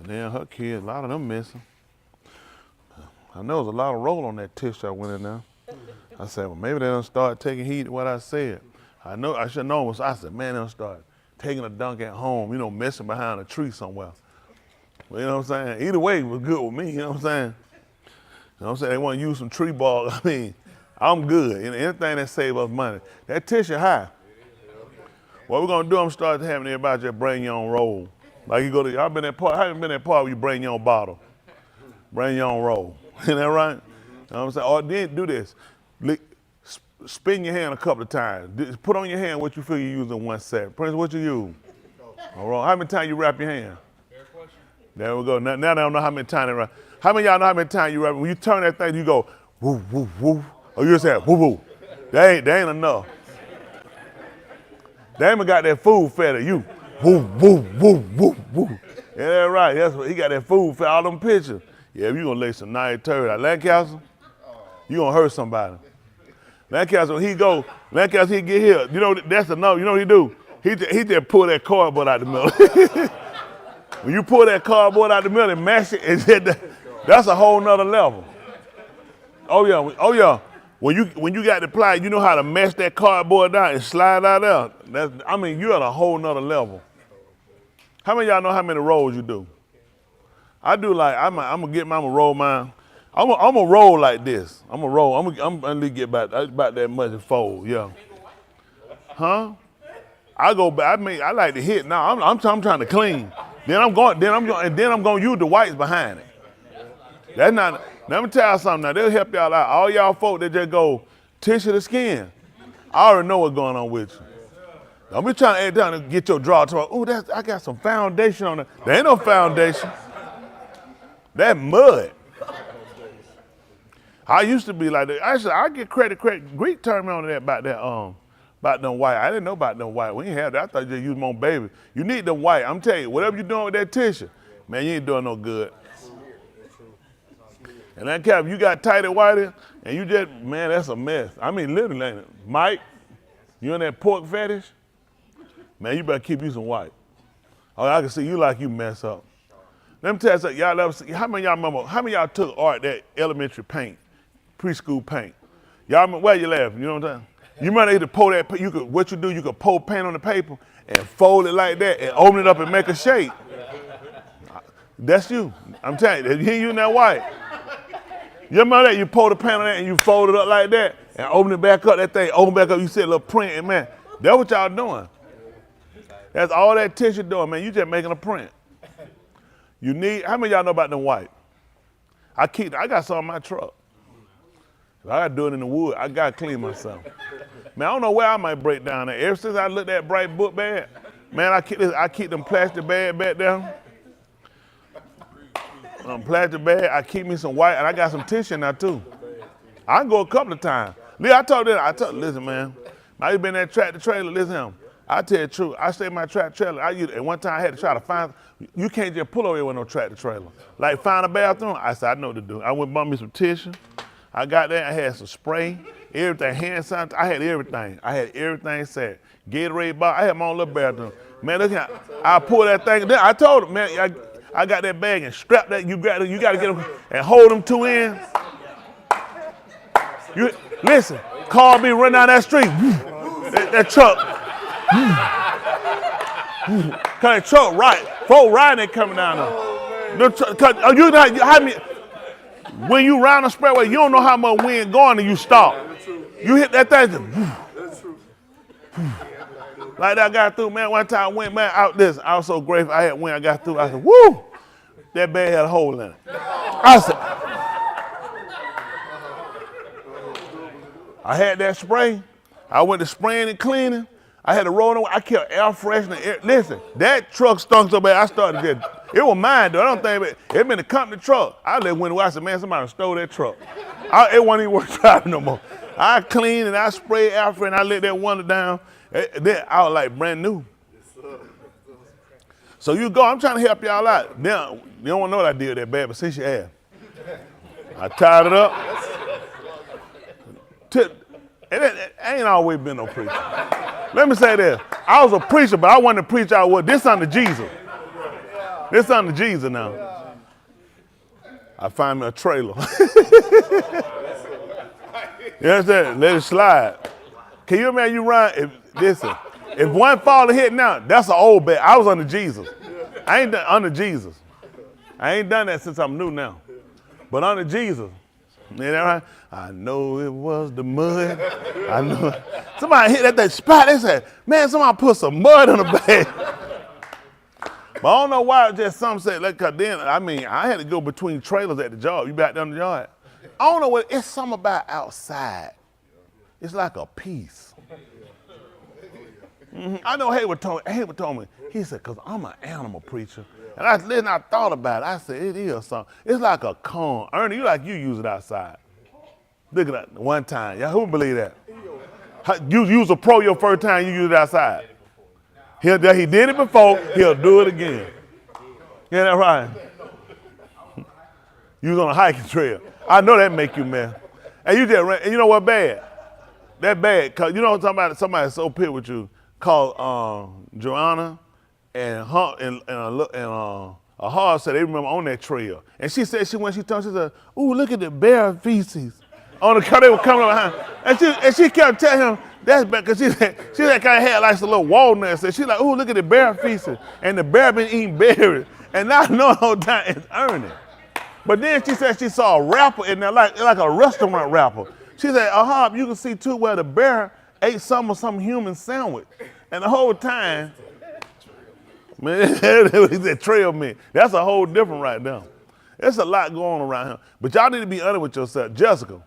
Then her kids, a lot of them missing. I know there's a lot of roll on that tissue I went in there. I said, well, maybe they don't start taking heed to what I said. I know I should know. So I said, man, they don't start taking a dunk at home, messing behind a tree somewhere. Well, you know what I'm saying? Either way, it was good with me, you know what I'm saying? You know what I'm saying? They want to use some tree ball. I mean, I'm good. Anything that saves us money. That tissue high. What we're going to do, I'm going to start having everybody just bring your own roll. Like you go to, I've been at part, haven't been at part where you bring your own bottle. Bring your own roll. Isn't that right? You know what I'm saying? Or then do this. Spin your hand a couple of times. Put on your hand what you feel you use in 1 second. Prince, what you use? All right. How many times you wrap your hand? There we go. Now they don't know how many times they wrap. How many of y'all know how many times you wrap? When you turn that thing, you go, woo, woo, woo. Or you just say, woo, woo. That ain't enough. They ain't got that food fed at you. Woo, woo, woo, woo, woo. Yeah, that's right. That's what he got that food fed. All them pictures. Yeah, you gonna lay some nice turd out. Lancaster, you gonna hurt somebody. Lancaster, when he go, Lancaster, he get here. That's enough. You know what he do? He just pull that cardboard out the middle. When you pull that cardboard out the middle and mash it, that's a whole nother level. Oh yeah. When you got the ply, you know how to mash that cardboard down and slide out there. You're at a whole nother level. How many of y'all know how many rolls you do? I do I'm gonna roll mine. I'm gonna roll like this. I'm gonna roll. I'm gonna get about that much and fold. Yeah. Huh? I go back. I like to hit now. I'm trying to clean. Then I'm gonna use the whites behind it. That's not. Let me tell you something. Now they'll help y'all out. All y'all folk that just go tissue the skin. I already know what's going on with you. Don't be trying to add down and get your draw to. Oh, I got some foundation on it. There ain't no foundation. That mud. I used to be like that. Actually, I get credit. Greek turned me on to that about them white. I didn't know about them white. We ain't have that. I thought you just use them on baby. You need them white. I'm telling you, whatever you're doing with that tissue, man, you ain't doing no good. And that cap, you got tight and white, and you just, man, that's a mess. I mean, literally, ain't it? Mike, you in that pork fetish? Man, you better keep you some white. Oh, I can see you like you mess up. Let me tell you something, y'all ever see, how many of y'all remember, how many of y'all took art, that elementary paint, preschool paint? Y'all remember, why you laughing, you know what I'm saying? You remember they could pour that, what you do, you could pour paint on the paper and fold it like that and open it up and make a shape. That's you, I'm telling you, you ain't using that white. You remember that, you pour the paint on that and you fold it up like that and open it back up, that thing open back up, you see a little print, and man, that's what y'all doing. That's all that tissue doing, man, you just making a print. You need, how many of y'all know about them white? I got some in my truck. I got to do it in the wood. I got to clean myself. Man, I don't know where I might break down at. Ever since I looked at bright book bag, man, I keep them plastic bag back there. Plastic bag, I keep me some white, and I got some tissue now too. I can go a couple of times. Lee, listen, man, I been in that tractor trailer, listen to him. I tell you the truth, I stay in my tractor trailer. And one time I had to try to find, you can't just pull over here with no tractor trailer. Like find a bathroom, I said, I know what to do. I went and bought me some tissue. I got there, I had some spray, everything, hand sanitizer, I had everything. I had everything set. Gatorade bottle, I had my own little bathroom. Man, look at, I pulled that thing, then I told him, man, I got that bag and strapped that, you got to get them and hold them two ends. Listen, car be running down that street, that truck. Cause that truck riding it coming down there. When you round the spreadway, you don't know how much wind going and you stop. You hit that thing, like that I got through, man. One time I went, man, out this. I was so grateful I had wind, I got through. I said, woo, that bag had a hole in it. I said, I had that spray. I went to spraying and cleaning. I had to roll away. I kept air freshener. Listen, that truck stunk so bad, I started getting, it was mine though. I don't think it been a company truck. I just went away. I said, man, somebody stole that truck. It wasn't even worth driving no more. I cleaned and I sprayed air freshener and I let that window down. Then I was like brand new. So you go, I'm trying to help y'all out. Now, you don't want to know what I did that bad, but since you asked, I tied it up. It ain't always been no preacher. Let me say this. I was a preacher, but I wasn't a preacher. I was this under Jesus. This under Jesus now. I find me a trailer. You understand? Let it slide. Can you imagine you run? If one fall and hit now, that's an old bet. I was under Jesus. I ain't done under Jesus. I ain't done that since I'm new now. But under Jesus, you know, right? I know it was the mud. I know. Somebody hit at that spot. They said, man, somebody put some mud on the bag. But I don't know why just some said, like, cause then, I mean, I had to go between trailers at the job. You back down the yard. I don't know what, it's something about outside. It's like a peace. I know Hayward told me, he said, cause I'm an animal preacher. And I thought about it. I said, it is something. It's like a calm. Ernie, you use it outside. Look at that, one time. Yeah, who believe that? You use a pro your first time, you use it outside. He did it before, he'll do it again. Yeah, that's right. You was on a hiking trail. I know that make you mad. And you just ran, and you know what bad? That bad, cause you know somebody so pissed with you called Joanna and a hard said they remember on that trail. And she said when she told, she said, ooh, look at the bear feces. On the car they were coming up behind. And she kept telling him, that's bad, because she that kind of had like some little walnuts. And she's like, ooh, look at the bear feces. And the bear been eating berries. And now I know the whole time it's Ernie. But then she said she saw a rapper in there, like a restaurant rapper. She said, you can see too where the bear ate some human sandwich. And the whole time, man, he said trail man. That's a whole different right now. There's a lot going on around here. But y'all need to be honest with yourself. Jessica,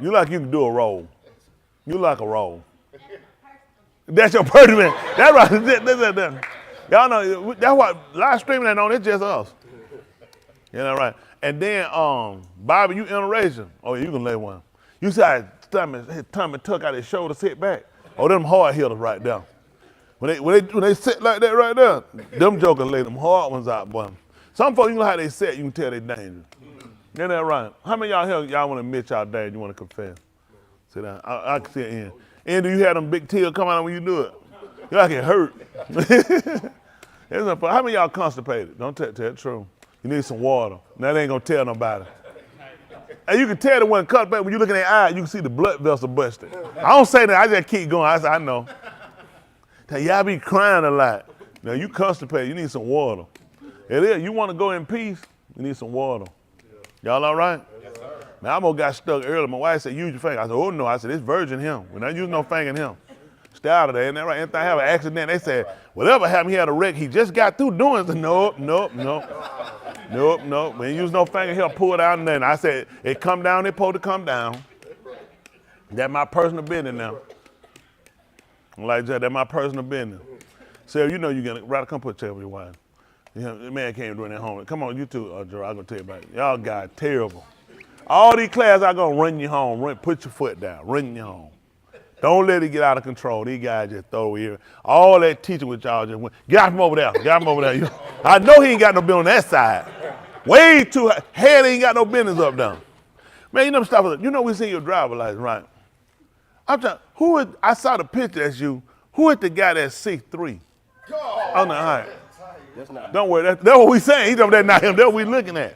you like you can do a role. You like a role. That's your person, man. That's right. Y'all know, that's what live streaming ain't on, it's just us. You know, right? And then, Bobby, you interracial. Oh, yeah, you can lay one. You see how his tummy tuck out his shoulder, sit back. Oh, them hard hitters right there. When they sit like that right there, them jokers lay them hard ones out, boy. Some folks, you know how they sit, you can tell they dangerous. Isn't that right? How many of y'all here, y'all want to admit y'all dangerous, you want to confess? Sit down. I can see it in. And do you have them big tears come out when you do it? You like it hurt. How many of y'all constipated? Don't tell the truth. You need some water. Now they ain't gonna tell nobody. And you can tell the one cut back when you look in their eye, you can see the blood vessel busted. I don't say that, I just keep going. I say, I know. Y'all be crying a lot. Now you constipated, you need some water. It is, you wanna go in peace, you need some water. Y'all all right? Yes, sir. Now I almost got stuck earlier. My wife said, use your finger. I said, oh no, I said, it's virgin him. We're not using no finger in him. Stay out of there, ain't that right? Anything have an accident, they said, whatever happened, he had a wreck, he just got through doing it. Nope. We ain't use no finger, he'll pull it out and then I said, it come down, it's supposed to come down. That's my personal business now. Like that, that's my personal business. So you know you're gonna, rather come put a chair with your wife. You know, the man came during that home. Come on, you two, Gerard, I'm gonna tell you about it. Y'all guys terrible. All these classes I gonna run you home, put your foot down, run you home. Don't let it get out of control. These guys just throw here. All that teaching with y'all just went, get him over there. I know he ain't got no business on that side. Way too high. Head ain't got no business up down. Man, you never stop. You know we seen your driver's license, right? I saw the picture that's you. Who is the guy that's 6'3"? Oh no, all right. Don't worry, that's what we saying. He's over there, not him. That's what we looking at.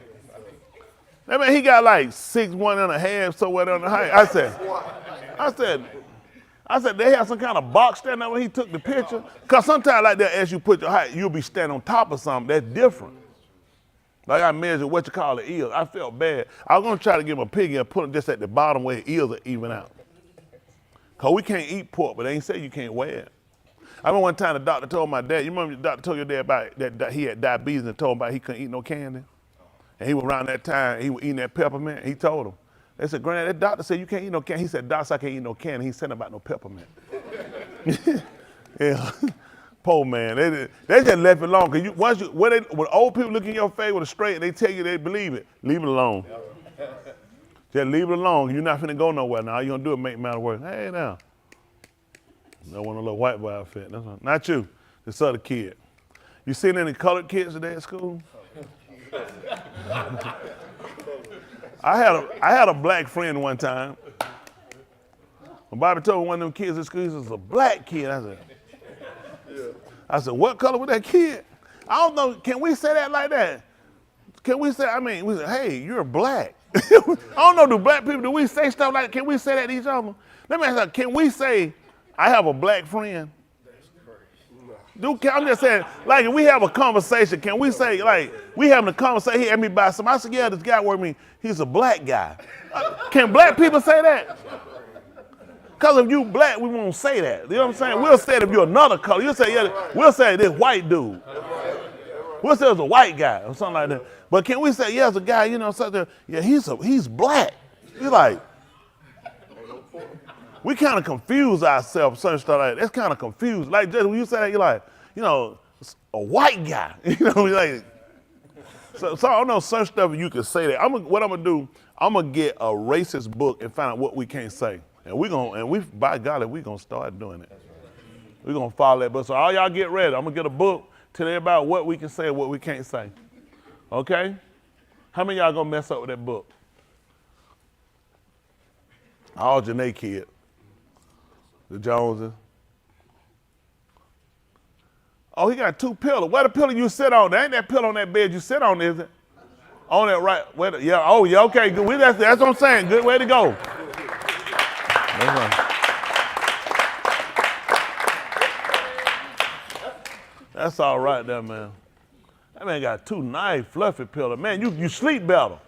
That man, he got like 6'1.5" somewhere on the height. I said, they have some kind of box standing there when he took the picture. Because sometimes like that, as you put your height, you'll be standing on top of something that's different. Like I measured what you call the ears. I felt bad. I was going to try to give him a piggy and put him just at the bottom where his ears are even out. Because we can't eat pork, but they ain't say you can't wear it. I remember one time the doctor told my dad, you remember the doctor told your dad about that he had diabetes and told him about he couldn't eat no candy? And he was around that time, he was eating that peppermint. He told him. They said, Granddad, that doctor said you can't eat no candy. He said, Doc, I can't eat no candy. He said about no peppermint. Yeah, poor man. They just left it alone. Cause when old people look in your face with a straight and they tell you they believe it, leave it alone. Just leave it alone. You're not finna go nowhere now. All you gonna do is make matter worse. Hey now. I want a little white boy outfit. That's right. Not you, this other kid. You seen any colored kids today at school? I had a black friend one time. When Bobby told one of them kids at school, he was a black kid. I said, what color was that kid? I don't know, can we say that like that? Can we say, we say, hey, you're black. I don't know, do black people, do we say stuff like, can we say that to each other? Let me ask you, can we say, I have a black friend? I'm just saying, like, if we have a conversation, can we say, like, we having a conversation, he asked me about something, I said, yeah, this guy with me, he's a black guy. Can black people say that? Because if you black, we won't say that. You know what I'm saying? We'll say it if you're another color. You'll say, yeah, we'll say this white dude. We'll say it's a white guy or something like that. But can we say, yeah, it's a guy, you know, something, yeah, he's black. You're like, we kind of confuse ourselves, certain stuff like that. That's kind of confused. Like, just when you say that, you're like, you know, a white guy. You know, like, so I don't know, certain stuff you can say that. What I'm gonna do, I'm gonna get a racist book and find out what we can't say. And by golly, we're gonna start doing it. We're gonna follow that book. So all y'all get ready. I'm gonna get a book, tell everybody what we can say and what we can't say. Okay? How many of y'all gonna mess up with that book? All Janae kids. The Joneses. Oh, he got 2 pillows. Where the pillow you sit on? There ain't that pillow on that bed you sit on, is it? On that right, yeah, oh yeah, okay, good. That's what I'm saying. Good way to go. That's all right there, man. That man got 2 nice, fluffy pillows. Man, you sleep better.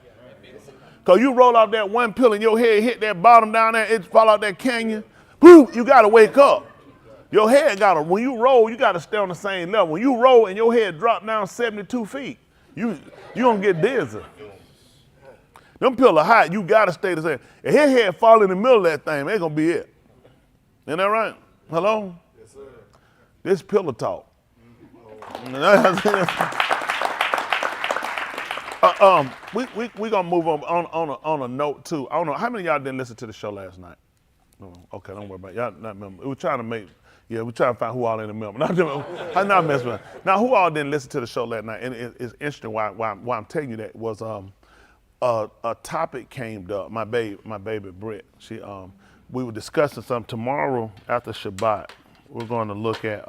Because you roll off that one pillow and your head hit that bottom down there, it fall out that canyon. Whoo, you got to wake up. Your head when you roll, you got to stay on the same level. When you roll and your head drop down 72 feet, you going to get dizzy. Them pillows hot, you got to stay the same. If his head fall in the middle of that thing, that's going to be it. Isn't that right? Hello? Yes, sir. This pillow talk. We gonna move on a note too. I don't know how many of y'all didn't listen to the show last night. No, okay, don't worry about it. Y'all not remember. We're trying to find who all in the member. I'm not messing with it. Now, who all didn't listen to the show last night? And it's interesting why I'm telling you that was a topic came up. My baby Britt. We were discussing something tomorrow after Shabat. We're going to look at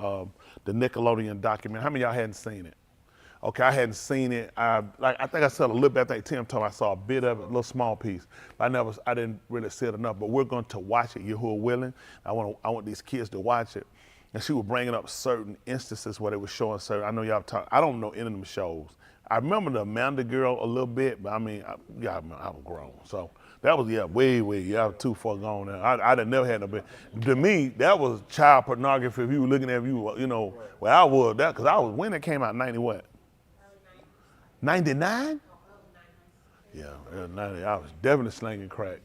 the Nickelodeon documentary. How many of y'all hadn't seen it? Okay, I hadn't seen it. I think I saw a little bit. I think Tim told me I saw a bit of it, a little small piece. But I didn't really see it enough. But we're going to watch it. Yahuwah willing. I want these kids to watch it. And she was bringing up certain instances where they were showing certain. I know y'all talk. I don't know any of them shows. I remember the Amanda girl a little bit, but I was grown. So that was way. Y'all too far gone now. I done never had no bit. To me, that was child pornography. If you were looking at you know, where I was that because I was when it came out 90 what? 99? Yeah, 90. I was definitely slinging crack.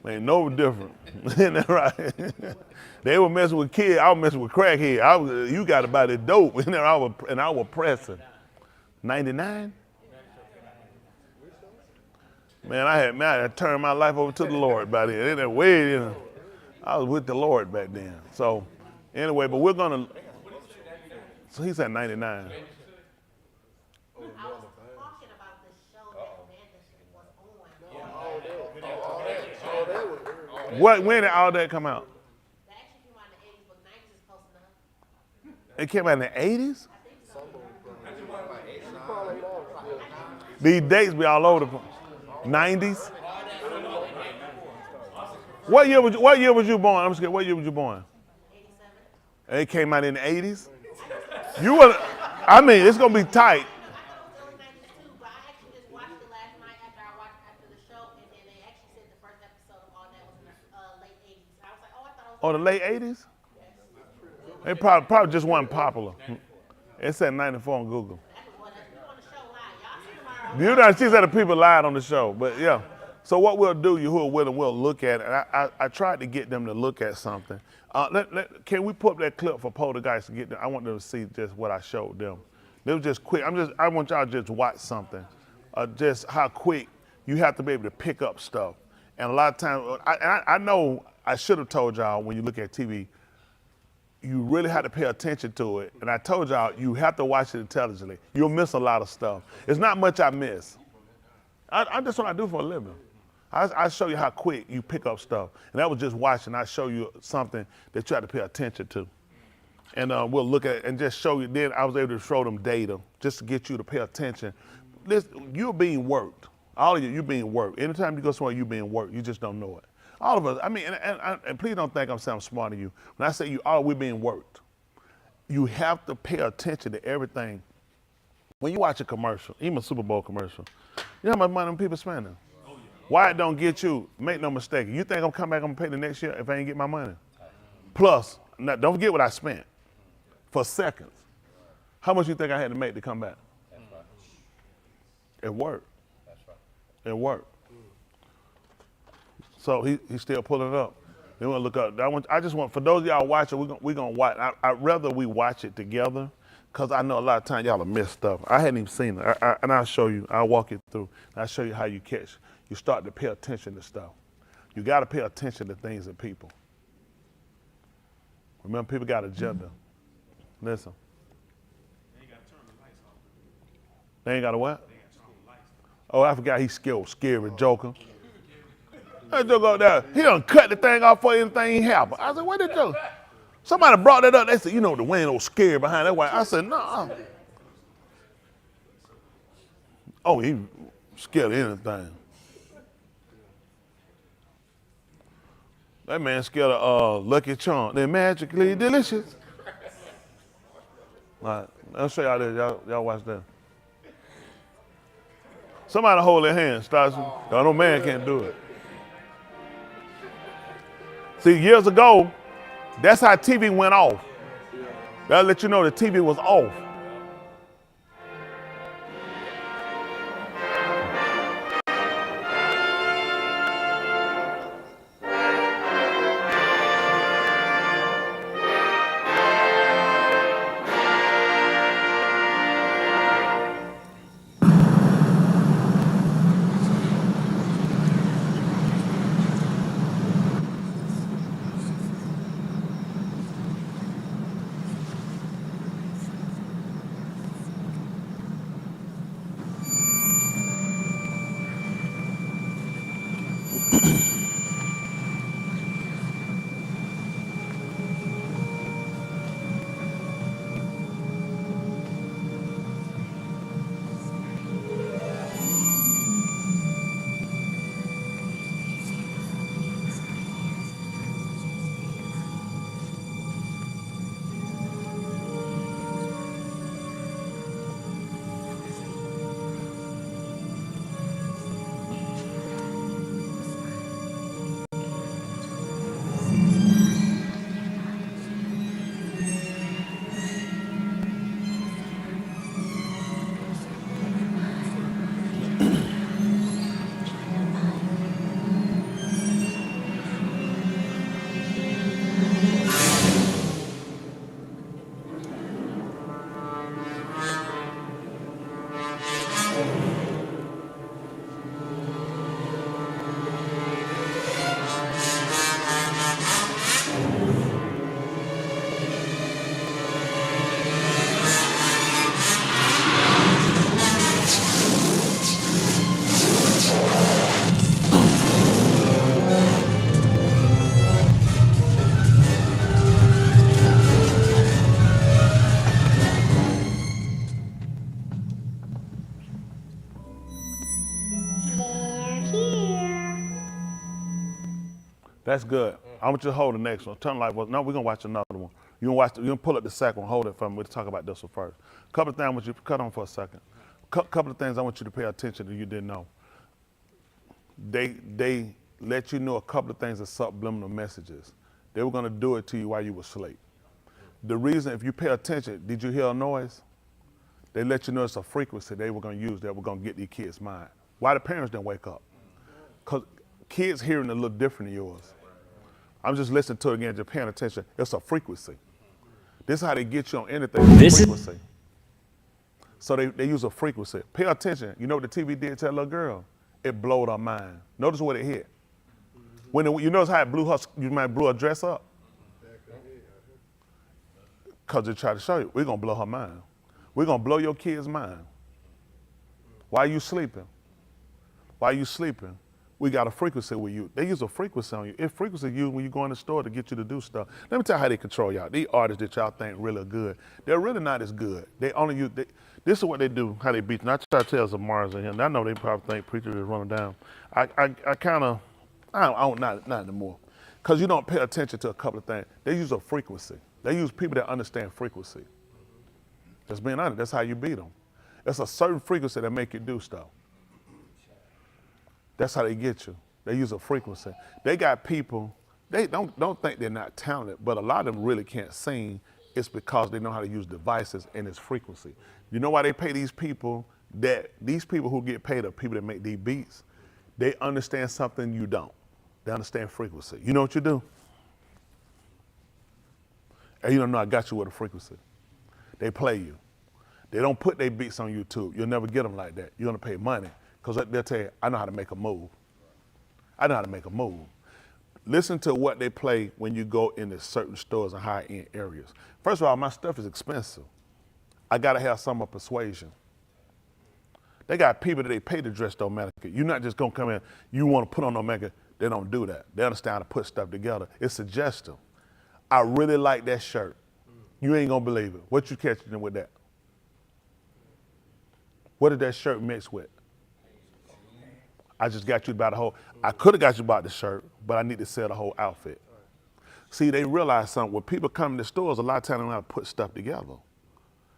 Ain't no different. Isn't that right? They were messing with kids. I was messing with crackhead. You got about it dope. And I was pressing. 99? Man, I had turned my life over to the Lord by then. In that way, I was with the Lord back then. So anyway, but we're gonna. So he said 99. When did all that come out? That actually came out in the 80s, but 90s is close enough. It came out in the 80s? These dates be all over the place. 90s? What year was you born? I'm just kidding. What year was you born? 87. It came out in the 80s? It's going to be tight. Oh, the late 80s? It probably just wasn't popular. It said 94 on Google. She said the people lied on the show, but yeah. So what we'll do, Yahuwah willing, we'll look at it. I tried to get them to look at something. Can we put up that clip for Poltergeist to get them? I want them to see just what I showed them. It was just quick. I want y'all to just watch something. Just how quick you have to be able to pick up stuff. And a lot of times, I know I should have told y'all when you look at TV, you really have to pay attention to it. And I told y'all, you have to watch it intelligently. You'll miss a lot of stuff. It's not much I miss. That's what I do for a living. I show you how quick you pick up stuff. And that was just watching. I show you something that you have to pay attention to. And we'll look at it and just show you. Then I was able to show them data just to get you to pay attention. Listen, you're being worked. All of you, you're being worked. Anytime you go somewhere, you're being worked. You just don't know it. All of us, I mean, and please don't think I'm saying I'm smarter than you. When I say you all, we're being worked. You have to pay attention to everything. When you watch a commercial, even a Super Bowl commercial, you know how much money them people spending? Why it don't get you, make no mistake. You think I'm coming back, I'm gonna pay the next year if I ain't get my money? Plus, now, don't forget what I spent for seconds. How much you think I had to make to come back? It worked. It worked. So he's still pulling it up. They want to look up. I just want, for those of y'all watching, we're gonna watch. I'd rather we watch it together, because I know a lot of times y'all have missed stuff. I hadn't even seen it. And I'll show you, I'll walk you through. And I'll show you how you catch. You start to pay attention to stuff. You gotta pay attention to things and people. Remember, people got agenda. Listen. They ain't got to turn the lights off. They ain't got to what? They got to turn the lights off. Oh, I forgot he's scary Joker. That Joker up there, he done cut the thing off for anything he happened. I said, what did you? Somebody brought that up. They said, you know, the wind was scared behind that way. I said, no. Oh, he scared of anything. That man scared of Lucky Charm. They're magically delicious. All right, I'll show y'all this. Y'all watch that. Somebody hold their hand, Stassi. No man can't do it. See, years ago, that's how TV went off. That'll let you know the TV was off. That's good. I want you to hold the next one. Turn the light. Well, no, we're gonna watch another one. You gonna pull up the second one. Hold it for me. We'll talk about this one first. Couple of things I want you to cut on for a second. Couple of things I want you to pay attention to you didn't know. They let you know a couple of things as subliminal messages. They were gonna do it to you while you were asleep. The reason, if you pay attention, did you hear a noise? They let you know it's a frequency they were gonna use that were gonna get these kids' mind. Why the parents didn't wake up? Because kids hearing a little different than yours. I'm just listening to it again, just paying attention. It's a frequency. This is how they get you on anything, frequency. So they use a frequency. Pay attention. You know what the TV did to that little girl? It blowed her mind. Notice what it hit. You notice how it blew her dress up? Because they tried to show you, we're gonna blow her mind. We're gonna blow your kid's mind. Why are you sleeping? Why are you sleeping? we got a frequency with you. They use a frequency on you. If frequency used when you go in the store to get you to do stuff. Let me tell you how they control y'all. These artists that y'all think really good, they're really not as good. They only use, this is what they do, how they beat you. And I try to tell some Mars in here, and I know they probably think preachers is running down. I don't, not anymore. Because you don't pay attention to a couple of things. They use a frequency. They use people that understand frequency. Just being honest, that's how you beat them. It's a certain frequency that make you do stuff. That's how they get you. They use a frequency. They got people, they don't think they're not talented, but a lot of them really can't sing. It's because they know how to use devices and its frequency. You know why they pay these people who get paid are people that make these beats? They understand something you don't. They understand frequency. You know what you do? And you don't know I got you with a frequency. They play you. They don't put their beats on YouTube. You'll never get them like that. You're gonna pay money. Because they'll tell you, I know how to make a move. I know how to make a move. Listen to what they play when you go into certain stores and high-end areas. First of all, my stuff is expensive. I gotta have some of persuasion. They got people that they pay to dress no makeup. You're not just gonna come in, you wanna put on no makeup. They don't do that. They understand how to put stuff together. It's suggestive. I really like that shirt. You ain't gonna believe it. What you catching with that? What did that shirt mix with? I just got you about the whole, I could have got you about the shirt, but I need to sell the whole outfit. See, they realize something. When people come in the stores, a lot of times they know how to put stuff together.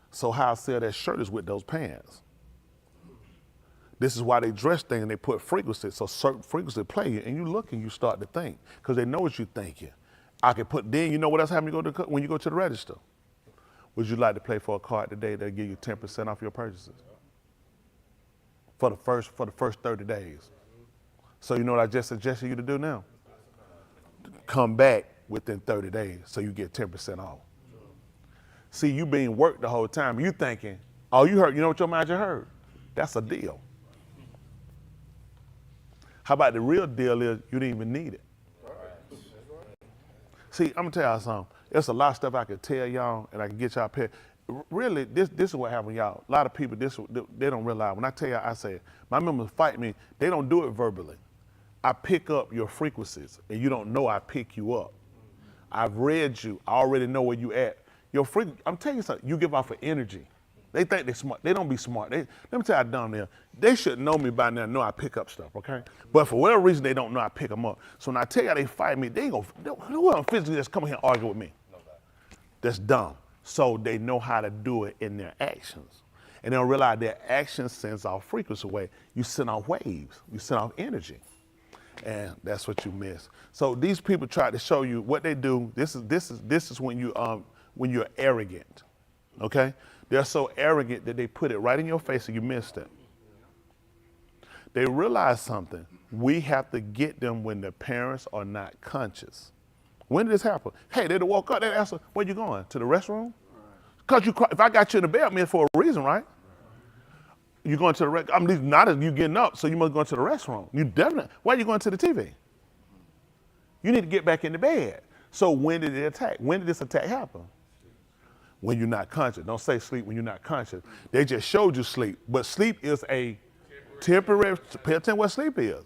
So how I sell that shirt is with those pants. This is why they dress things and they put frequency. So certain frequency play you, and you look and you start to think, because they know what you're thinking. I can put, then you know what else happens when you go to the register? Would you like to play for a card today that'll give you 10% off your purchases? For the first 30 days. So you know what I just suggested you to do now? Come back within 30 days so you get 10% off. See, you being worked the whole time. You thinking, oh, you heard, you know what your mind just heard? That's a deal. How about the real deal is you didn't even need it. See, I'm gonna tell y'all something. There's a lot of stuff I can tell y'all and I can get y'all paid. Really, this is what happened, y'all. A lot of people, they don't realize. When I tell y'all, I say, my members fight me, they don't do it verbally. I pick up your frequencies, and you don't know I pick you up. I've read you. I already know where you at. Your I'm telling you something, you give off an energy. They think they're smart. They don't be smart. Let me tell you how dumb they are. They should know me by now, know I pick up stuff, okay? But for whatever reason, they don't know I pick them up. So when I tell y'all they fight me, they won't physically just come here and argue with me. That's dumb. So they know how to do it in their actions. And they don't realize their actions sends off frequency wave. You send off waves. You send off energy. And that's what you miss. So these people try to show you what they do. This is when you're arrogant. Okay? They're so arrogant that they put it right in your face and you missed it. They realize something. We have to get them when the parents are not conscious. When did this happen? Hey, they'd walk up, they'd ask her, where you going? To the restroom? Because if I got you in the bed, I mean, for a reason, right? You're going to the restroom. I mean, not as you getting up, so you must go to the restroom. You definitely, why are you going to the TV? You need to get back in the bed. So when did it attack? When did this attack happen? When you're not conscious. Don't say sleep when you're not conscious. They just showed you sleep. But sleep is a temporary, pay attention what sleep is.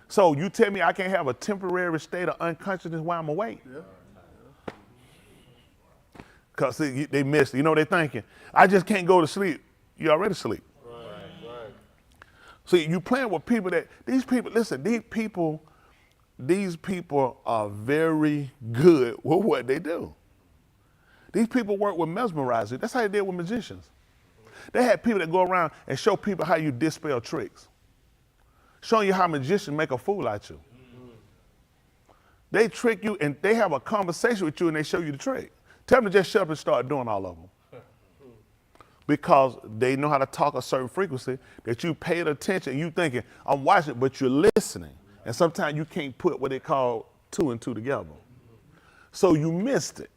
So you tell me I can't have a temporary state of unconsciousness while I'm awake? Because they missed it. You know what they're thinking? I just can't go to sleep. You already asleep. Right. See, you playing with people these people are very good with what they do. These people work with mesmerizers. That's how they did with magicians. They had people that go around and show people how you dispel tricks. Showing you how magicians make a fool out of you. They trick you and they have a conversation with you and they show you the trick. Tell them to just shut up and start doing all of them. Because they know how to talk a certain frequency that you paid attention and you thinking, I'm watching, but you're listening. And sometimes you can't put what they call 2 and 2 together. So you missed it.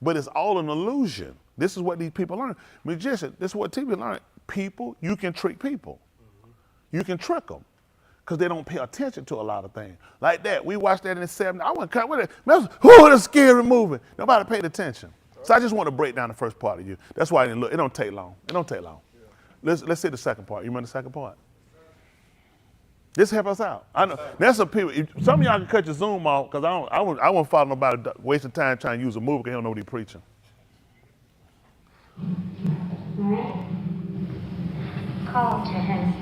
But it's all an illusion. This is what these people learn. Magician, this is what TV learn. People, you can trick people. You can trick them. Because they don't pay attention to a lot of things. Like that, we watched that in the 70s. I wasn't cut with it. Who is a scary movie? Nobody paid attention. So I just want to break down the first part of you. That's why I didn't look. It don't take long. It don't take long. Let's see the second part. You remember the second part? This help us out. I know that's some people. Some of y'all can cut your Zoom off because I won't follow nobody wasting time trying to use a movie because they don't know what he's preaching. Call to her.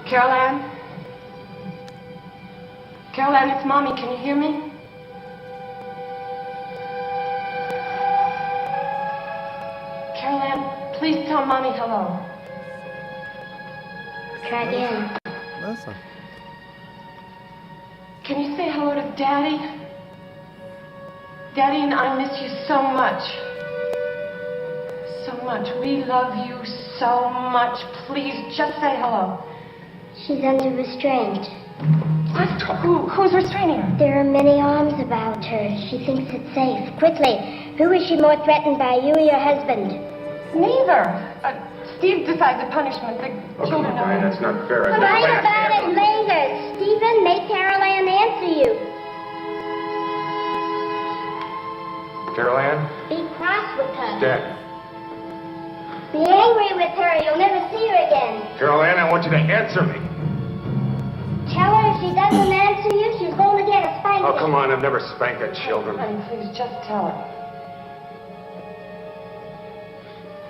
Carol Ann? Carol Ann, it's Mommy. Can you hear me? Carol Ann, please tell Mommy hello. Try again. Listen. Can you say hello to Daddy? Daddy and I miss you so much. So much. We love you so much. Please, just say hello. She's under restraint. What? Who's restraining her? There are many arms about her. She thinks it's safe. Quickly, who is she more threatened by, you or your husband? Neither. Steve decides the punishment. The children know. Brian, that's not fair. Write about it later. Stephen, make Carol Ann answer you. Carol Ann? Be cross with her. Dad. Be angry with her. You'll never see her again. Carol Ann, I want you to answer me. Tell her if she doesn't answer you, she's going to get a spanking. Oh, come on. I've never spanked at children. Honey, please, just tell her.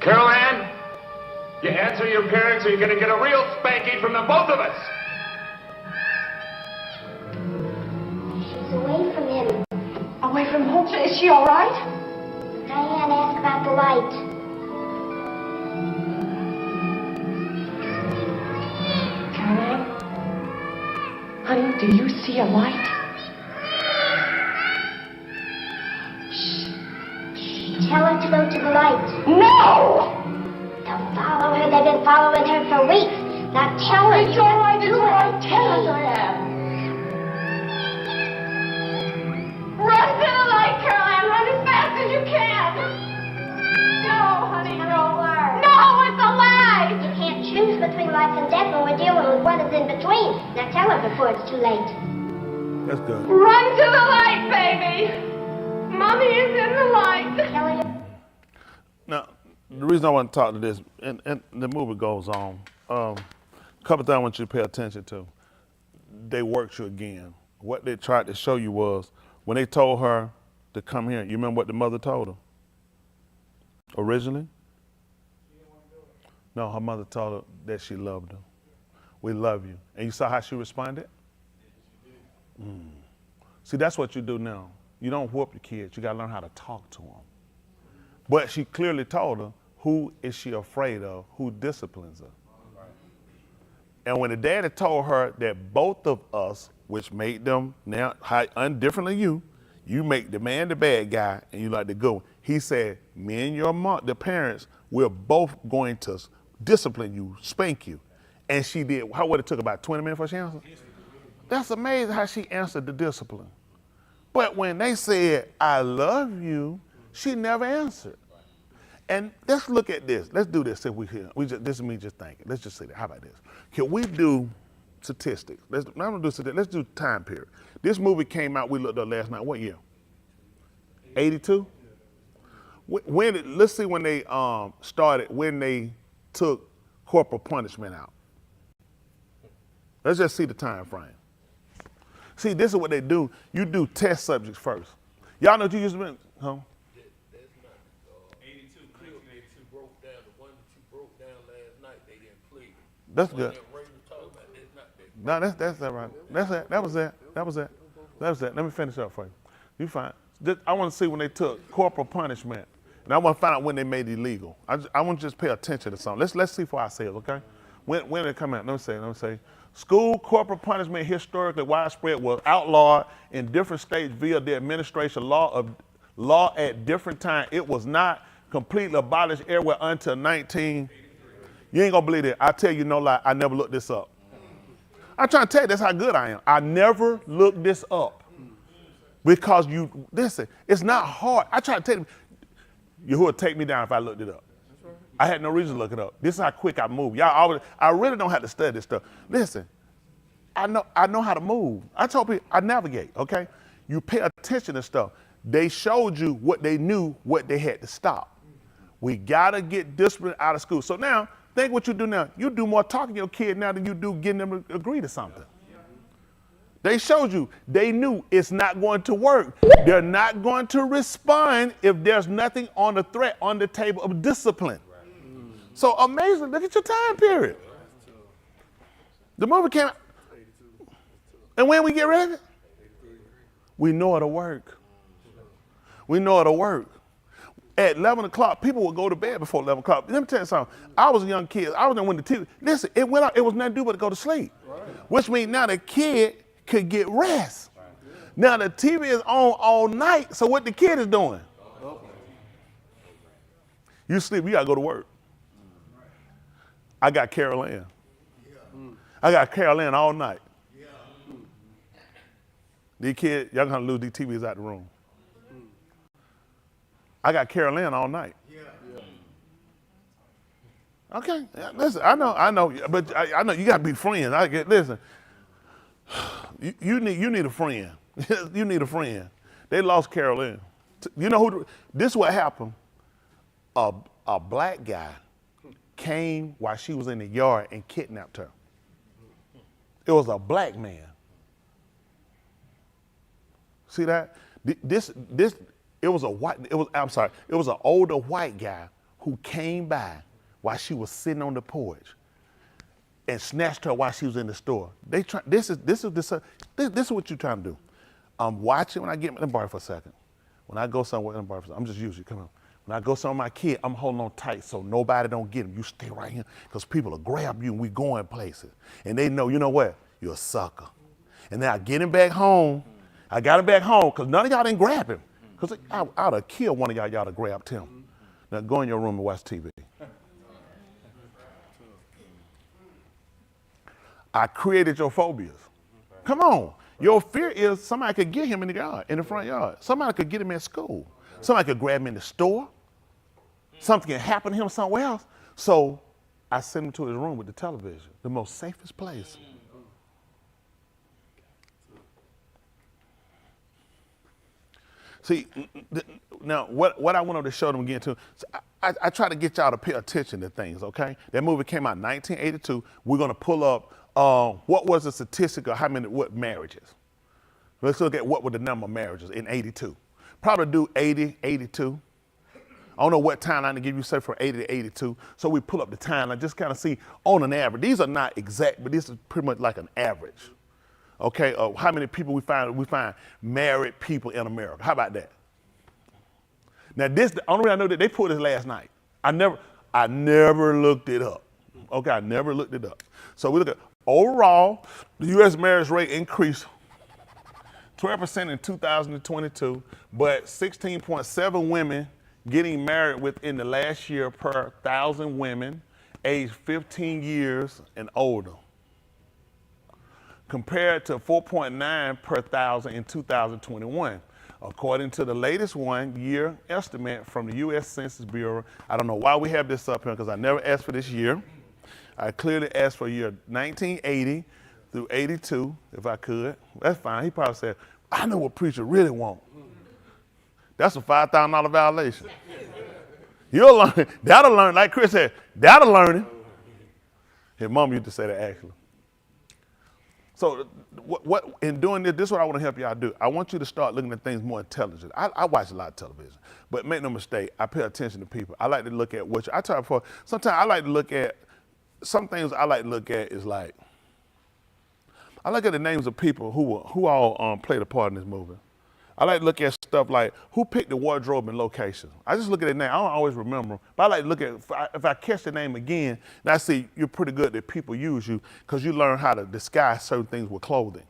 Carol Ann, you answer your parents or you're going to get a real spanking from the both of us. She's away from him. Away from home? Is she all right? Diane asked about the light. Caroline? Honey, do you see a light? Tell her to go to the light. No! Don't follow her. They've been following her for weeks. Now tell her. It's all right, it's all right. Tell us I am. Run to the light, Caroline. Run as fast as you can. No, honey, no. No, it's a lie. You can't choose between life and death when we're dealing with what is in between. Now tell her before it's too late. That's good. Run to the light, baby. Mommy is in the light. Tell her. Now, the reason I want to talk to this, and the movie goes on, a couple things I want you to pay attention to. They worked you again. What they tried to show you was, when they told her to come here, you remember what the mother told her? Originally? No, her mother told her that she loved her. We love you. And you saw how she responded? See, that's what you do now. You don't whoop your kids. You got to learn how to talk to them. But she clearly told her, who is she afraid of? Who disciplines her? And when the daddy told her that both of us, which made them now different than you make the man the bad guy and you like the good one. He said, me and your mom, the parents, we're both going to discipline you, spank you. And she did. How would it took about 20 minutes before she answered? That's amazing how she answered the discipline. But when they said, I love you, she never answered. And let's look at this. Let's do this if we can. This is me just thinking. Let's just say that. How about this? Can we do statistics? I'm gonna do statistics. Let's do time period. This movie came out, we looked up last night. What year? 82? Let's see when they started, when they took corporal punishment out. Let's just see the time frame. See, this is what they do. You do test subjects first. Y'all know what you used to be, huh? That's not 82, 1982 broke down. The one that you broke down last night, they didn't plead. That's good. That Ray was talking about, that's not that. No, that's that right. That's it. That was it. That was it. That was it. Let me finish up for you. You fine. I want to see when they took corporal punishment, and I want to find out when they made it illegal. I want to just pay attention to something. Let's see for ourselves, okay? When did it come out? Let me say. School corporal punishment historically widespread was outlawed in different states via the administration law at different times. It was not completely abolished everywhere until 19. You ain't gonna believe it. I tell you no lie. I never looked this up. I'm trying to tell you that's how good I am. I never looked this up because listen. It's not hard. I try to tell you who would take me down if I looked it up. I had no reason to look it up. This is how quick I move. I really don't have to study this stuff. Listen, I know how to move. I told people I navigate, okay? You pay attention to stuff. They showed you what they knew, what they had to stop. We got to get discipline out of school. So now, think what you do now. You do more talking to your kid now than you do getting them to agree to something. They showed you, they knew it's not going to work. They're not going to respond if there's nothing on the threat on the table of discipline. So amazing, look at your time period. The movie came out. And when we get ready, we know it'll work. We know it'll work. At 11 o'clock, people would go to bed before 11 o'clock. Let me tell you something. I was a young kid. I was there when the TV, listen, it went out. It was nothing to do but to go to sleep. Which means now the kid could get rest. Now the TV is on all night, so what the kid is doing? You sleep, you gotta go to work. I got Carol Ann. I got Carol Ann all night. These kids, y'all gonna lose these TVs out the room. I got Carol Ann all night. Okay, listen, I know, but I know you gotta be friends. Listen, you need a friend. You need a friend. They lost Carol Ann. You know who? This is what happened. A black guy came while she was in the yard and kidnapped her. It was a black man. See that? It was an older white guy who came by while she was sitting on the porch and snatched her while she was in the store. This is what you're trying to do. I'm watching when I get, let me borrow for a second. When I go somewhere, let me borrow for a second. I'm just using you, come on. When I go somewhere with my kid, I'm holding on tight so nobody don't get him. You stay right here because people will grab you and we going places. And they know, you know what? You're a sucker. And then I get him back home. I got him back home because none of y'all didn't grab him. Because I'd have killed one of y'all to grab him. Now go in your room and watch TV. I created your phobias. Come on. Your fear is somebody could get him in the yard, in the front yard. Somebody could get him at school. Somebody could grab him in the store. Something can happen to him somewhere else. So I sent him to his room with the television, the most safest place. See, now what I wanted to show them again too, so I try to get y'all to pay attention to things, okay? That movie came out in 1982. We're gonna pull up what was the statistic of what marriages. Let's look at what were the number of marriages in 82. Probably do 80, 82. I don't know what timeline to give you, say from 80 to 82. So we pull up the timeline, just kind of see on an average. These are not exact, but this is pretty much like an average. Okay, how many people we find married people in America. How about that? Now this, the only way I know that they pulled this last night. I never looked it up. Okay, I never looked it up. So we look at overall, the U.S. marriage rate increased 12% in 2022, but 16.7 women getting married within the last year per 1,000 women aged 15 years and older, compared to 4.9 per 1,000 in 2021. According to the latest one-year estimate from the U.S. Census Bureau, I don't know why we have this up here because I never asked for this year. I clearly asked for year 1980 through 82, if I could. That's fine. He probably said, I know what preacher really want. That's a $5,000 violation. You'll learn. That'll learn. Like Chris said, that'll learn it. His mom used to say that actually. So what in doing this is what I want to help y'all do. I want you to start looking at things more intelligent. I watch a lot of television, but make no mistake, I pay attention to people. I like to look at what I try before. Sometimes I like to look at some things. I like to look at is like I look at the names of people who all played a part in this movie. I like to look at stuff like who picked the wardrobe and location. I just look at the name. I don't always remember, but I like to look at if I catch the name again, and I see you're pretty good that people use you because you learn how to disguise certain things with clothing.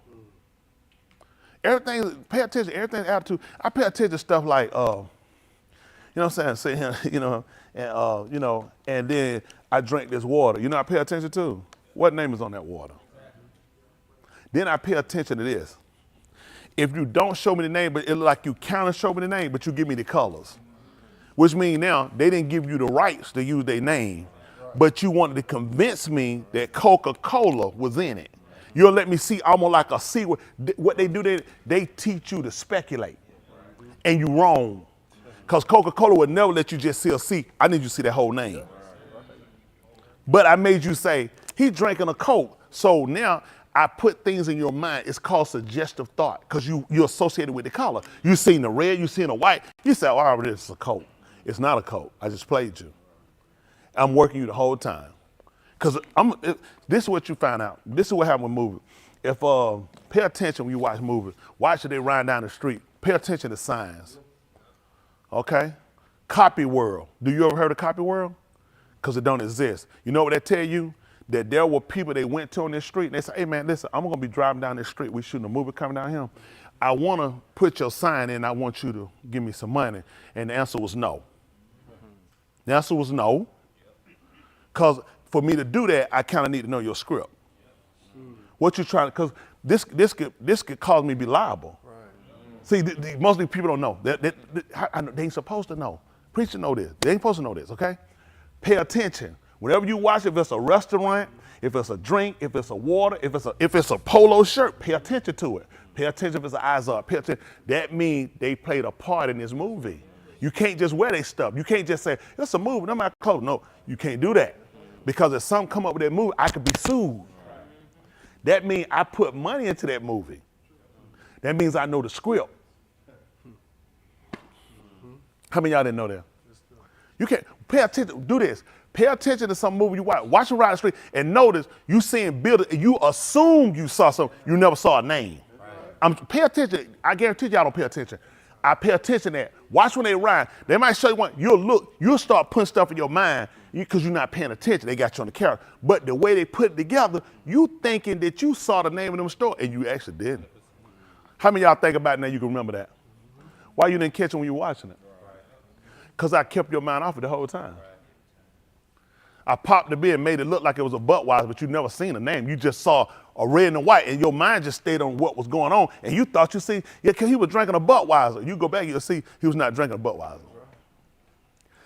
Everything, pay attention, everything's attitude. I pay attention to stuff like, you know what I'm saying, and then I drink this water. You know I pay attention to? What name is on that water? Then I pay attention to this. If you don't show me the name, but it look like you kind of show me the name, but you give me the colors. Which means now they didn't give you the rights to use their name, but you wanted to convince me that Coca-Cola was in it. You'll let me see almost like a secret. What they do, they teach you to speculate, and you wrong. Because Coca-Cola would never let you just see a C. I need you to see that whole name. But I made you say, he drinking a Coke. So now I put things in your mind. It's called suggestive thought because you're associated with the color. You seen the red, you seen the white. You say, oh, this is a Coke. It's not a Coke. I just played you. I'm working you the whole time. Because this is what you find out. This is what happens with movies. If pay attention when you watch movies. Watch it, they ride down the street. Pay attention to signs. Okay? Copy world. Do you ever heard of copy world? Because it don't exist. You know what they tell you? That there were people they went to on this street and they said, hey man, listen, I'm gonna be driving down this street. We shooting a movie coming down here. I wanna put your sign in. I want you to give me some money. And the answer was no. The answer was no. Because for me to do that, I kind of need to know your script. What you trying to, because this could cause me to be liable. See, mostly people don't know. They ain't supposed to know. Preacher know this. They ain't supposed to know this, okay? Pay attention. Whenever you watch, if it's a restaurant, if it's a drink, if it's a water, if it's a polo shirt, pay attention to it. Pay attention if it's an eyes up. Pay attention. That means they played a part in this movie. You can't just wear their stuff. You can't just say, it's a movie, no matter clothes. No, you can't do that. Because if something come up with that movie, I could be sued. That means I put money into that movie. That means I know the script. How many of y'all didn't know that? You can't pay attention, do this. Pay attention to some movie you watch. Watch them ride the street and notice you seeing buildings and you assume you saw something, you never saw a name. Pay attention. I guarantee y'all don't pay attention. I pay attention to that. Watch when they ride. They might show you one. You'll start putting stuff in your mind because you're not paying attention. They got you on the camera. But the way they put it together, you thinking that you saw the name of them store and you actually didn't. How many of y'all think about it now you can remember that? Why you didn't catch it when you were watching it? Because I kept your mind off it the whole time. I popped the beer and made it look like it was a Budweiser, but you never seen a name. You just saw a red and a white, and your mind just stayed on what was going on, and you thought you see, yeah, because he was drinking a Budweiser. You go back, you'll see he was not drinking a Budweiser.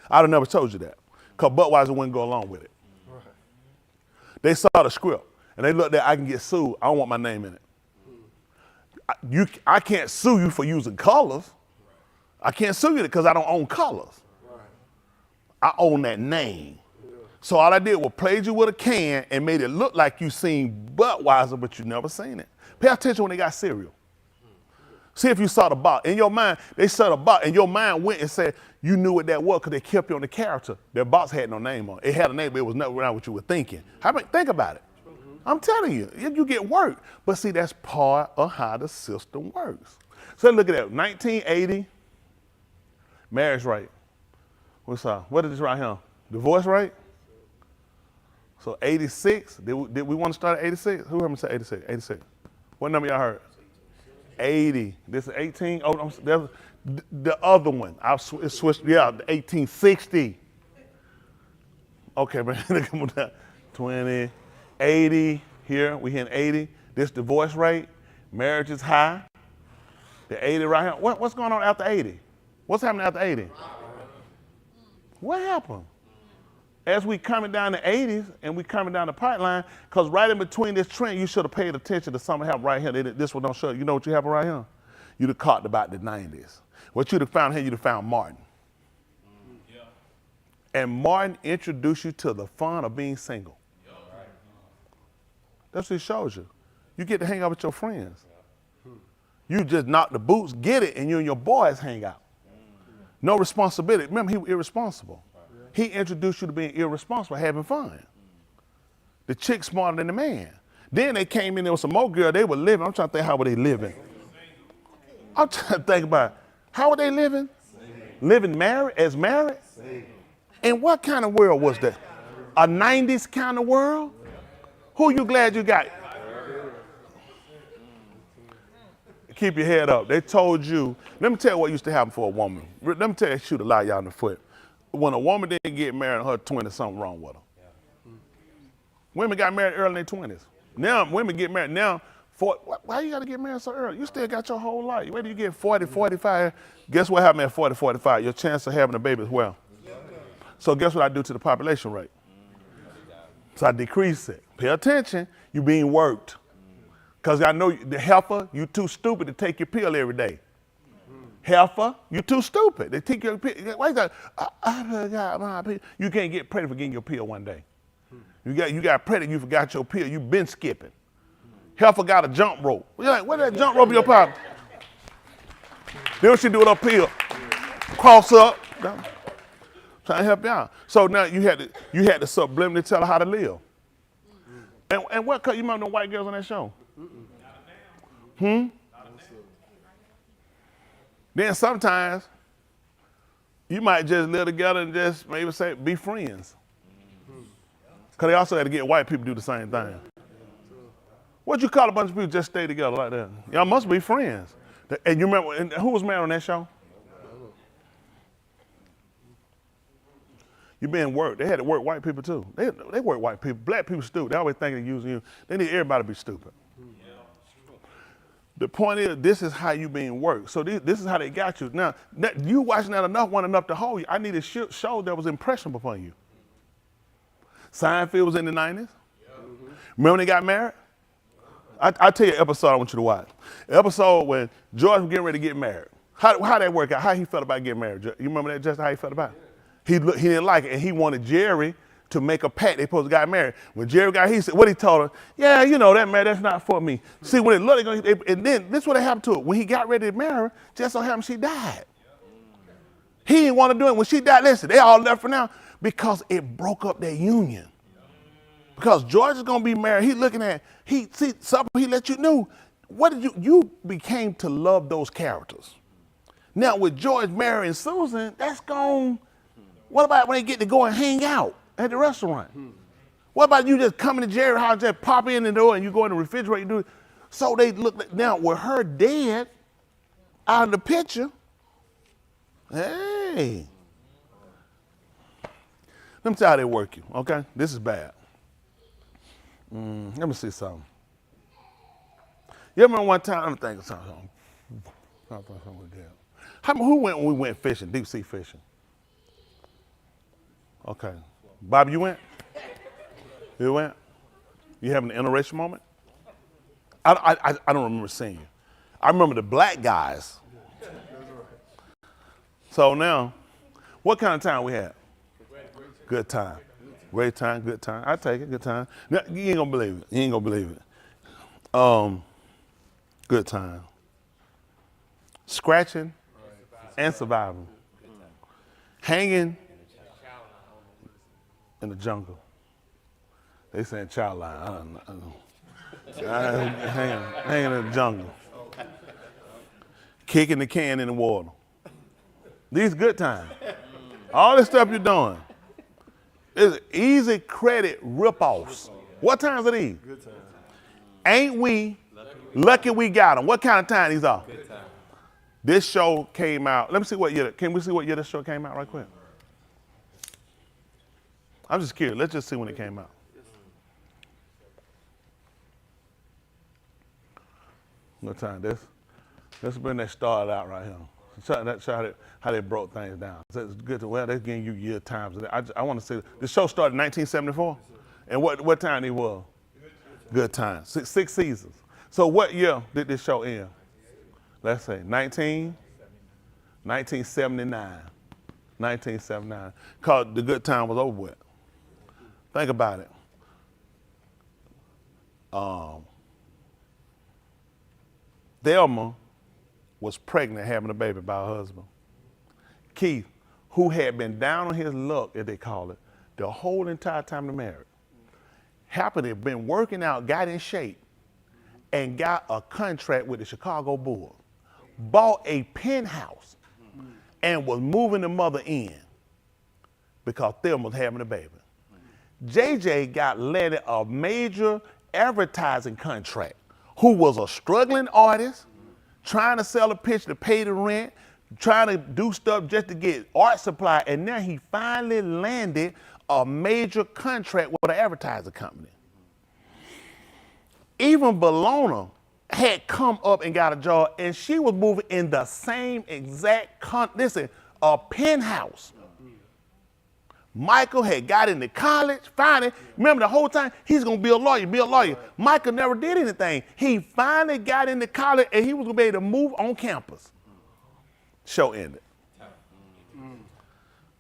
I'd have never told you that, because Budweiser wouldn't go along with it. They saw the script, and they looked at, I can get sued. I don't want my name in it. I can't sue you for using colors. I can't sue you because I don't own colors. I own that name. So all I did was played you with a can and made it look like you seen Budweiser, but you never seen it. Pay attention when they got cereal. See if you saw the box. In your mind, they saw the box, and your mind went and said you knew what that was because they kept you on the character. Their box had no name on it. It had a name, but it was not around what you were thinking. Think about it. I'm telling you, you get work. But see, that's part of how the system works. So look at that, 1980, marriage rate. What is this right here? Divorce rate? So 86, did we want to start at 86? Who heard me say 86? 86. What number y'all heard? 80. This is 18? Oh, the other one. It switched, yeah, 1860. Okay, man, 20, 80 here, we hitting 80. This divorce rate, marriage is high. The 80 right here. What's going on after 80? What's happening after 80? What happened? As we coming down the 80s and we coming down the pipeline, because right in between this trend, you should have paid attention to something happened right here. This one don't show you. You know what you have right here? You'd have caught about the 90s. What you'd have found here, you'd have found Martin. Yeah. And Martin introduced you to the fun of being single. Yeah. That's what he shows you. You get to hang out with your friends. You just knock the boots, get it, and you and your boys hang out. No responsibility. Remember, he was irresponsible. He introduced you to being irresponsible, having fun. The chick smarter than the man. Then they came in, there was some more girl, they were living. I'm trying to think, how were they living? I'm trying to think about, how were they living? Living married, as married? And what kind of world was that? A 90s kind of world? Who you glad you got? Keep your head up. They told you, let me tell you what used to happen for a woman. Let me tell you, shoot a lot of y'all in the foot. When a woman didn't get married in her 20s, something wrong with her. Women got married early in their 20s. Now, women get married now. Why you got to get married so early? You still got your whole life. Whether you get 40, 45, guess what happened at 40, 45? Your chance of having a baby as well. So guess what I do to the population rate? So I decrease it. Pay attention. You being worked. Because I know the heifer, you too stupid to take your pill every day. Heifer, you too stupid. They take your pill. Why is that? I forgot my pill. You can't get pregnant for getting your pill one day. You got pregnant, you forgot your pill. You've been skipping. Heifer got a jump rope. You're like, where's that jump rope in your pocket? Then what she do with her pill? Cross up. Trying to help you out. So now you had to subliminally tell her how to live. And what cut you remember the white girls on that show? Then sometimes you might just live together and just maybe say be friends. Because they also had to get white people to do the same thing. What'd you call a bunch of people just stay together like that? Y'all must be friends. And you remember, and who was married on that show? You being worked. They had to work white people too. They work white people. Black people stupid. They always think they're using you. They need everybody to be stupid. The point is, this is how you being worked. So this is how they got you. Now, you watching that enough to hold you. I need a show that was impressionable upon you. Seinfeld was in the 90s. Remember when they got married? I'll tell you an episode I want you to watch. An episode when George was getting ready to get married. How that work out? How he felt about getting married? You remember that, Justin, how he felt about it? He didn't like it, and he wanted Jerry to make a pact. They supposed to got married. When Jerry got, he said, what he told her? Yeah, you know that man, that's not for me. See, when it looked, and then this is what happened to her. When he got ready to marry her, just so happened she died. He didn't want to do it. When she died, listen, they all left for now because it broke up their union. Because George is gonna be married. He looking at, he let you know. What did you became to love those characters. Now with George marrying Susan, that's gone. What about when they get to go and hang out at the restaurant? What about you just coming to Jerry's house, just pop in the door and you go in the refrigerator and do it? So they look, now with her dead out of the picture, hey. Let me tell you how they work you, okay? This is bad. Let me see something. You remember one time, I'm thinking something. Who went when we went fishing, deep sea fishing? Okay. Bob, you went? You went? You having an interracial moment? I don't remember seeing you. I remember the black guys. So now, what kind of time we had? Good time. Great time, good time. I take it, good time. Now, you ain't gonna believe it. You ain't gonna believe it. Good time. Scratching and surviving. Hanging in the jungle. They saying child line. I don't know. Hanging in the jungle. Kicking the can in the water. These good times. All this stuff you're doing is easy credit rip-offs. What times are these? Good times. Ain't we lucky we got them? What kind of time these are? Good time. This show came out. Let me see what year. Can we see what year this show came out right quick? I'm just curious. Let's just see when it came out. What time? This is when they started out right here. Show how they broke things down. So it's good to, well, they're giving you year times. I want to say, the show started in 1974. And what time it was? Good time. Six seasons. So what year did this show end? Let's say 1979. 1979. Because the good time was over with. Think about it. Thelma was pregnant having a baby by her husband. Keith, who had been down on his luck, as they call it, the whole entire time they married, happened to have been working out, got in shape, and got a contract with the Chicago Bulls, bought a penthouse, and was moving the mother in because Thelma was having a baby. JJ got landed a major advertising contract, who was a struggling artist, trying to sell a picture to pay the rent, trying to do stuff just to get art supply, and now he finally landed a major contract with an advertising company. Even Bologna had come up and got a job, and she was moving in the same exact, a penthouse. Michael had got into college, finally, remember the whole time, he's gonna be a lawyer. Michael never did anything. He finally got into college and he was gonna be able to move on campus. Show ended.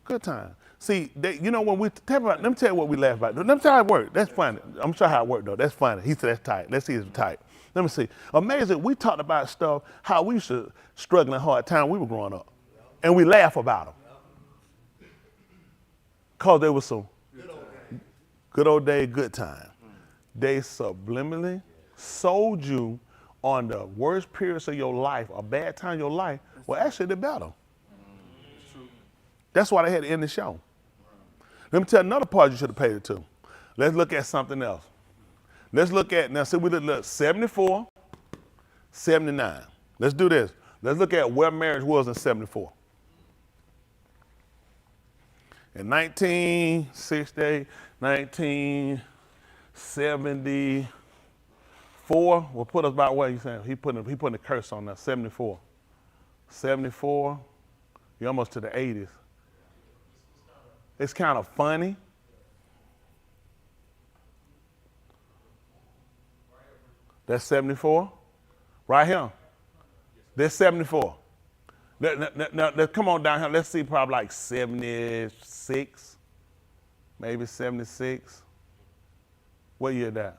Good time. See, you know, when we talk about, let me tell you what we laugh about. Let me tell you how it worked. That's funny. I'm sure how it worked, though. That's funny. He said that's tight. Let's see if it's tight. Let me see. Amazing. We talked about stuff, how we used to struggle in hard time when we were growing up. And we laugh about them. Because they were so good old day, good time. They subliminally sold you on the worst periods of your life, a bad time in your life. Well, actually, they're better. That's why they had to end the show. Let me tell you another part you should have paid it to. Let's look at something else. Let's look at, now see, we look at 74, 79. Let's do this. Let's look at where marriage was in 74. In 1960, 1974, well, put us about where he's saying. He putting a curse on us, 74. 74, you're almost to the 80s. It's kind of funny. That's 74. Right here. That's 74. Now, come on down here. Let's see, probably like 76, maybe 76. What year that?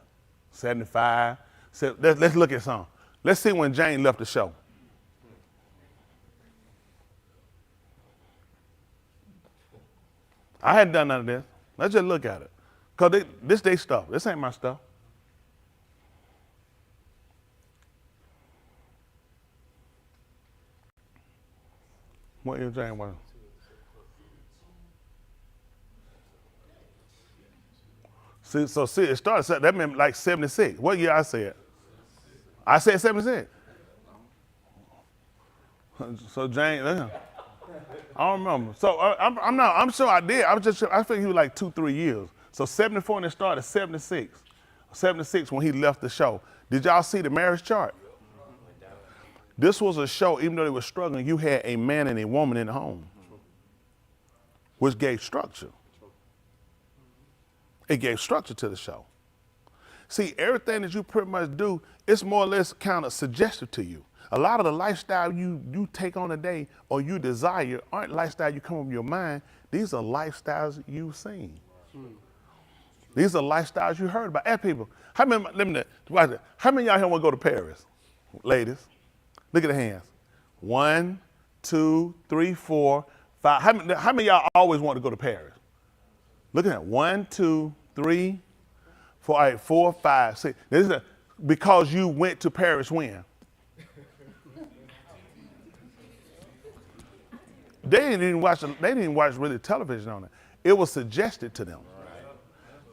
75. So let's look at some. Let's see when Jane left the show. I hadn't done none of this. Let's just look at it. Because this they stuff. This ain't my stuff. What year Jane was? See, it started, that meant like 76. What year I said? I said 76. So Jane, I don't remember. So I'm sure I did. I figured he was like 2-3 years. So 74 and it started 76. 76 when he left the show. Did y'all see the marriage chart? This was a show, even though they were struggling, you had a man and a woman in the home, which gave structure. It gave structure to the show. See, everything that you pretty much do, it's more or less kind of suggestive to you. A lot of the lifestyle you take on today or you desire aren't lifestyle you come up with your mind. These are lifestyles you've seen. These are lifestyles you heard about. Ask people, how many of y'all here want to go to Paris? Ladies, look at the hands. 1, 2, 3, 4, 5. How many of y'all always want to go to Paris? Look at that. 1, 2, 3, 4, 8, 4, 5, 6. This is because you went to Paris when? They didn't even watch really television on it. It was suggested to them.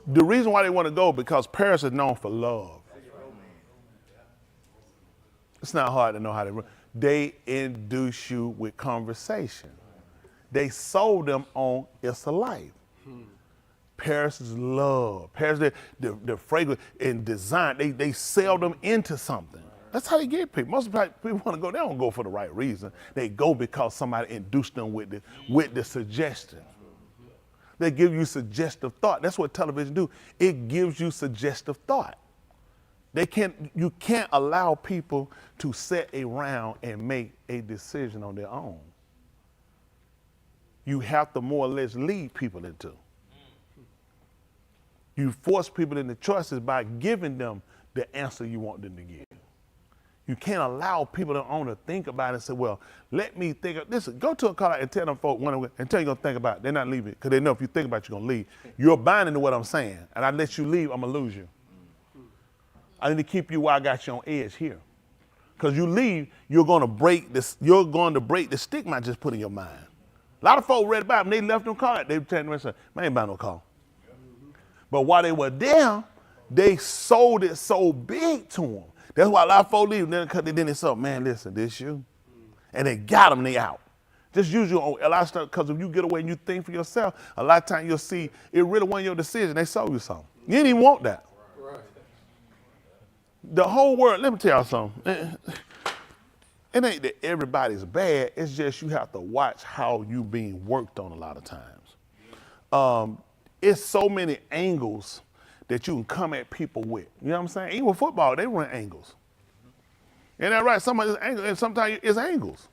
The reason why they want to go because Paris is known for love. It's not hard to know how they induce you with conversation. They sold them on it's a life. Paris is love. Paris, the fragrance and design, they sell them into something. That's how they get people. Most people want to go, they don't go for the right reason. They go because somebody induced them with the suggestion. They give you suggestive thought. That's what television do. It gives you suggestive thought. You can't allow people to sit around and make a decision on their own. You have to more or less lead people into. You force people into choices by giving them the answer you want them to give. You can't allow people to own to think about it and say, well, let me think of this. Go to a car and tell them folk until you're going to think about it. They're not leaving because they know if you think about it, you're going to leave. You're buying into what I'm saying. And I let you leave, I'm going to lose you. I need to keep you while I got you on edge here. Because you leave, you're going to break the stigma I just put in your mind. A lot of folk read about them, they left them car. They tell me, man, I ain't buying no car. But while they were there, they sold it so big to them. That's why a lot of folks leave. Then they said, man, listen, this you. And they got them, they out. Just use your own, a lot of stuff, because if you get away and you think for yourself, a lot of times you'll see it really wasn't your decision. They sold you something. You didn't even want that. Right. The whole world, let me tell y'all something. It ain't that everybody's bad. It's just you have to watch how you being worked on a lot of times. It's so many angles that you can come at people with. You know what I'm saying? Even with football, they run angles. Isn't that right? Some of it's angles, and sometimes it's angles.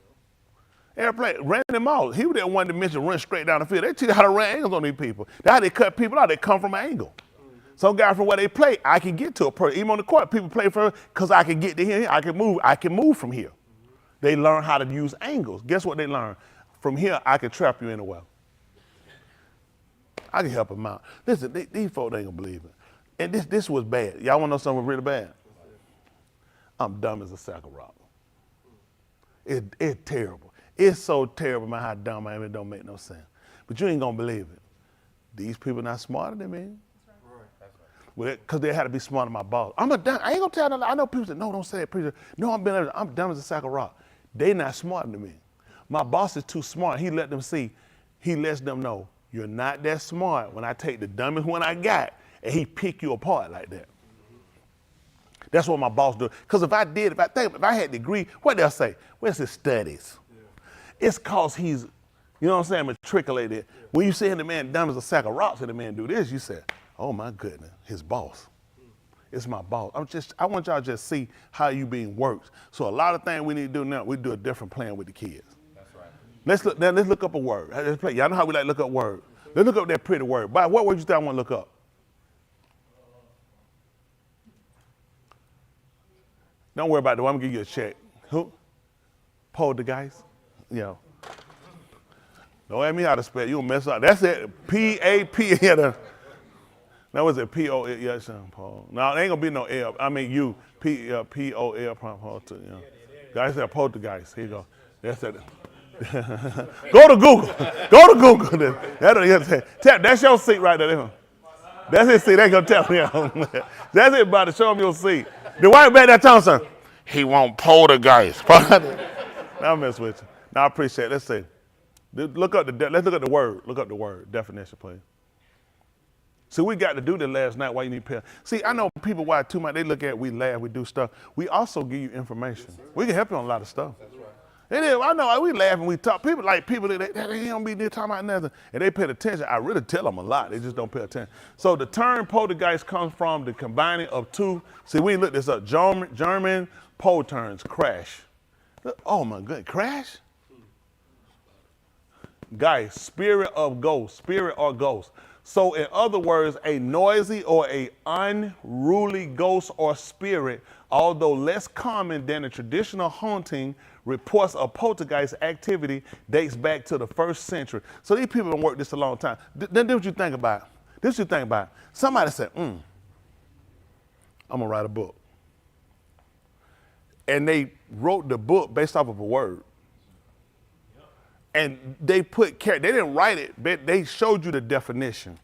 Airplane, Randy Moss, he was that one that mentioned run straight down the field. They teach you how to run angles on these people. That's how they cut people out. They come from an angle. Some guy from where they play, I can get to a person. Even on the court, people play for because I can get to here. I can move from here. They learn how to use angles. Guess what they learn? From here, I can trap you anywhere. I can help them out. Listen, these folks ain't gonna believe it. And this was bad. Y'all wanna know something really bad? I'm dumb as a sack of rock. It's terrible. It's so terrible, man, how dumb I am. It don't make no sense. But you ain't gonna believe it. These people not smarter than me. Well, because they had to be smarter than my boss. I ain't gonna tell them. I know people say, no, don't say it, preacher. No, I'm dumb as a sack of rock. They not smarter than me. My boss is too smart. He lets them know, you're not that smart when I take the dumbest one I got and he pick you apart like that. That's what my boss do. Because if I had a degree, what they'll say? Where's his studies? Yeah. It's cause he's, you know what I'm saying, matriculated. Yeah. When you say the man dumb as a sack of rocks and the man do this, you say, oh my goodness, his boss. It's my boss. I want y'all to just see how you being worked. So a lot of things we need to do now, we do a different plan with the kids. That's right. Let's look up a word. Y'all know how we like to look up words. Let's look up that pretty word. But what word you think I want to look up? Don't worry about it. I'm gonna give you a check. Who? Poltergeist? Yeah. Don't ask me how to spell it. You gonna mess up. That's it. P-A-P. Now was it P-O-L? Yes, Paul. No, there ain't gonna be no L. I mean you. P-O-L. Paul. Guys said Poltergeist. Here you go. That's it. Go to Google. Go to Google. That's your seat right there. That's his seat. They gonna tell me. That's it, buddy. Show him your seat. The white man that Thompson, he want poltergeist. Now I mess with you. Now I appreciate it. Let's see. Let's look up the word. Look up the word definition, please. See, we got to do this last night. Why you need to pay? See, I know people why too much. They look at, we laugh, we do stuff. We also give you information. Yes, we can help you on a lot of stuff. That's right. It is. I know we laugh and we talk. People that they don't be there talking about nothing, and they pay attention. I really tell them a lot. They just don't pay attention. So the term poltergeist comes from the combining of two. See, we looked this up. German polterns, crash. Oh my goodness, crash? Guys, spirit or ghost. So in other words, a noisy or a unruly ghost or spirit, although less common than a traditional haunting, reports of poltergeist activity dates back to the 1st century. So these people have worked this a long time. Then what you think about? Somebody said, I'm gonna write a book. And they wrote the book based off of a word. And they didn't write it, but they showed you the definition.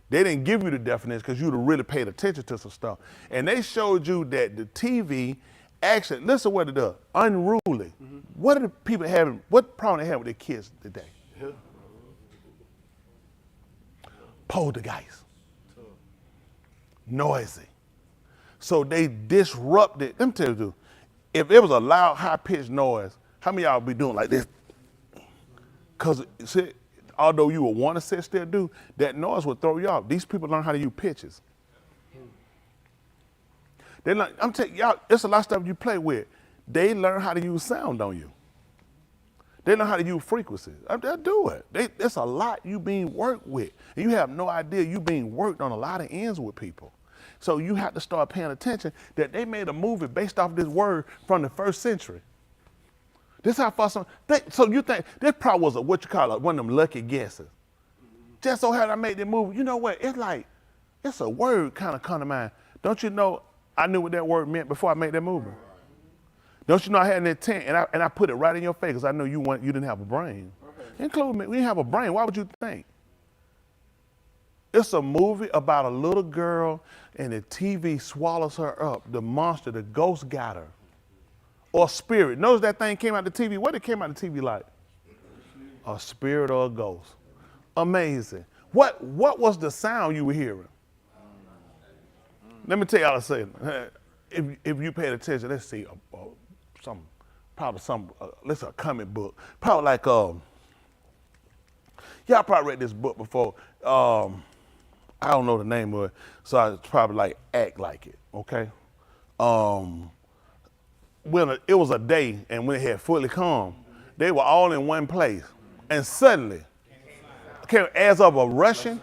They didn't give you the definition because you'd have really paid attention to some stuff. And they showed you that the TV actually, listen what it does, unruly. Mm-hmm. What are the people having, what problem they have with their kids today? Yeah. Poltergeist. Noisy. So they disrupted, let me tell you, if it was a loud, high-pitched noise, how many of y'all be doing like this? Because although you would want to sit still, that noise would throw you off. These people learn how to use pitches. They learn, I'm telling y'all, it's a lot of stuff you play with. They learn how to use sound on you. They learn how to use frequencies. They'll do it. It's a lot you being worked with. And you have no idea you being worked on a lot of ends with people. So you have to start paying attention that they made a movie based off this word from the 1st century. This is how far so you think this probably was one of them lucky guesses. Just so how I made that movie. You know what? It's a word kind of come to mind. Don't you know I knew what that word meant before I made that movie? Don't you know I had an intent and I put it right in your face because I know you didn't have a brain. Include me, we didn't have a brain. Why would you think? It's a movie about a little girl and the TV swallows her up. The monster, the ghost got her. Or spirit. Notice that thing came out the TV. What it came out the TV like? A spirit or a ghost. Amazing. What was the sound you were hearing? Let me tell y'all a second. If you paid attention, let's see, let's say a comic book. Probably like, y'all probably read this book before. I don't know the name of it, so it's probably like Act Like It, okay? When it was a day and when it had fully come, They were all in one place. And suddenly, came as of a rushing,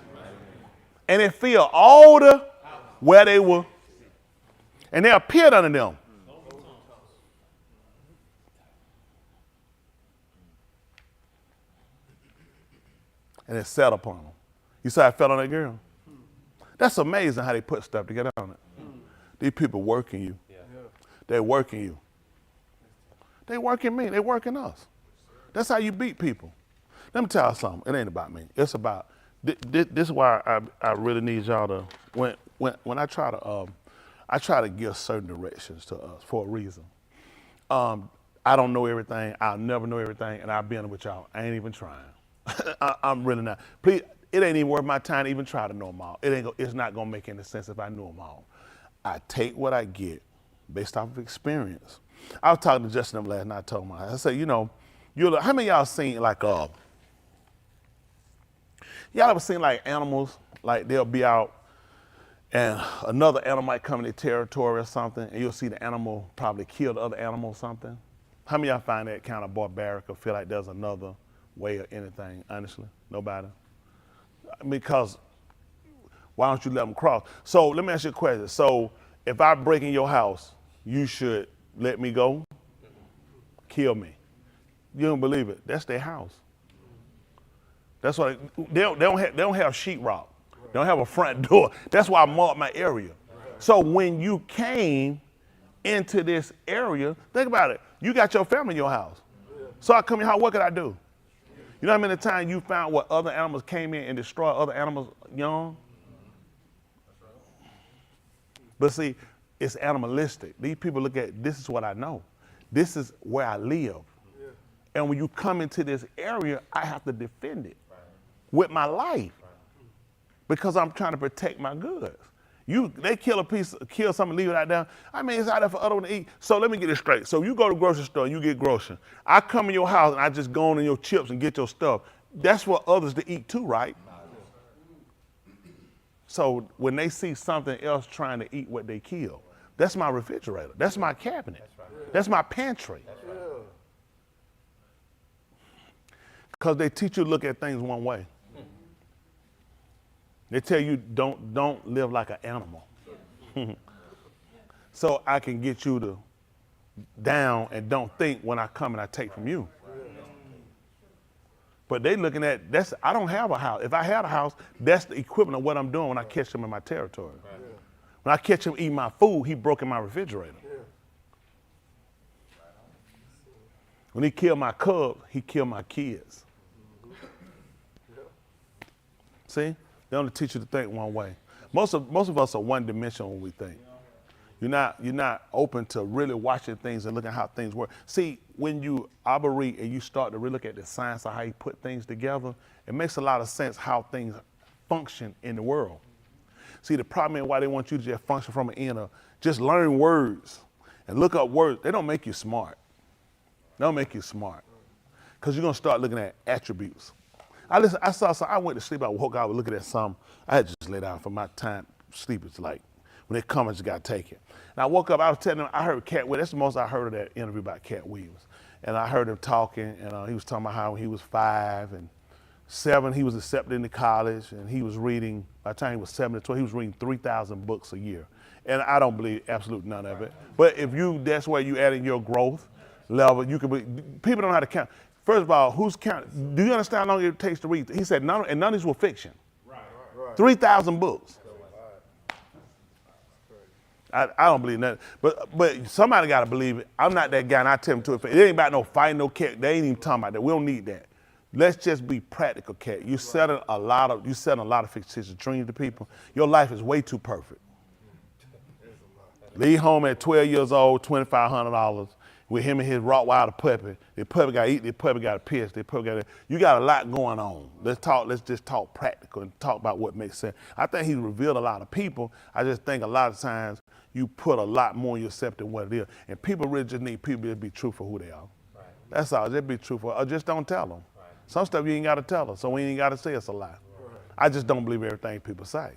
and it filled all the where they were. And they appeared unto them. And it sat upon them. You saw it fell on that girl? That's amazing how they put stuff together on it. These people working you. They're working you. They working me. They working us. That's how you beat people. Let me tell you something. It ain't about me. It's about, this is why I really need y'all to, when I try to give certain directions to us for a reason. I don't know everything. I'll never know everything, and I'll be in it with y'all. I ain't even trying. I'm really not. Please, it ain't even worth my time to even try to know them all. It's not going to make any sense if I knew them all. I take what I get based off of experience. I was talking to Justin last night. I told him, I said, you know, how many of y'all seen like, y'all ever seen like animals, like they'll be out and another animal might come in their territory or something, and you'll see the animal probably kill the other animal or something? How many of y'all find that kind of barbaric or feel like there's another way or anything, honestly? Nobody? Because why don't you let them cross? So let me ask you a question. So if I break in your house, you should let me go? Kill me. You don't believe it? That's their house. That's why they don't have sheetrock. They don't have a front door. That's why I marked my area. So when you came into this area, think about it. You got your family in your house. So I come in your house, what could I do? You know how many times you found what other animals came in and destroyed other animals young? But see, it's animalistic. These people look at, this is what I know. This is where I live. And when you come into this area, I have to defend it with my life because I'm trying to protect my goods. They kill something, leave it out there. I mean, it's out there for other one to eat. So let me get it straight. So you go to the grocery store and you get groceries. I come in your house and I just go on in your chips and get your stuff. That's for others to eat too, right? So when they see something else trying to eat what they kill, that's my refrigerator. That's my cabinet. That's my pantry. Because they teach you to look at things one way. They tell you don't live like an animal. So I can get you to down and don't think when I come and I take from you. But they looking at, I don't have a house. If I had a house, that's the equivalent of what I'm doing when I catch him in my territory. When I catch him eating my food, he broke in my refrigerator. When he killed my cubs, he killed my kids. See? They only teach you to think one way. Most of us are one dimensional when we think. You're not open to really watching things and looking at how things work. See, when you operate and you start to really look at the science of how you put things together, it makes a lot of sense how things function in the world. See, the problem is why they want you to just function from an end of just learn words and look up words. They don't make you smart. They don't make you smart. Because you're going to start looking at attributes. I went to sleep, I woke up, I was looking at some. I had just laid down for my time. Sleep is like, when they come, I just got to take it. And I woke up, I was telling them, I heard Cat Williams. That's the most I heard of that interview about Cat Williams. And I heard him talking, and he was talking about how he was 5 and 7, he was accepted into college, and he was reading, by the time he was 7 to 12, he was reading 3,000 books a year. And I don't believe absolutely none of it. But if that's where you add in your growth level, you can people don't know how to count. First of all, who's counting? Do you understand how long it takes to read? He said none of these were fiction. 3,000 books. I don't believe that. But somebody got to believe it. I'm not that guy, and I tell them to it. It ain't about no fighting, no cat. They ain't even talking about that. We don't need that. Let's just be practical, cat. You're setting a lot of fictitious dreams to people. Your life is way too perfect. Leave home at 12 years old, $2,500. With him and his Rottweiler puppy. The puppy got to eat, the puppy got to piss, you got a lot going on. Let's just talk practical and talk about what makes sense. I think he's revealed a lot of people. I just think a lot of times you put a lot more in yourself than what it is. And people really just need people to be true for who they are. Right. That's all, just be truthful. Or just don't tell them. Right. Some stuff you ain't got to tell them, so we ain't got to say it's a lie. Right. I just don't believe everything people say. Right.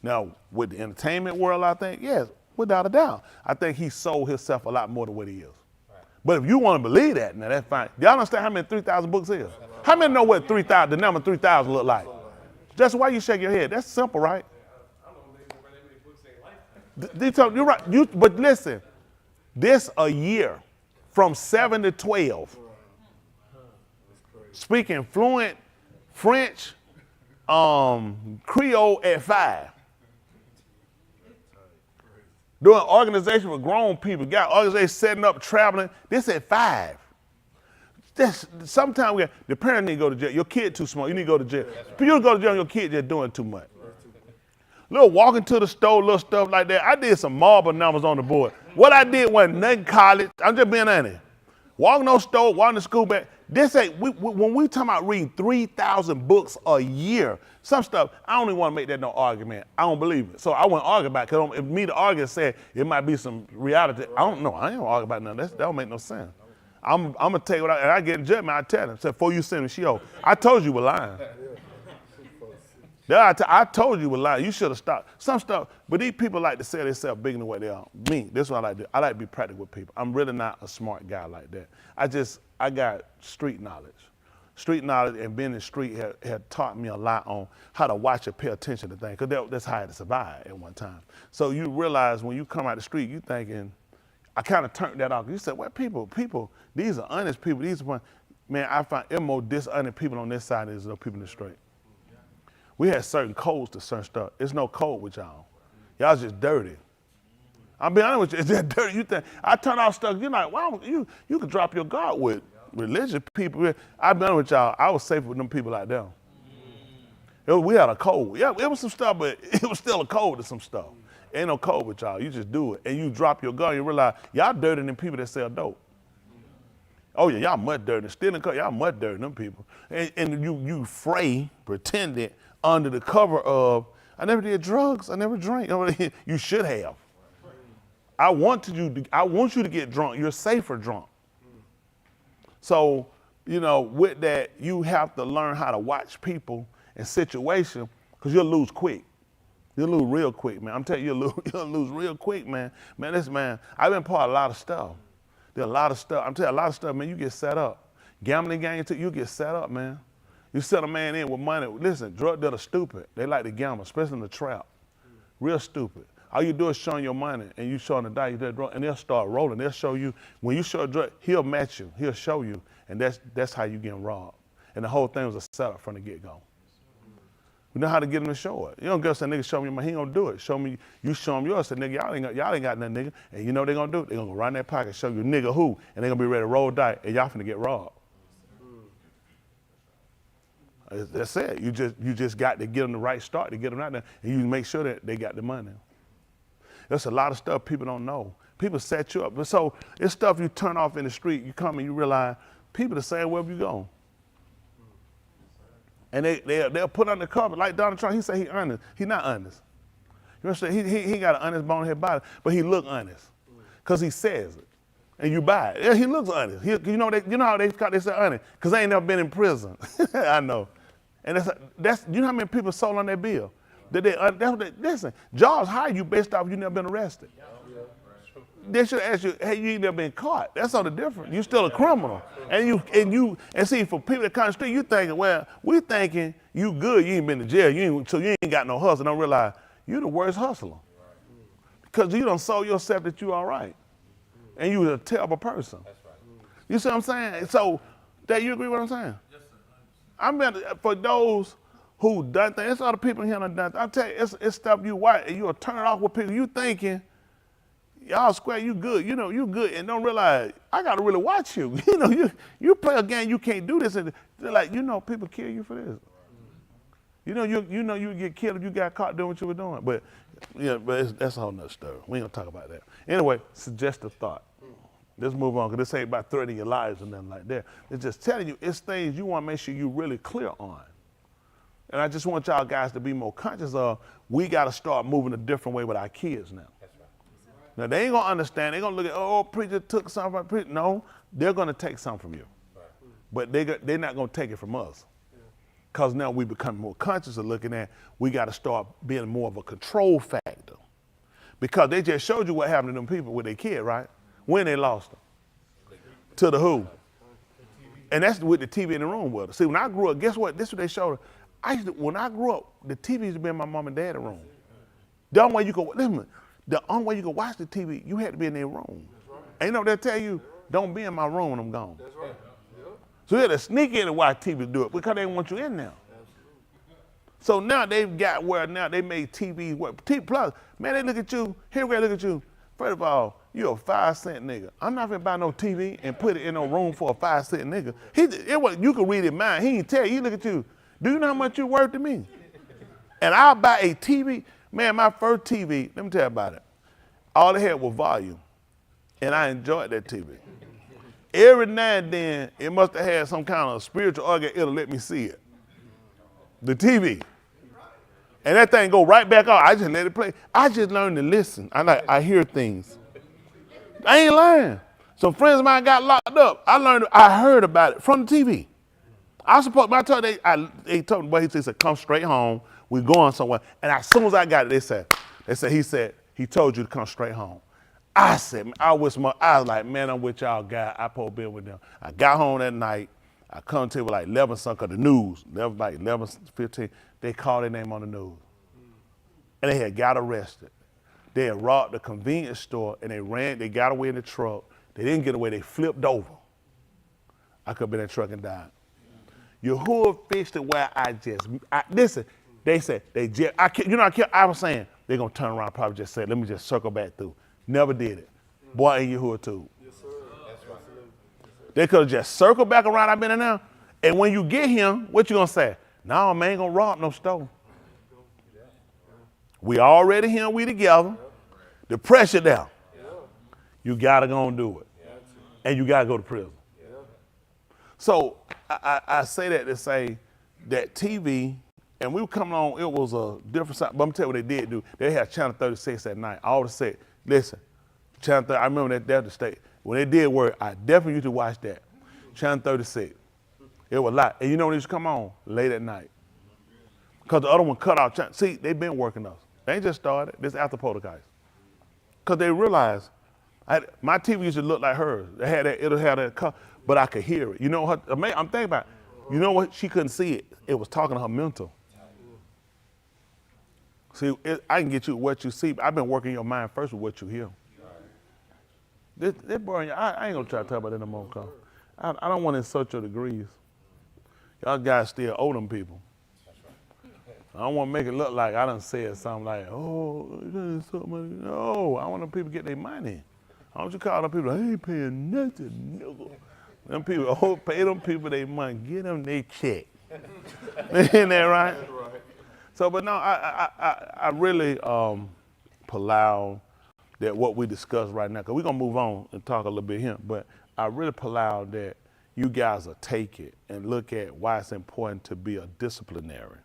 Now, with the entertainment world, I think, yes, without a doubt. I think he sold himself a lot more than what he is. But if you want to believe that, now that's fine. Y'all understand how many 3,000 books is? How many know what 3,000, the number 3,000 look like? That's why you shake your head. That's simple, right? You're right. But listen, this a year from 7 to 12. Speaking fluent French, Creole at 5. Doing organization for grown people. Got organization setting up, traveling. This at 5. Sometimes the parent need to go to jail. Your kid too small. You need to go to jail. You go to jail and your kid just doing too much. Little walking to the store, little stuff like that. I did some marble numbers on the board. What I did wasn't nothing college. I'm just being honest. Walking no store, walking to school back. This ain't, when we talking about reading 3,000 books a year, some stuff, I don't even want to make that no argument. I don't believe it. So I wouldn't argue about it, because if me to argue said it might be some reality, I don't know. I ain't gonna argue about nothing. That don't make no sense. I'm gonna tell you what and I get in judgment, I tell him, say, before you send me, I told you were lying. I told you were lying. You should have stopped. Some stuff, but these people like to say themselves bigger than what they are. Me, this is what I like to do. I like to be practical with people. I'm really not a smart guy like that. I got street knowledge. Street knowledge and being in the street had taught me a lot on how to watch and pay attention to things, because that's how I had to survive at one time. So you realize when you come out the street, you thinking, I kind of turned that off. You said, well, people, these are honest people. These are one. Man, I find more dishonest people on this side than there's no people in the street. We had certain codes to certain stuff. There's no code with y'all. Y'all just dirty. I'll be honest with you, it's just dirty. You think I turn off stuff, you're like, wow, you could drop your guard with religious people. I'll be honest with y'all, I was safe with them people like them. We had a code. Yeah, it was some stuff, but it was still a code to some stuff. Ain't no code with y'all. You just do it. And you drop your guard, you realize y'all dirtier than people that sell dope. Oh yeah, y'all much dirty. Stealing car, y'all much dirtier than them people. And you fray, pretending under the cover of, I never did drugs, I never drank. You should have. I want you to get drunk. You're safer drunk. So, with that, you have to learn how to watch people and situations, because you'll lose quick. You'll lose real quick, man. I'm telling you, you'll lose real quick, man. Man, I've been part of a lot of stuff. There's a lot of stuff. I'm telling you, a lot of stuff, man, you get set up. Gambling gang, you get set up, man. You set a man in with money. Listen, drug dealers stupid. They like to gamble, especially in the trap. Real stupid. All you do is showing your money, and you showing the die, you do drug, and they'll start rolling. They'll show you, when you show a drug, he'll match you. He'll show you, and that's how you get robbed. And the whole thing was a setup from the get-go. We know how to get him to show it. You don't go say, nigga, show me your money. He ain't gonna do it. Show me, you show him yours. Say, nigga, y'all ain't got nothing, nigga. And you know what they gonna do? They gonna go right in that pocket, show you nigga who, and they gonna be ready to roll die, and y'all finna get robbed. That's it. You just got to get them the right start to get them out there, and you make sure that they got the money. There's a lot of stuff people don't know. People set you up. But so it's stuff you turn off in the street. You come and you realize people the same wherever you go. And they'll put on the cover, like Donald Trump, he say he honest. He not honest. You know what I'm saying? He got an honest bonehead body, but he look honest, because he says it. And you buy it. Yeah, he looks honest. You know how they say honest? Because they ain't never been in prison. I know. And that's you know how many people sold on that bill? Listen, jobs hire you based off you never been arrested. They should ask you, hey, you ain't never been caught. That's all the difference. You still a criminal. And see, for people that come to the street, you thinking, well, we thinking you good, you ain't been to jail, so you ain't got no hustle. Don't realize you the worst hustler. Because you done sold yourself that you all right. And you a terrible person. You see what I'm saying? So, that you agree with what I'm saying? I mean, for those who done things, it's other people here done things. I tell you, it's stuff you watch, and you'll turn it off with people. You thinking, y'all square, you good. You know, you good, and don't realize, I got to really watch you. You play a game, you can't do this. And they're like, people kill you for this. You get killed if you got caught doing what you were doing. But that's a whole nother story. We ain't gonna talk about that. Anyway, suggestive thought. Let's move on, because this ain't about threatening your lives or nothing like that. It's just telling you, it's things you want to make sure you're really clear on. And I just want y'all guys to be more conscious of, we got to start moving a different way with our kids now. That's right. Now, they ain't going to understand. They're going to look at, preacher took something from preacher. No, they're going to take something from you. Right. But they're not going to take it from us. Because now we become more conscious of looking at, we got to start being more of a control factor. Because they just showed you what happened to them people with their kid, right? When they lost them. to the who. And that's with the TV in the room with her. See, when I grew up, guess what? This is what they showed her. When I grew up, the TV used to be in my mom and dad's room. The only way you could, listen, the only way you could watch the TV, you had to be in their room. And you know what they'll tell you? Don't be in my room when I'm gone. That's right. So you had to sneak in and watch TV to do it because they didn't want you in there. So now they've got where now they made TV, plus, man, they look at you, here we look at you. First of all, you a 5-cent nigga. I'm not gonna buy no TV and put it in no room for a 5-cent nigga. You can read his mind. He ain't tell you. He look at you. Do you know how much you worth to me? And I'll buy a TV. Man, my first TV, let me tell you about it. All it had was volume. And I enjoyed that TV. Every now and then, it must have had some kind of spiritual organ. It'll let me see it. The TV. And that thing go right back out. I just let it play. I just learned to listen. I hear things. I ain't lying. Some friends of mine got locked up. I heard about it from the TV. They told me, but he said, come straight home. We're going somewhere. And as soon as I got it, he told you to come straight home. I was like, man, I'm with y'all guys. I supposed to be with them. I got home that night. I come to like 11 something, the news, like 11:15, they called their name on the news. And they had got arrested. They had robbed the convenience store and they got away in the truck. They didn't get away, they flipped over. I could have been in the truck and died. Yahuwah fixed it where listen, they said, I was saying, they're gonna turn around and probably just say, let me just circle back through. Never did it. Boy, ain't Yahuwah too. Yes, sir. That's right. They could have just circled back around, I've been in there. And when you get him, what you gonna say? No, man, ain't gonna rob no store. We already here, we together. The pressure there. You gotta go and do it. And you gotta go to prison. So I say that to say that TV, and we were coming on, it was a different side, but I'm tell you what they did do. They had Channel 36 at night. I always said, listen, Channel 30, I remember that Delta State. When they did work, I definitely used to watch that. Channel 36. It was a lot. And you know when it used to come on? Late at night. Because the other one cut out. See, they've been working us. They ain't just started. This after Poltergeist. Because they realized, my TV used to look like hers. It'll have that color, but I could hear it. You know what? I'm thinking about it. You know what? She couldn't see it. It was talking to her mental. See, I can get you what you see, but I've been working your mind first with what you hear. This boy, I ain't gonna try to talk about that no more, cause I don't want to insult your degrees. Y'all guys still owe them people. I don't want to make it look like I done said something like, oh, no, I want them people to get their money. I don't you call them people, I ain't paying nothing, nigga. Them people, pay them people their money, get them their check. Isn't that right? So, but no, I really allow that what we discuss right now, because we're going to move on and talk a little bit here, but I really allow that you guys will take it and look at why it's important to be a disciplinary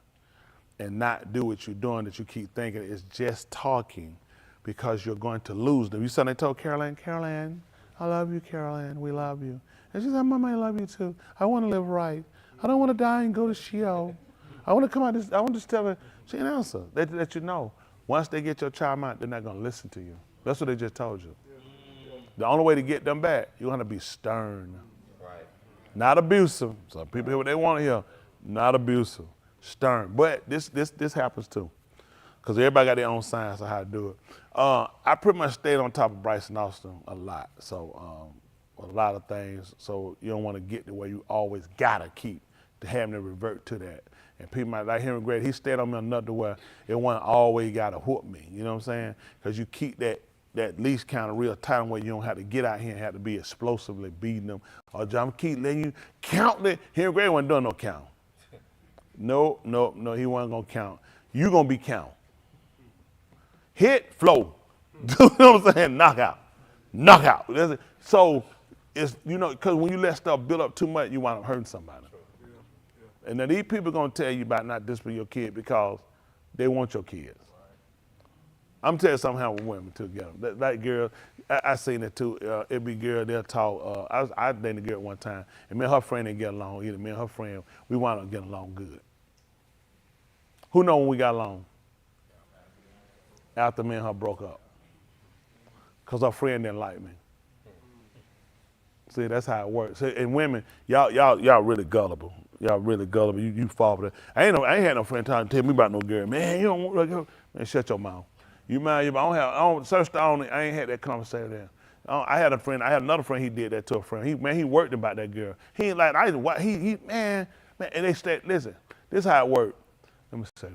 and not do what you're doing that you keep thinking is just talking because you're going to lose them. You saw they told Caroline, I love you, Caroline, we love you. And she said, Mama, I love you too. I want to live right. I don't want to die and go to Sheol. I want to come out, I want to just tell her, she didn't answer. They let you know, once they get your child out, they're not going to listen to you. That's what they just told you. The only way to get them back, you want to be stern. Right. Not abusive. Some people hear what they want to hear. Not abusive. Stern. But this happens too. Because everybody got their own science of how to do it. I pretty much stayed on top of Bryson Austin a lot. So a lot of things. So you don't want to get to where you always got to keep to having to revert to that. And people might like Henry Gray, he stayed on me enough to where it wasn't always got to whoop me. You know what I'm saying? Because you keep that leash kind of real tight where you don't have to get out here and have to be explosively beating them. Or John keep letting you count it. Henry Gray wasn't doing no count. No, he wasn't going to count. You going to be count. Hit, flow. You know what I'm saying? Knock out. So, it's, you know, because when you let stuff build up too much, you wind up hurting somebody. And then these people are going to tell you about not disciplining your kid because they want your kids. I'm telling you something how with women together. That girl, I seen it too. It be girl, they'll talk. I dated a girl one time, and me and her friend didn't get along either. Me and her friend, we wound up getting along good. Who know when we got along? After me and her broke up. Because her friend didn't like me. See, that's how it works. See, and women, y'all really gullible. Y'all really gullible. You fall for that. I ain't had no friend trying to tell me about no girl. Man, you don't want that girl. Man, shut your mouth. You mind you? I ain't had that conversation there. I had another friend. He did that to a friend. He worked about that girl. He ain't like man. And they said, listen, this is how it worked. Let me see.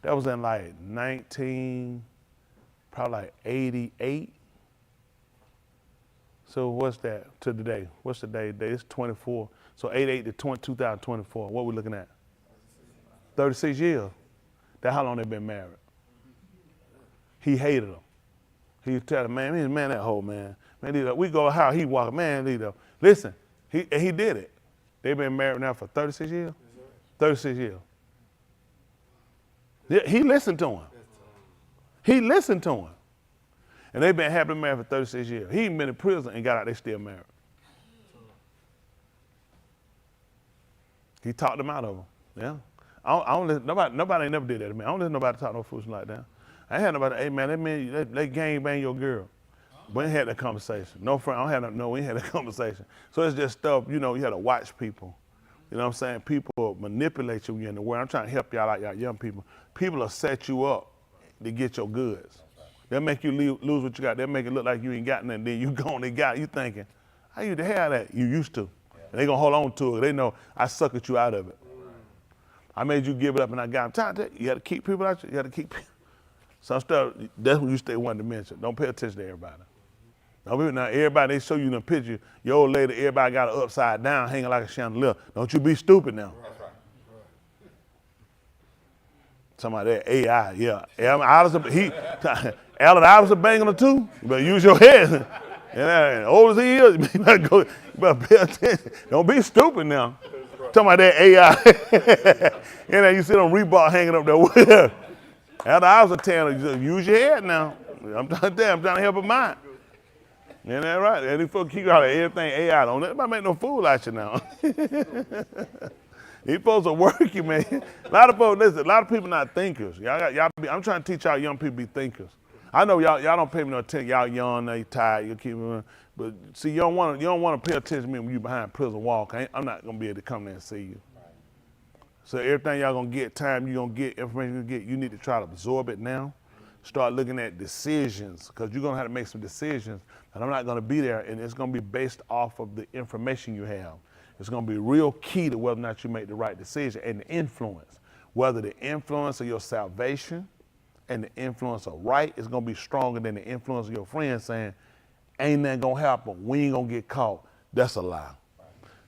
That was in like probably like 88. So what's that to today? What's the day? It's 24. So 88 to 2024. What we looking at? 36 years. That's how long they been married. He hated them. He tell him, man, that hoe, man. Man, we go how he walk, man, listen, he did it. They've been married now for 36 years? 36 years. Yeah, he listened to him. He listened to him. And they've been happily married for 36 years. He ain't been in prison and got out, they still married. He talked them out of them, yeah. I don't listen, nobody ain't never did that to me. I don't listen to nobody talk no foolishness like that. I ain't had nobody, hey man, they gang bang your girl. We ain't had that conversation. No friend, we ain't had that conversation. So it's just stuff, you had to watch people. You know what I'm saying? People manipulate you in the world. I'm trying to help y'all out, y'all young people. People will set you up to get your goods. They'll make you lose what you got. They'll make it look like you ain't got nothing. Then you go and they got it. You thinking, how you the hell that? You used to. And they gonna hold on to it. They know I suckered you out of it. I made you give it up and I got them. You got to keep people out. You got to keep people. Some stuff, that's when you stay one dimension. Don't pay attention to everybody. Now everybody, they show you in the picture, your old lady, everybody got her upside down, hanging like a chandelier. Don't you be stupid now. Somebody that AI, yeah. Allen Iverson banging her too. You better use your head. And old as he is, you better pay attention. Don't be stupid now. Talking about that AI. And then you see them Reebok hanging up there. Allen Iverson telling you, use your head now. I'm trying to help him out. Ain't that right? And these folks keep out everything AI. Don't let make no fool out you now. These folks are working, man. A lot of folks, listen, a lot of people not thinkers. I'm trying to teach y'all young people to be thinkers. I know y'all don't pay me no attention. Y'all young, you tired, you keep moving. But see, you don't want to pay attention to me when you behind prison wall. I'm not gonna be able to come there and see you. So everything y'all gonna get, time you gonna get, information you gonna get, you need to try to absorb it now. Start looking at decisions, because you're gonna have to make some decisions, and I'm not gonna be there, and it's gonna be based off of the information you have. It's gonna be real key to whether or not you make the right decision, and the influence. Whether the influence of your salvation and the influence of right is gonna be stronger than the influence of your friends saying, ain't nothing gonna happen, we ain't gonna get caught. That's a lie.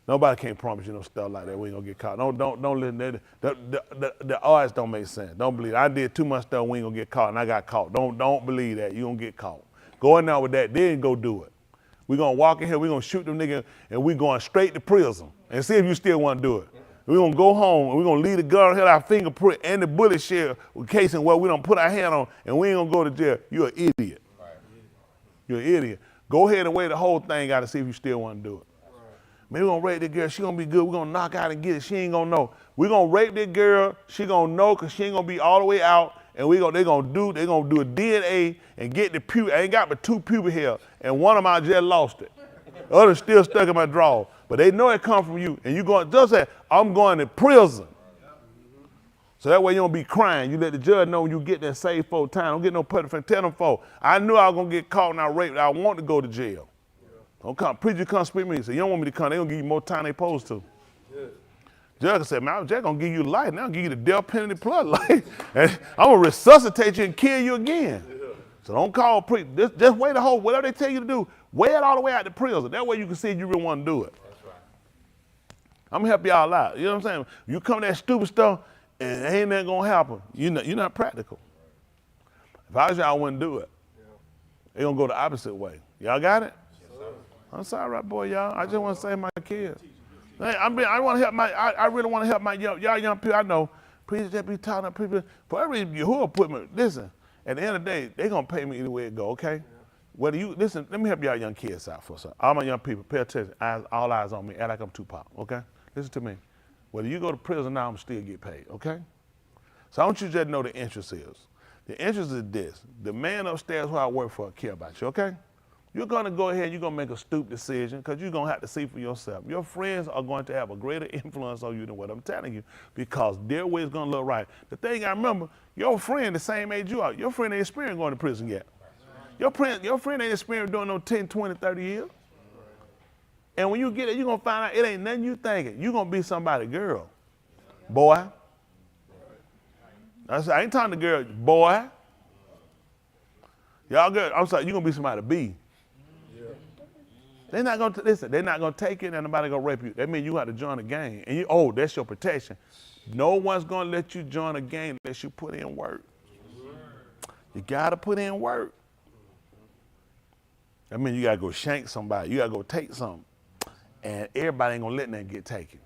Nobody can't promise you no stuff like that. We ain't gonna get caught. Don't listen. The odds don't make sense. Don't believe it. I did too much stuff. We ain't gonna get caught, and I got caught. Don't believe that. You gonna get caught. Go in there with that. Then go do it. We gonna walk in here. We gonna shoot them niggas, and we going straight to prison and see if you still want to do it. We gonna go home and we gonna leave the gun, hit our fingerprint and the bullet shell casing where we don't put our hand on, and we ain't gonna go to jail. You're an idiot. You're an idiot. Go ahead and weigh the whole thing out to see if you still want to do it. Maybe we're gonna rape this girl, she gonna be good, we're gonna knock out and get it, she ain't gonna know. We're gonna rape this girl, she gonna know because she ain't gonna be all the way out, and they gonna do a DNA and get the pubic, I ain't got but 2 pubic hair, and one of them I just lost it. The other's still stuck in my drawer. But they know it come from you, and you going, just say, I'm going to prison. So that way you don't be crying. You let the judge know when you get there, save 4 times. Don't get no putty friend, tell them 4. I knew I was gonna get caught and I raped, I want to go to jail. Don't come, preacher come speak to me. Say, you don't want me to come, they gonna give you more time they supposed to. Yeah. Judge said, man, I'm just gonna give you life. Now I'm gonna give you the death penalty plus life. And I'm gonna resuscitate you and kill you again. Yeah. So don't call preacher, just wait the whole, whatever they tell you to do, weigh it all the way out to prison. That way you can see if you really wanna do it. That's right. I'm gonna help y'all out, you know what I'm saying? You come to that stupid stuff and ain't nothing gonna happen. You're not practical. If I was y'all, I wouldn't do it. Yeah. They're gonna go the opposite way. Y'all got it? I'm sorry, right, boy, y'all. I just want to save my kids. Hey, I want to help I really want to help my y'all young people. I know, preachers that be talking to people. For every reason, Yahuwah put me, listen, at the end of the day, they're going to pay me either way it go, okay? Whether you, listen, let me help y'all young kids out for a second. All my young people, pay attention, all eyes on me, act like I'm Tupac, okay? Listen to me. Whether you go to prison now, I'm still get paid, okay? So I want you to just know the interest is. The interest is this. The man upstairs who I work for care about you, okay? You're going to go ahead and you're going to make a stupid decision because you're going to have to see for yourself. Your friends are going to have a greater influence on you than what I'm telling you because their way is going to look right. The thing I remember, your friend the same age you are, your friend ain't experienced going to prison yet. Your friend ain't experienced doing no 10, 20, 30 years. And when you get it, you're going to find out it ain't nothing you thinking. You're going to be somebody's girl. Boy. I ain't talking to girl, boy. Y'all good? I'm sorry, you're going to be somebody B. They're not going to, listen, they're not going to take it and nobody going to rape you. That means you have to join a gang. And you, that's your protection. No one's going to let you join a gang unless you put in work. You got to put in work. That means you got to go shank somebody. You got to go take something. And everybody ain't going to let nothing get taken.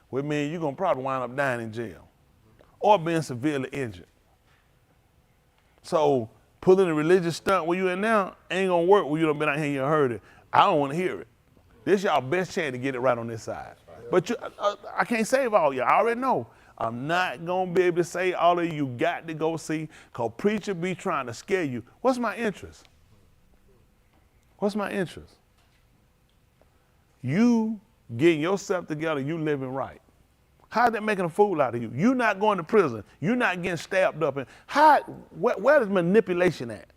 Which means you're going to probably wind up dying in jail or being severely injured. So pulling a religious stunt where you in now ain't going to work when you done been out here and you heard it. I don't want to hear it. This y'all best chance to get it right on this side. But I can't save all y'all. I already know. I'm not going to be able to say all of you got to go see because preacher be trying to scare you. What's my interest? What's my interest? You getting yourself together, you living right. How's that making a fool out of you? You're not going to prison. You're not getting stabbed up. Where is manipulation at?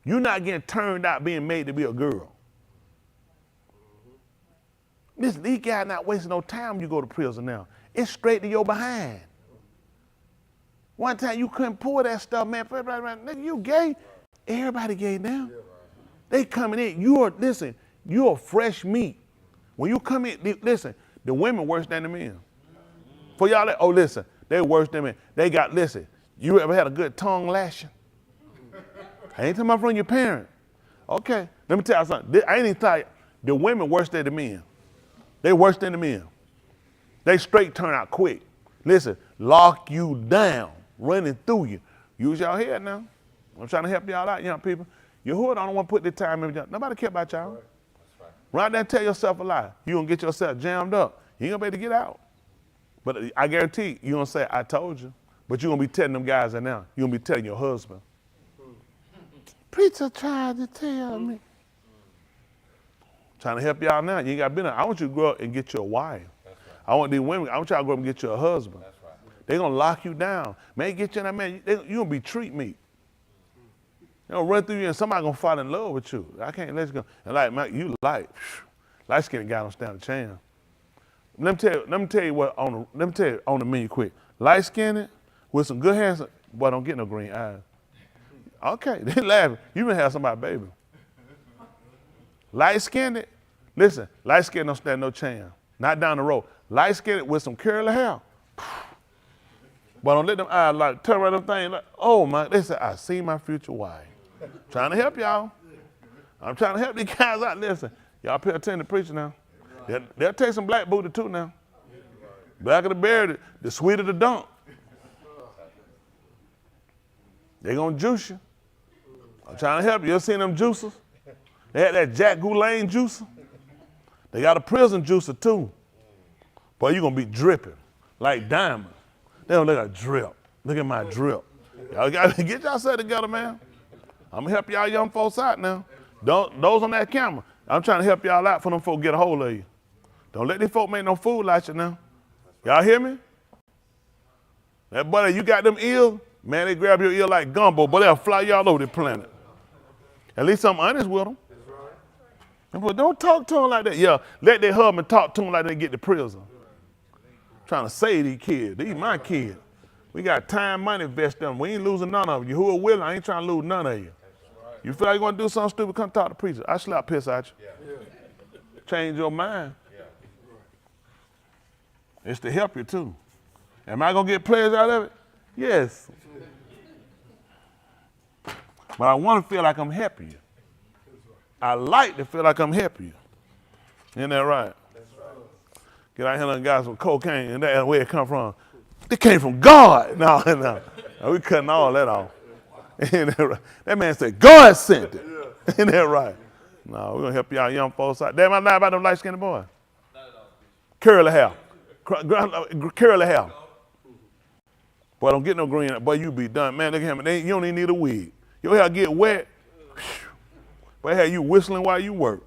You're not getting turned out being made to be a girl. Listen, these guys not wasting no time when you go to prison now. It's straight to your behind. One time you couldn't pull that stuff, man. Nigga, you gay. Everybody gay now. They coming in. You're fresh meat. When you come in, listen, the women worse than the men. For y'all, listen, they worse than men. They got, listen, you ever had a good tongue lashing? I ain't talking about from your parent. Okay, let me tell you something. I ain't even tell you, the women worse than the men. They worse than the men. They straight turn out quick. Listen, lock you down, running through you. Use y'all head now. I'm trying to help y'all out, young people. Your hood don't want to put the time in. Nobody care about y'all. Right there, tell yourself a lie. You're going to get yourself jammed up. You ain't going to be able to get out. But I guarantee you're going to say, I told you. But you're going to be telling them guys that now. You're going to be telling your husband. Preacher tried to tell me. Trying to help y'all now. You ain't got to be there. I want you to grow up and get you a wife. Right. I want these women, I want y'all to grow up and get you a husband. Right. They're going to lock you down. Man, get you that man. You're going to be treat meat. They're going to run through you and somebody going to fall in love with you. I can't let you go. And like, man, you light-skinned guy don't stand a chance. Let me tell you what on the menu quick. Light-skinned with some good hands, boy, don't get no green eyes. Okay, they laughing. You been have somebody, baby. Light-skinned, listen, light-skinned don't stand no chance. Not down the road. Light-skinned with some curly hair. But don't let them eyes like turn around them things like, oh my, they say, I see my future wife. Trying to help y'all. I'm trying to help these guys out. Listen, y'all pay attention to preaching now. They'll take some black booty too now. Black of the berry, the sweet of the dump. They gonna juice you. I'm trying to help you. You ever seen them juicers? They had that Jack Goulet juicer. They got a prison juicer too. Boy, you gonna be dripping like diamonds. They don't look like drip. Look at my drip. Y'all gotta get yourself together, man. I'm gonna help y'all young folks out now. Those on that camera, I'm trying to help y'all out for them folks get a hold of you. Don't let these folks make no fool out you now. Y'all hear me? That buddy, you got them ears, man, they grab your ear like gumbo, but they'll fly you all over the planet. At least I'm honest with them. But don't talk to them like that. Yeah, let their husband talk to them like they get to prison. Trying to save these kids. These my kids. We got time, money invested in them. We ain't losing none of them. You who are willing, I ain't trying to lose none of you. You feel like you want to do something stupid, come talk to the preacher. I slap piss at you. Yeah. Change your mind. Yeah. It's to help you too. Am I going to get pleasure out of it? Yes. But I want to feel like I'm helping you. I like to feel like I'm helping you. Isn't that right? That's right. Get out here and guys with cocaine and that's where it come from. It came from God. No. We cutting all that off. Ain't that right? That man said, God sent it. Ain't that right? No, we're going to help y'all young folks out. Damn, I lie about them light-skinned boys. Curly hair. Curly hair. Boy, don't get no green. Boy, you be done. Man, look at him. You don't even need a wig. Your hair get wet. Boy, have you whistling while you work.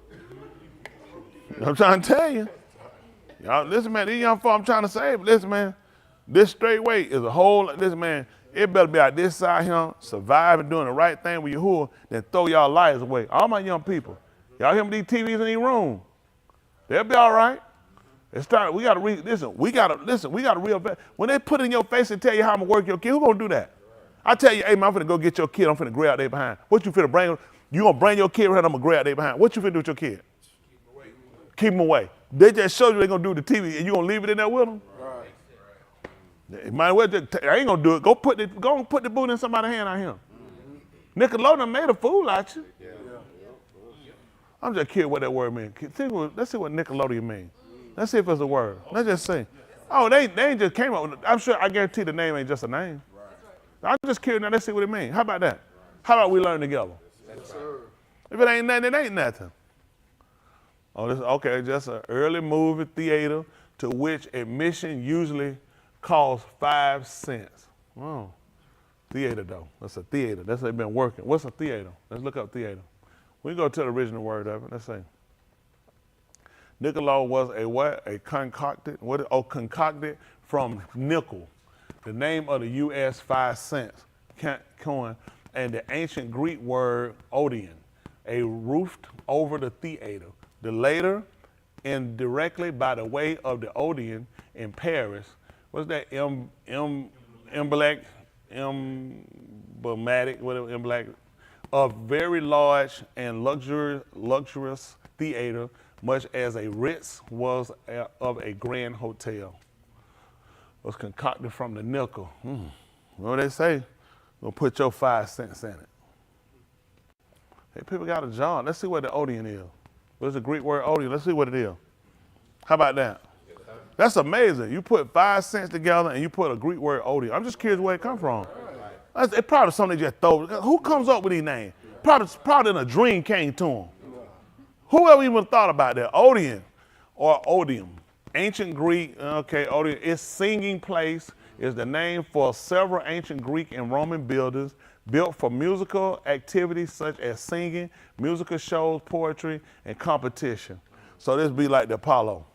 I'm trying to tell you. Y'all, listen, man, these young folks I'm trying to save. Listen, man, this straight weight is a whole, listen, man, it better be out this side here, surviving, doing the right thing with Yahuwah, then throw y'all lives away. All my young people, y'all hear me, these TVs in these rooms, they'll be all right. We got to listen, we got to real, when they put it in your face and tell you how I'm going to work your kid, who going to do that? I tell you, hey, man, I'm finna go get your kid, I'm finna grab their behind. What you finna bring? You going to bring your kid around, I'm going to grab their behind. What you finna do with your kid? Keep them away. They just showed you they're going to do the TV, and you going to leave it in there with them? Right. Might as well just, I ain't going to do it. Go put the boot in somebody's hand out here. Nickelodeon made a fool out you. Yeah. I'm just curious what that word means. Let's see what Nickelodeon means. Let's see if it's a word. Let's just see. Oh, they ain't just came up with it. I'm sure, I guarantee the name ain't just a name. Right. I'm just curious now. Let's see what it means. How about that? How about we learn together? Yes, sir. If it ain't nothing, it ain't nothing. Oh, okay, just an early movie theater to which admission usually costs 5 cents. Oh, theater though. That's a theater. That's how they've been working. What's a theater? Let's look up theater. We go to the original word of it. Let's see. Nickelodeon was a what? A concocted. What? Oh, concocted from nickel, the name of the U.S. 5 cents coin, and the ancient Greek word Odeon, a roofed over the theater. The later, indirectly by the way of the Odeon in Paris, what's that? Emblematic, whatever, emblematic, a very large and luxurious theater, much as a Ritz was of a grand hotel. Was concocted from the nickel. What they say? We'll put your 5 cents in it. Hey, people got a job. Let's see what the Odeon is. What's the Greek word Odeon? Let's see what it is. How about that? That's amazing. You put 5 cents together and you put a Greek word Odeon. I'm just curious where it come from. It's probably something they just throw. Who comes up with these names? Probably in a dream came to them. Whoever even thought about that? Odeon or Odium. Ancient Greek, okay, Odeon. Its singing place is the name for several ancient Greek and Roman buildings built for musical activities such as singing, musical shows, poetry, and competition. So this be like the Apollo.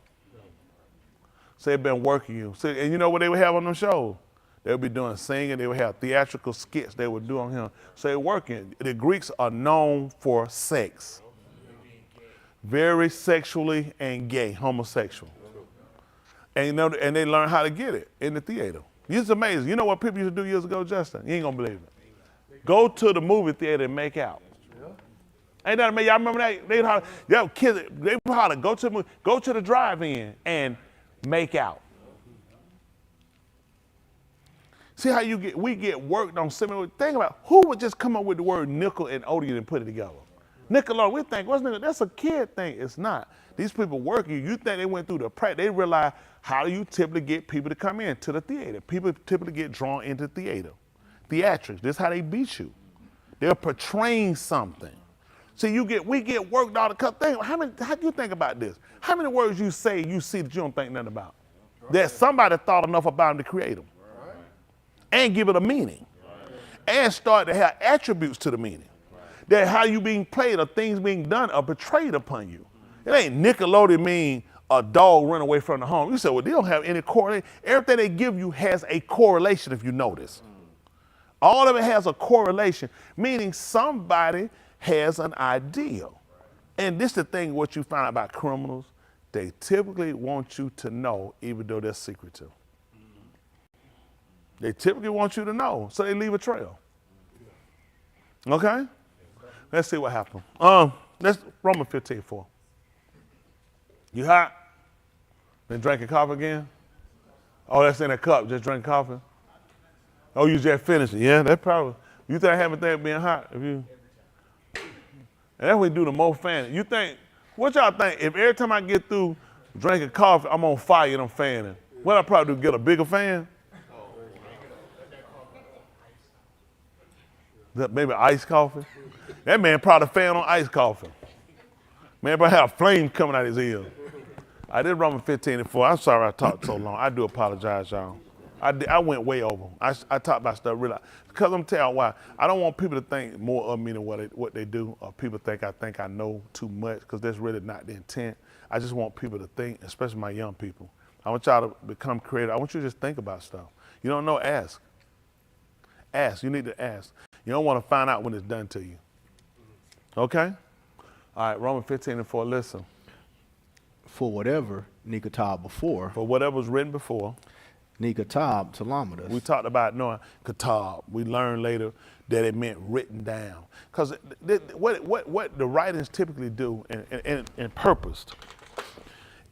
So they've been working you. So, and you know what they would have on them shows? They would be doing singing. They would have theatrical skits they would do on him. So they're working. The Greeks are known for sex. Very sexually and gay, homosexual. And, you know, and they learn how to get it in the theater. It's amazing. You know what people used to do years ago, Justin? You ain't gonna believe it. Go to the movie theater and make out. Ain't that amazing? Y'all remember that? They would how to go to the drive-in and make out. See how we get worked on similar. Think about who would just come up with the word nickel and Odeon and put it together. Nickelodeon, we think, what's nickel? That's a kid thing. It's not. These people working, you think they went through the practice. They realize how do you typically get people to come in to the theater. People typically get drawn into theater. Theatrics, this is how they beat you. They're portraying something. See, we get worked all the thing. How do you think about this? How many words you say you see that you don't think nothing about? That somebody thought enough about them to create them. And give it a meaning. And start to have attributes to the meaning. That how you being played or things being done are portrayed upon you. It ain't Nickelodeon mean a dog run away from the home. You say, well, they don't have any correlation. Everything they give you has a correlation if you notice. All of it has a correlation, meaning somebody has an ideal. And this is the thing, what you find out about criminals, they typically want you to know, even though they're secretive. They typically want you to know, so they leave a trail. Okay? Let's see what happened. Let's Romans 15:4. You hot? Been drinking coffee again? Oh, that's in a cup, just drinking coffee? Oh, you just finished it. Yeah, that's probably. You think I haven't think being hot? And that's when we do the most fanning. You think, what y'all think? If every time I get through drinking coffee, I'm on fire and I'm fanning, what I probably do, get a bigger fan? Maybe iced coffee? That man probably fan on iced coffee. Man probably have flames coming out his ears. I did Romans 15:4. I'm sorry I talked so long. I do apologize, y'all. I went way over. I talked about stuff really, because I'm telling you why. I don't want people to think more of me than what they do, or people think I know too much, because that's really not the intent. I just want people to think, especially my young people. I want y'all to become creative. I want you to just think about stuff. You don't know, ask. Ask, you need to ask. You don't want to find out when it's done to you. Okay? All right, Romans 15:4, listen. For whatever Nikatab before, For whatever was written before, Nikatab Talamadus. we talked about knowing Katab. We learned later that it meant written down. Because what the writings typically do and purposed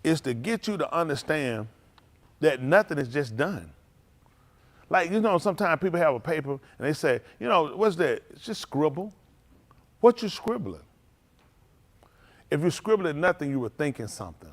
is to get you to understand that nothing is just done. Like, you know, sometimes people have a paper and they say, you know, what's that? It's just scribble. What you scribbling? If you're scribbling nothing, you were thinking something.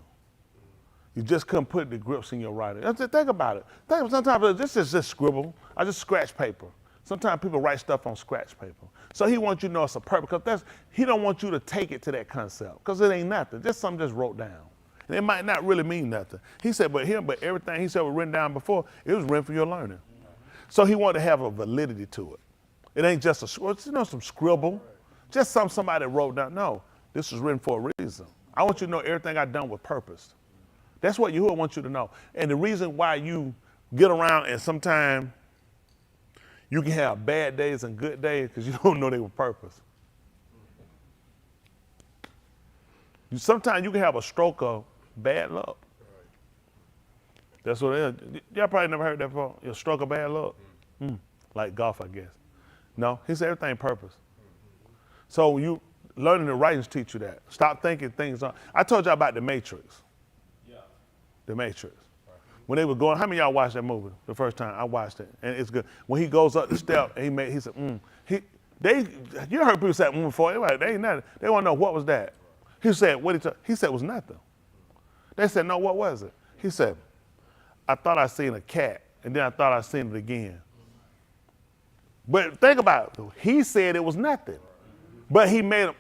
You just couldn't put the grips in your writing. Think about it. Sometimes this is just scribble. I just scratch paper. Sometimes people write stuff on scratch paper. So he wants you to know it's a purpose, because he don't want you to take it to that concept, because it ain't nothing. Just something just wrote down. And it might not really mean nothing. He said, but everything he said was written down before, it was written for your learning. So he wanted to have a validity to it. It ain't just some scribble, just somebody wrote down. No, this was written for a reason. I want you to know everything I've done with purpose. That's what Yahuwah wants you to know. And the reason why you get around and sometimes you can have bad days and good days, because you don't know they were purpose. Sometimes you can have a stroke of bad luck. That's what it is. Y'all probably never heard that before. A stroke of bad luck. Like golf, I guess. No, he said everything purpose. So you learning the writings teach you that. Stop thinking things on. I told y'all about the Matrix. Yeah. The Matrix. When they were going, how many of y'all watched that movie the first time? I watched it, and it's good. When he goes up the step, and he said, you heard people say before. They ain't nothing. They want to know what was that. He said, he said it was nothing. They said, no, what was it? He said, I thought I seen a cat, and then I thought I seen it again. But think about it. He said it was nothing. But he made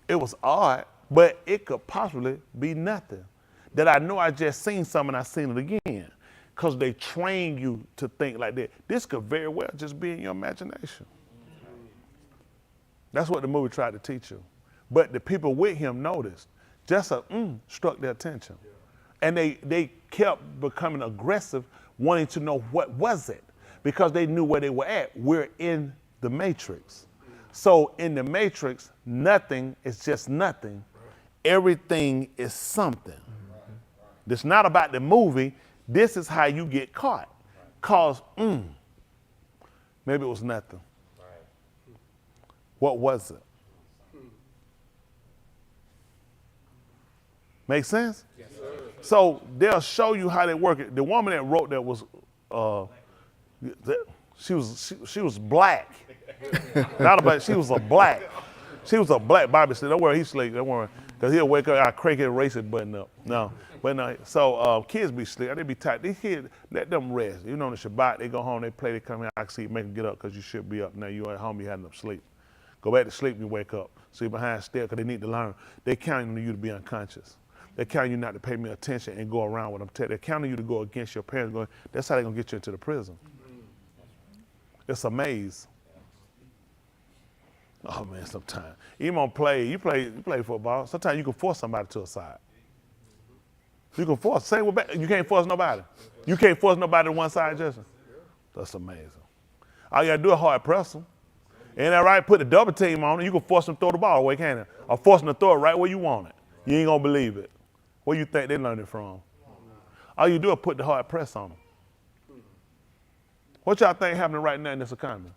it was odd, but it could possibly be nothing. That I know I just seen something and I seen it again. Because they train you to think like that. This could very well just be in your imagination. That's what the movie tried to teach you. But the people with him noticed. Just a struck their attention. And they kept becoming aggressive, wanting to know what was it. Because they knew where they were at. We're in the Matrix. So in the Matrix, nothing is just nothing. Everything is something. It's not about the movie. This is how you get caught. Because maybe it was nothing. What was it? Make sense? Yes, sir. So they'll show you how they work it. The woman that wrote that was she was black. Not a black, she was a black. She was a black Bible study. Don't worry, he's asleep. Don't worry. Because he'll wake up, I'll crank his racing button up. No. But no, so kids be asleep. They be tired. These kids, let them rest. You know, on the Shabat, they go home, they play, they come here. I can see you make them get up because you should be up. Now you at home, you had enough sleep. Go back to sleep and you wake up. So you're behind stairs because they need to learn. They're counting on you to be unconscious. They're counting you not to pay me attention and go around with them. They're counting you to go against your parents. Going, that's how they're going to get you into the prison. It's a maze. Oh man, sometimes. Even on you play football, sometimes you can force somebody to a side. You can force, same with back, you can't force nobody. You can't force nobody to one side, Justin. That's amazing. All you gotta do is hard press them. Ain't that right? Put the double team on it. You can force them to throw the ball away, can't you? Or force them to throw it right where you want it. You ain't gonna believe it. Where you think they learned it from? All you do is put the hard press on them. What y'all think happening right now in this economy?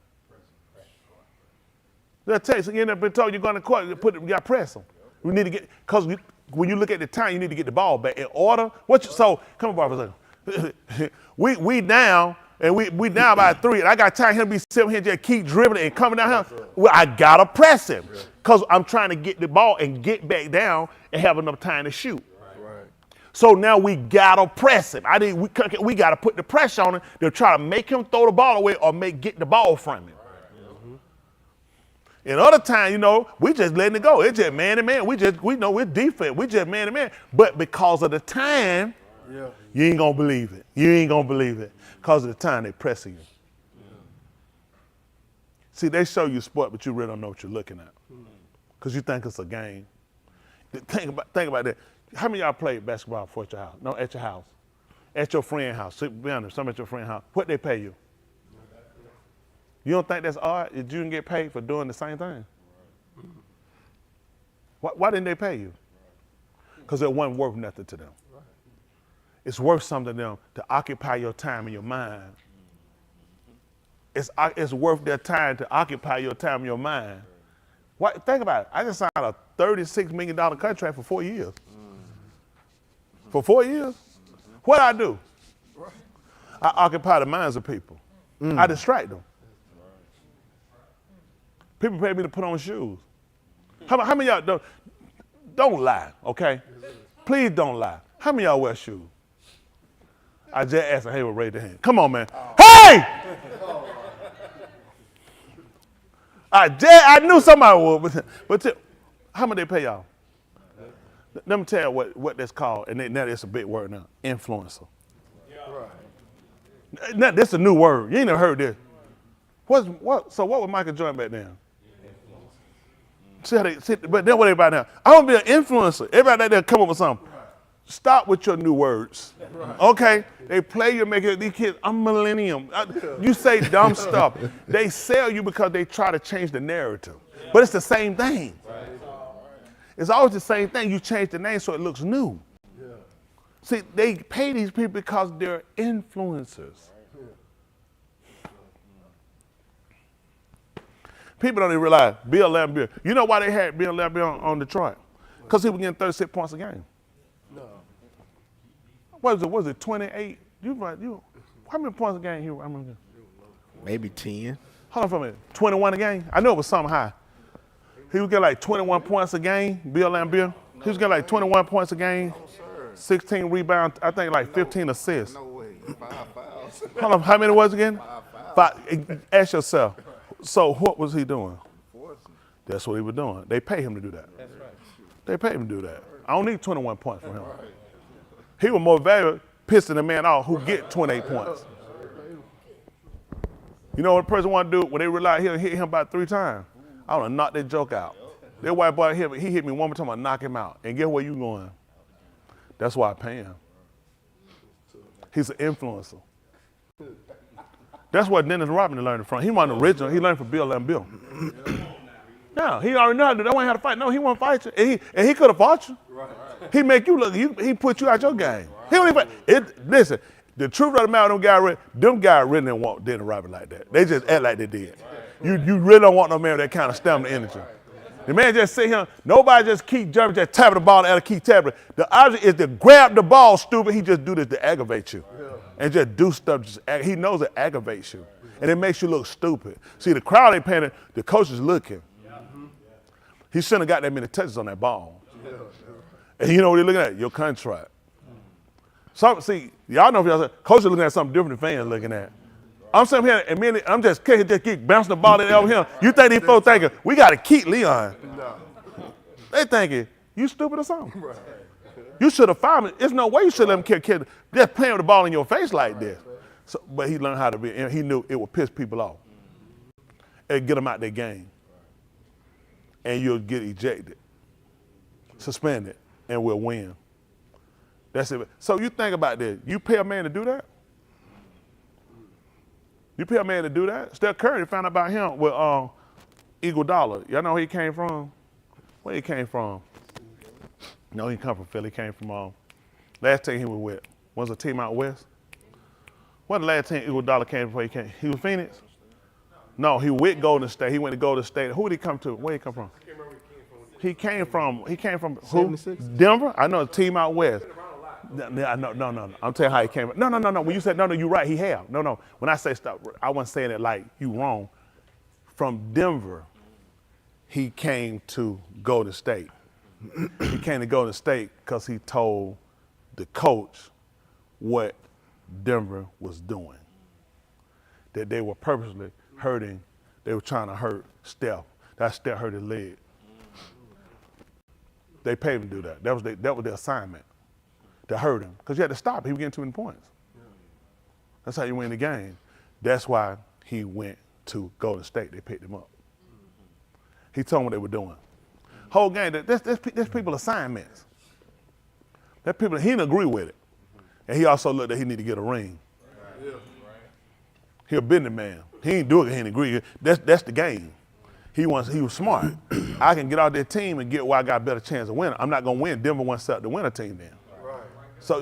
They'll tell you, so you end up been told you're going to court, you got to press them. We need to get, because when you look at the time, you need to get the ball back in order. So, come on, Barbara, for a second. we down, and we down by 3, and I got time him to be sitting here just keep dribbling and coming down here. Well, I got to press him, because I'm trying to get the ball and get back down and have enough time to shoot. Right. So now we got to press him. We got to put the pressure on him to try to make him throw the ball away or get the ball from him. In other times, you know, we just letting it go. It's just man to man. We know we're defense. We just man to man. But because of the time, Yeah. You ain't gonna believe it. You ain't gonna believe it. Because of the time they pressing you. Yeah. See, they show you sport, but you really don't know what you're looking at. Because you think it's a game. Think about that. How many of y'all played basketball at your house? No, at your house. At your friend's house. So, be honest, some at your friend's house. What they pay you? You don't think that's odd that you can get paid for doing the same thing? Why didn't they pay you? Because it wasn't worth nothing to them. It's worth something to them to occupy your time and your mind. It's worth their time to occupy your time and your mind. Think about it. I just signed a $36 million contract for 4 years. For 4 years? What I do? I occupy the minds of people. I distract them. People pay me to put on shoes. How many of y'all don't lie, okay? Please don't lie. How many of y'all wear shoes? I just asked them, hey, raise their hand. Come on, man. Hey! I knew somebody would, but how much they pay y'all? Let me tell you what that's called, and now it's a big word now, influencer. Right. Now, this is a new word. You ain't never heard this. So what was Michael Jordan back then? But then what everybody now? I want to be an influencer. Everybody out there come up with something. Stop with your new words. Okay? They play you, make it, these kids, I'm millennium. You say dumb stuff. They sell you because they try to change the narrative. But it's the same thing. It's always the same thing. You change the name so it looks new. See, they pay these people because they're influencers. People don't even realize Bill Laimbeer. You know why they had Bill Laimbeer on Detroit? Because he was getting 36 points a game. No. What was it 28? How many points a game he was? Maybe 10. Hold on for a minute. 21 a game? I know it was something high. He was getting like 21 points a game, Bill Laimbeer. He was getting like 21 points a game, 16 rebounds, I think like 15 assists. No way. 5 fouls. Hold on, how many was it again? 5. Ask yourself. So what was he doing? That's what he was doing. They pay him to do that. That's right. They pay him to do that. I don't need 21 points from him. He was more valuable pissing the man off who get 28 points. You know what a person want to do when they realize he'll hit him about 3 times? I want to knock that joke out. That white boy, he hit me one more time, I knock him out. And guess where you going? That's why I pay him. He's an influencer. That's what Dennis Rodman learned from. He wasn't original. He learned from Bill Laimbeer. No, he already knew how to do that. That wasn't how to fight. No, he won't fight you. And he could have fought you. Right. He make you look. He put you out your game. Right. He don't even fight. Listen, the truth of the matter, them guys really didn't want Dennis Rodman like that. They just act like they did. Right. You really don't want no man with that kind of stamina energy. Right. The man just sit here. Nobody just keep jumping, just tapping the ball and keep tapping. The object is to grab the ball, stupid. He just do this to aggravate you. Yeah. And just do stuff. He knows it aggravates you. And it makes you look stupid. See, the crowd ain't paying it. The coach is looking. He shouldn't have got that many touches on that ball. And you know what they're looking at? Your contract. So, see, y'all know if y'all say, coach is looking at something different than fans looking at. I'm sitting here, and I'm just keep bouncing the ball over him. You think these folks thinking, we got to keep Leon. No. They thinking, you stupid or something. Right. You should have found it. There's no way you should let him kid just playing with the ball in your face like this. So, but he learned how to be, and he knew it would piss people off. And get them out their game. And you'll get ejected, suspended, and we'll win. That's it. So you think about this. You pay a man to do that? You pay a man to do that? Steph Curry found out about him with Eagle Dollar. Y'all know where he came from? Where he came from? No, he come from Philly. He came from last team he was with. Was a team out west? What the last team Eagle Dollar came from? He was Phoenix? No, he with Golden State. He went to Golden State. Who did he come to? Where did he come from? He came from who? 76? Denver? I know a team out west. No. I'm telling you how he came. No. When you said no, you're right. He have. No. When I say stop, I wasn't saying it like you wrong. From Denver, he came to Golden State. He came to Golden State because he told the coach what Denver was doing. That they were purposely hurting. They were trying to hurt Steph. That Steph hurt his leg. They paid him to do that. That was their assignment. to hurt him because you had to stop him. He was getting too many points. That's how you win the game. That's why he went to Golden State. They picked him up. He told them what they were doing. Whole game, there's people assignments. That people, he didn't agree with it. And he also looked that he need to get a ring. He a business man. He ain't do it, he didn't agree. That's the game. He was smart. I can get out that team and get where I got a better chance of winning. I'm not gonna win. Denver wants to win a team then. So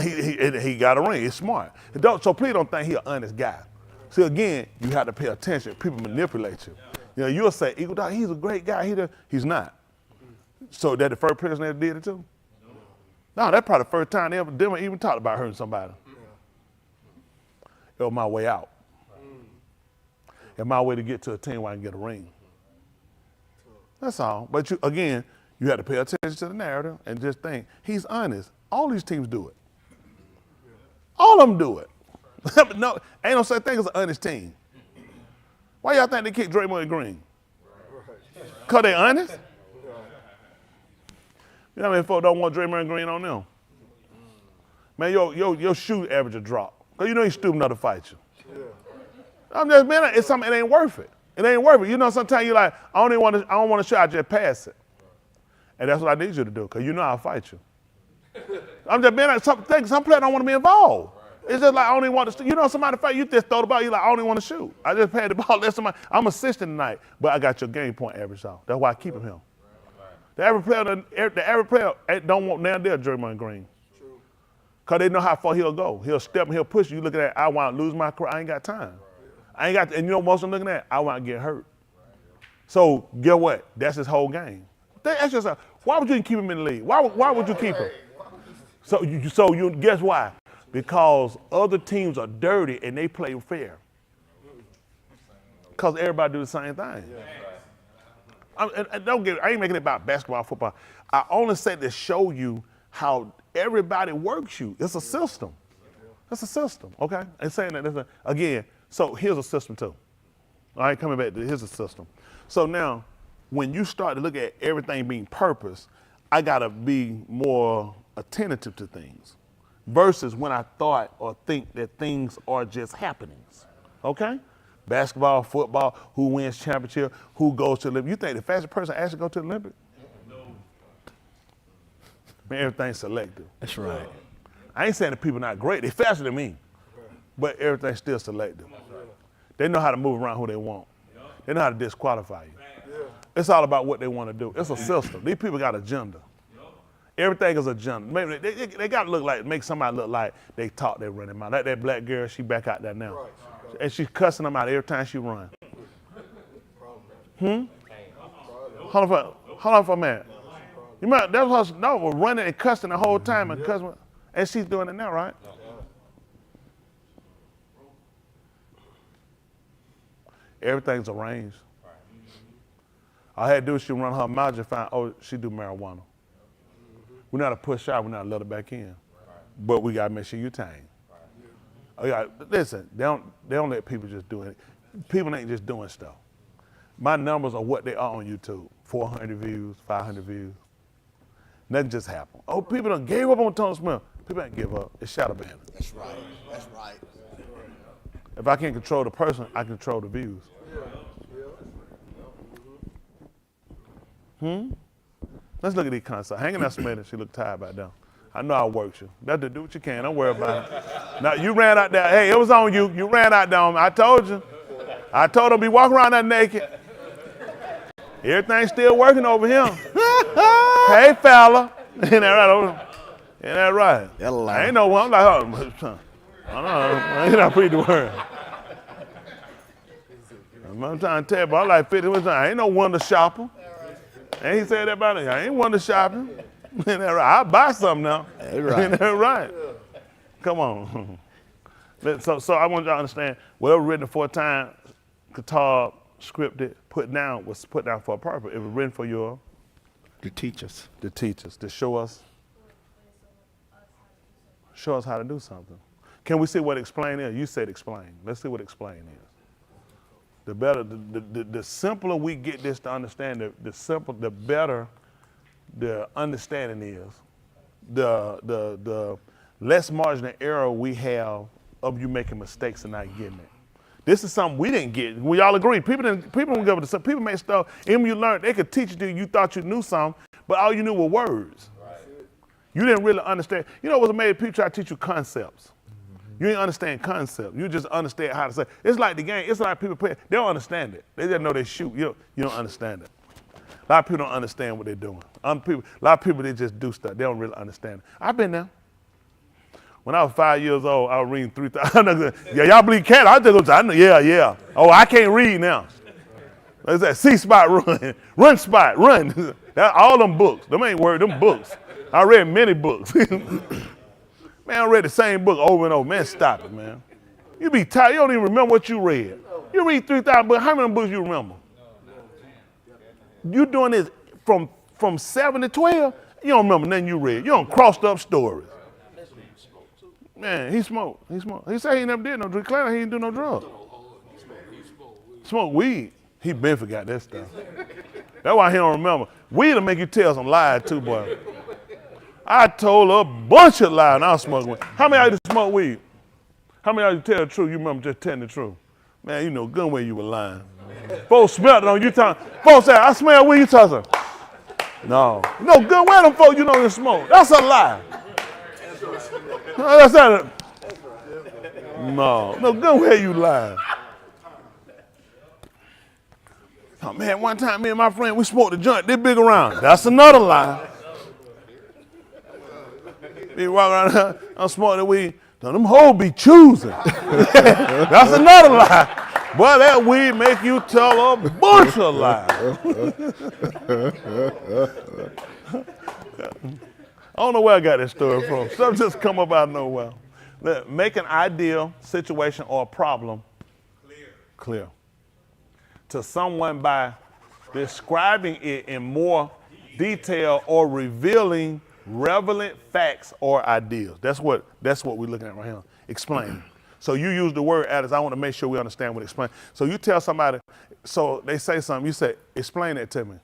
he got a ring. He's smart. So please don't think he's an honest guy. See, again, you have to pay attention. People manipulate you. You know, you'll say, Eagle Dog, he's a great guy. He's not. So that the first person that did it too? No, that's probably the first time Denver even talked about hurting somebody. It was my way out. And my way to get to a team where I can get a ring. That's all. But you have to pay attention to the narrative and just think, he's honest. All these teams do it. All of them do it. No, ain't no such thing as an honest team. Why y'all think they kick Draymond Green? Because they honest? You know how many folks don't want Draymond Green on them? Man, your shoot average will drop. Because you know he's stupid enough to fight you. I'm just, man, it's something, it ain't worth it. It ain't worth it. You know, sometimes you're like, I don't want to shoot, I just pass it. And that's what I need you to do, because you know I'll fight you. I'm just, man, some players don't want to be involved. It's just like, I only want to, you know, somebody fight, you just throw the ball, you're like, I only want to shoot. I just paid the ball, let somebody, I'm assisting tonight, but I got your game point average off. That's why I keep him here. The average player don't want now they're Draymond Green. Because they know how far he'll go. He'll step and he'll push you. You look at that, I want to lose my career, I ain't got time. And you know most of them looking at, I want to get hurt. So get what? That's his whole game. Ask yourself, why would you keep him in the league? Why would you keep him? So you guess why? Because other teams are dirty and they play fair. Because everybody do the same thing. And don't get it, I ain't making it about basketball, football. I only said to show you how everybody works you. It's a system. It's a system, okay? And saying that, again, so here's a system too. All right, coming back to here's a system. So now, when you start to look at everything being purpose, I gotta be more attentive to things versus when I thought or think that things are just happenings, okay? Basketball, football, who wins championship, who goes to the Olympics. You think the fastest person actually go to the Olympics? No. Man, everything's selective. That's right. I ain't saying that people not great. They faster than me, but everything's still selective. They know how to move around who they want. They know how to disqualify you. It's all about what they want to do. It's a system. These people got agenda. Everything is agenda. Maybe they got to make somebody look like they talk their running mouth. Like that black girl, she back out there now. And she's cussing them out every time she run. Hold on for a minute. You might, that was running and cussing the whole time and cussing, and she's doing it now, right? Everything's arranged. All I had to do is she run her mouth and find, oh, she do marijuana. We're not to push out, we're not to let her back in. But we gotta make sure you tame. Listen, they don't let people just do it. People ain't just doing stuff. My numbers are what they are on YouTube. 400 views, 500 views. Nothing just happened. Oh, people done gave up on Tony Smith. People ain't give up. It's shadow banning. That's right. That's right. If I can't control the person, I control the views. Let's look at these concepts. Hanging out Smith, she look tired back down. I know I worked you. That's to do what you can. Don't worry about it. Now, you ran out there. Hey, it was on you. You ran out there on me. I told you. I told him be walking around there naked. Everything's still working over here. Hey, fella. Ain't that right over here? Ain't that right? I ain't no one. I'm like, oh, I ain't not pretty to worry. I'm trying to tell you, but I'm like 50. I ain't no wonder shopper. And he said that about it. I ain't wonder shopping. Ain't that right? I'll buy something now. Ain't that right? Come on. So I want y'all to understand, whatever written 4 times, guitar, scripted, put down was put down for a purpose. It was written for you. To teach us. To show us how to do something. Can we see what explain is? You said explain. Let's see what explain is. The better, the simpler we get this to understand, the better the understanding is. the less margin of error we have of you making mistakes and not getting it. This is something we didn't get. We all agree. People don't go to stuff. People make stuff, even when you learn, they could teach it to you, you thought you knew something, but all you knew were words. Right. You didn't really understand. You know what's amazing? People try to teach you concepts. You didn't understand concepts. You just understand how to say. It's like the game. It's like people play. They don't understand it. They just know they shoot. You don't understand it. A lot of people don't understand what they're doing. A lot of people, they just do stuff. They don't really understand it. I've been there. When I was 5 years old, I was reading 3,000. Yeah, y'all believe cat? I just go, I know, yeah. Oh, I can't read now. What's that? C-spot, run. Run spot, run. All them books. Them ain't words, them books. I read many books. Man, I read the same book over and over. Man, stop it, man. You be tired. You don't even remember what you read. You read 3,000 books. How many books you remember? You doing this from 7 to 12, you don't remember nothing you read. You don't crossed up stories. Man, he smoked. He said he never did no drug. Clearly, he didn't do no drugs. Smoke weed. He been forgot that stuff. That's why he don't remember. Weed will make you tell some lies too, boy. I told a bunch of lies and I was smoking weed. How many of you smoke weed? How many of you tell the truth? You remember just telling the truth? Man, you know good way you were lying. Folks smelled it on you talking. Folks said, I smell weed, you talking. No. No, good way them folks you know you smoke. That's a lie. That's not a, no, good way you lying. Oh man, one time me and my friend, we smoked a joint, they big around. That's another lie. Be walking around, I'm smoking the weed. Now them hoes be choosing. That's another lie. Boy, that weed make you tell a bunch of lies. I don't know where I got that story from. Something just come up out of nowhere. Make an ideal situation or a problem clear to someone by describing it in more detail or revealing relevant facts or ideas. That's what we're looking at right here. Explain. So you use the word as I want to make sure we understand what explain. So you tell somebody, so they say something, you say, explain it to me.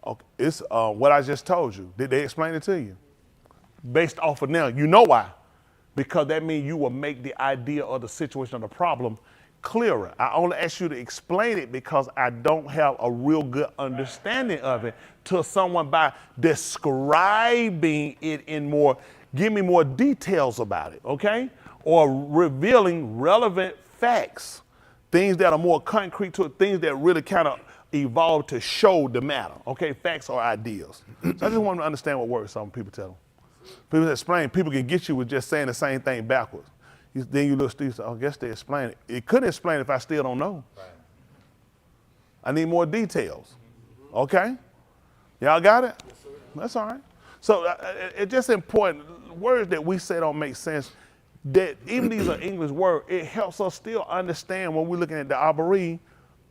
Okay, it's what I just told you. Did they explain it to you? Based off of now, you know why. Because that means you will make the idea or the situation or the problem clearer. I only ask you to explain it because I don't have a real good understanding of it to someone by describing it in more, give me more details about it, okay? Or revealing relevant facts, things that are more concrete to it, things that really kind of evolve to show the matter, okay? Facts or ideas. So I just want to understand what words some people tell them. People explain, people can get you with just saying the same thing backwards. Then you look, you say, oh, I guess they explain it. It couldn't explain if I still don't know. Right. I need more details. Okay? Y'all got it? Yes, sir. That's all right. So it's just important. Words that we say don't make sense, that even these are English words, it helps us still understand when we're looking at the Abari,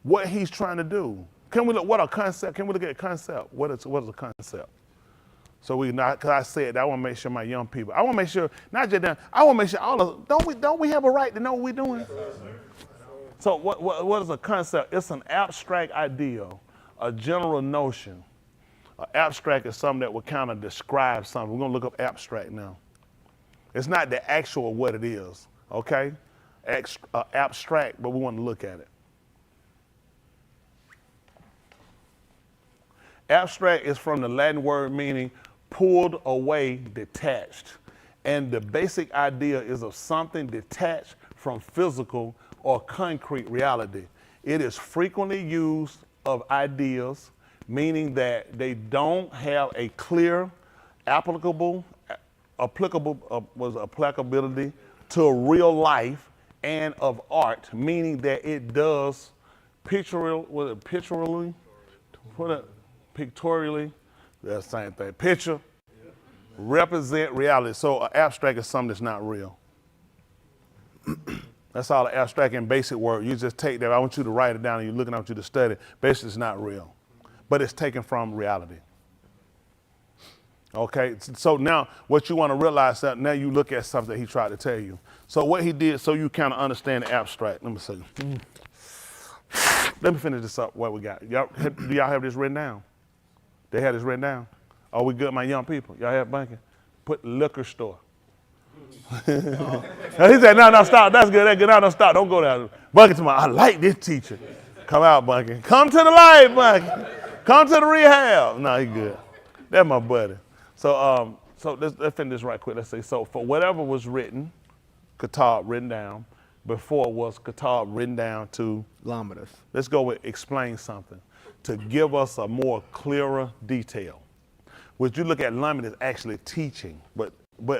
what he's trying to do. Can we look, what a concept, can we look at a concept? What is a concept? So we not, because I said that, I want to make sure my young people, I want to make sure, not just them, I want to make sure all of us, don't we have a right to know what we're doing? So what is a concept? It's an abstract idea, a general notion. Abstract is something that will kind of describe something. We're going to look up abstract now. It's not the actual what it is, okay? Abstract, but we want to look at it. Abstract is from the Latin word meaning pulled away, detached. And the basic idea is of something detached from physical or concrete reality. It is frequently used of ideas, meaning that they don't have a clear applicability to real life and of art, meaning that it does pictorially, that's the same thing. Picture, represent reality. So abstract is something that's not real. That's all the abstract and basic word. You just take that. I want you to write it down and you're looking, I want you to study. Basically, it's not real, but it's taken from reality. Okay, so now what you want to realize that now you look at something that he tried to tell you. So what he did, so you kind of understand the abstract. Let me see. Let me finish this up. What we got? Do y'all have this written down? They had this written down. Are we good, my young people? Y'all have banking? put liquor store. He said, no, stop. That's good. That's good. No, stop. Don't go there. Bunky to I like this teacher. Come out, Bunky. Come to the light, Bunky. Come to the rehab. No, he good. That's my buddy. So let's finish this right quick. Let's say, so for whatever was written, Katab written down, before was Katab written down to Lamadus. Let's go with explain something to give us a more clearer detail. Which you look at Lamed is actually teaching, but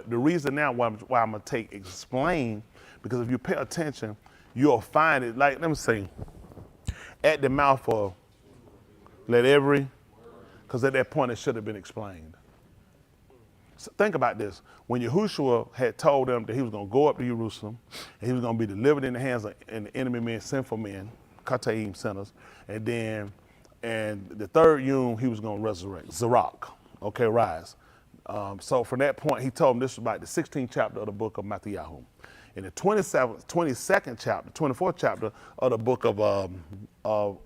the reason now why I'm gonna take explain, because if you pay attention, you'll find it like, let me say, at the mouth of because at that point it should have been explained. So think about this. When Yahushua had told them that he was gonna go up to Jerusalem and he was gonna be delivered in the hands of the enemy men, sinful men, Kataim sinners, and the third Yom he was gonna resurrect, Zerach, okay, rise. So from that point, he told them this was about the 16th chapter of the book of Matthew. In the 22nd chapter, 24th chapter of the book of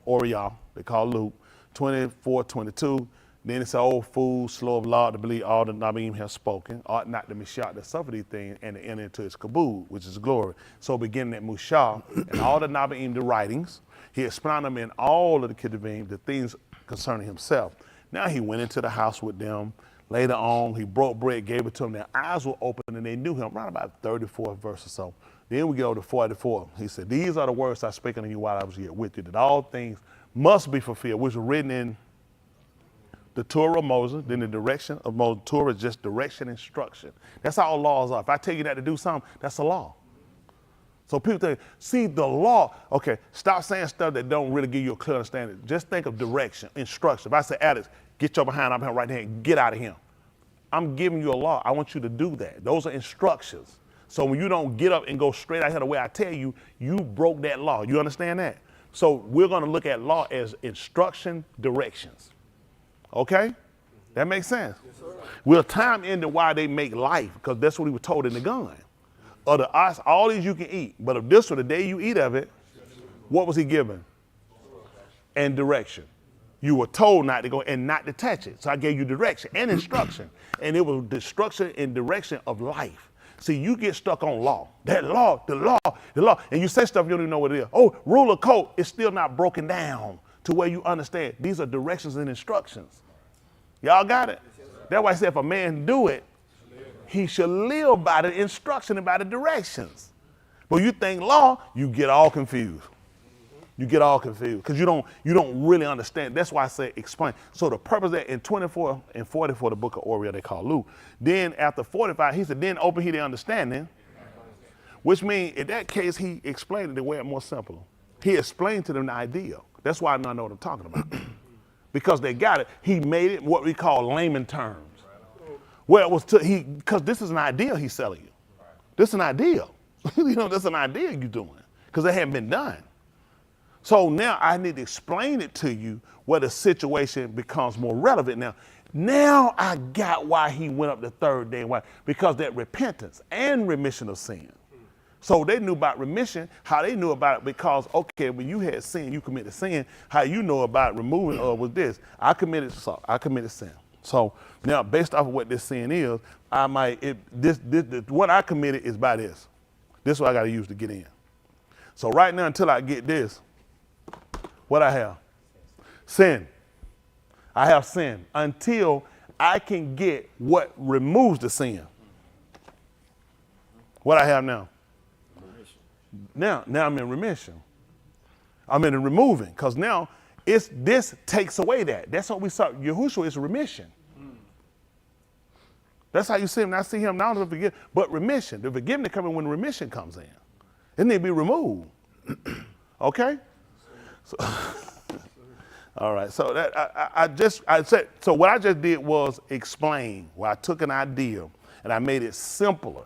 Oriel, they call Luke, 24, 22, then it's an old fool, slow of law to believe all the Nabim have spoken, ought not to Mishah to suffer these things and to enter into his kabod, which is glory. So beginning at Mushah and all the Nabim, the writings, he explained them in all of the Ketuvim, the things concerning himself. Now he went into the house with them. Later on, he broke bread, gave it to them. Their eyes were open and they knew him, around about 34th verse or so. Then we go to 44. He said, these are the words I spake unto you while I was here with you, that all things must be fulfilled, which were written in the Torah of Moses, then the direction of Moses. Torah is just direction, instruction. That's how all laws are. If I tell you that to do something, that's a law. So people think, see the law, okay, stop saying stuff that don't really give you a clear understanding. Just think of direction, instruction. If I say, Alex, get your behind up here right there and get out of here. I'm giving you a law. I want you to do that. Those are instructions. So when you don't get up and go straight out here the way I tell you, you broke that law. You understand that? So we're going to look at law as instruction, directions. Okay? That makes sense? Yes, we'll time into why they make life, because that's what he was told in the gun. Of the ice, all these you can eat, but if this were the day you eat of it, what was he given? And direction. You were told not to go and not to touch it. So I gave you direction and instruction. And it was destruction and direction of life. See, you get stuck on law. That law, the law. And you say stuff you don't even know what it is. Oh, rule of code is still not broken down to where you understand. These are directions and instructions. Y'all got it? That's why I said if a man do it, he should live by the instruction and by the directions. But you think law, you get all confused. You get all confused because you don't really understand. That's why I say explain. So the purpose that in 24 and 44, the book of Oriel, they call Luke. Then after 45, he said, then open he the understanding, which means in that case, he explained it the way it's more simple. He explained to them the idea. That's why I know what I'm talking about. Because they got it. He made it what we call layman terms. Well, it was because this is an idea he's selling you. This is an idea. This is an idea you're doing because it hadn't been done. So now I need to explain it to you where the situation becomes more relevant. Now I got why he went up the third day. Why? Because that repentance and remission of sin. So they knew about remission, how they knew about it because, okay, when you had sin, you committed sin, how you know about removing was this. I committed sin. So now based off of what this sin is, what I committed is by this. This is what I got to use to get in. So right now until I get this, what I have? Sin. I have sin until I can get what removes the sin. What I have now? Now I'm in remission. I'm in removing because now this takes away that. That's what we saw. Yahushua is remission. That's how you see him. I see him now to forgive, but remission. The forgiveness coming when remission comes in. It need to be removed. Okay? So, all right. So that so what I just did was explain where I took an idea and I made it simpler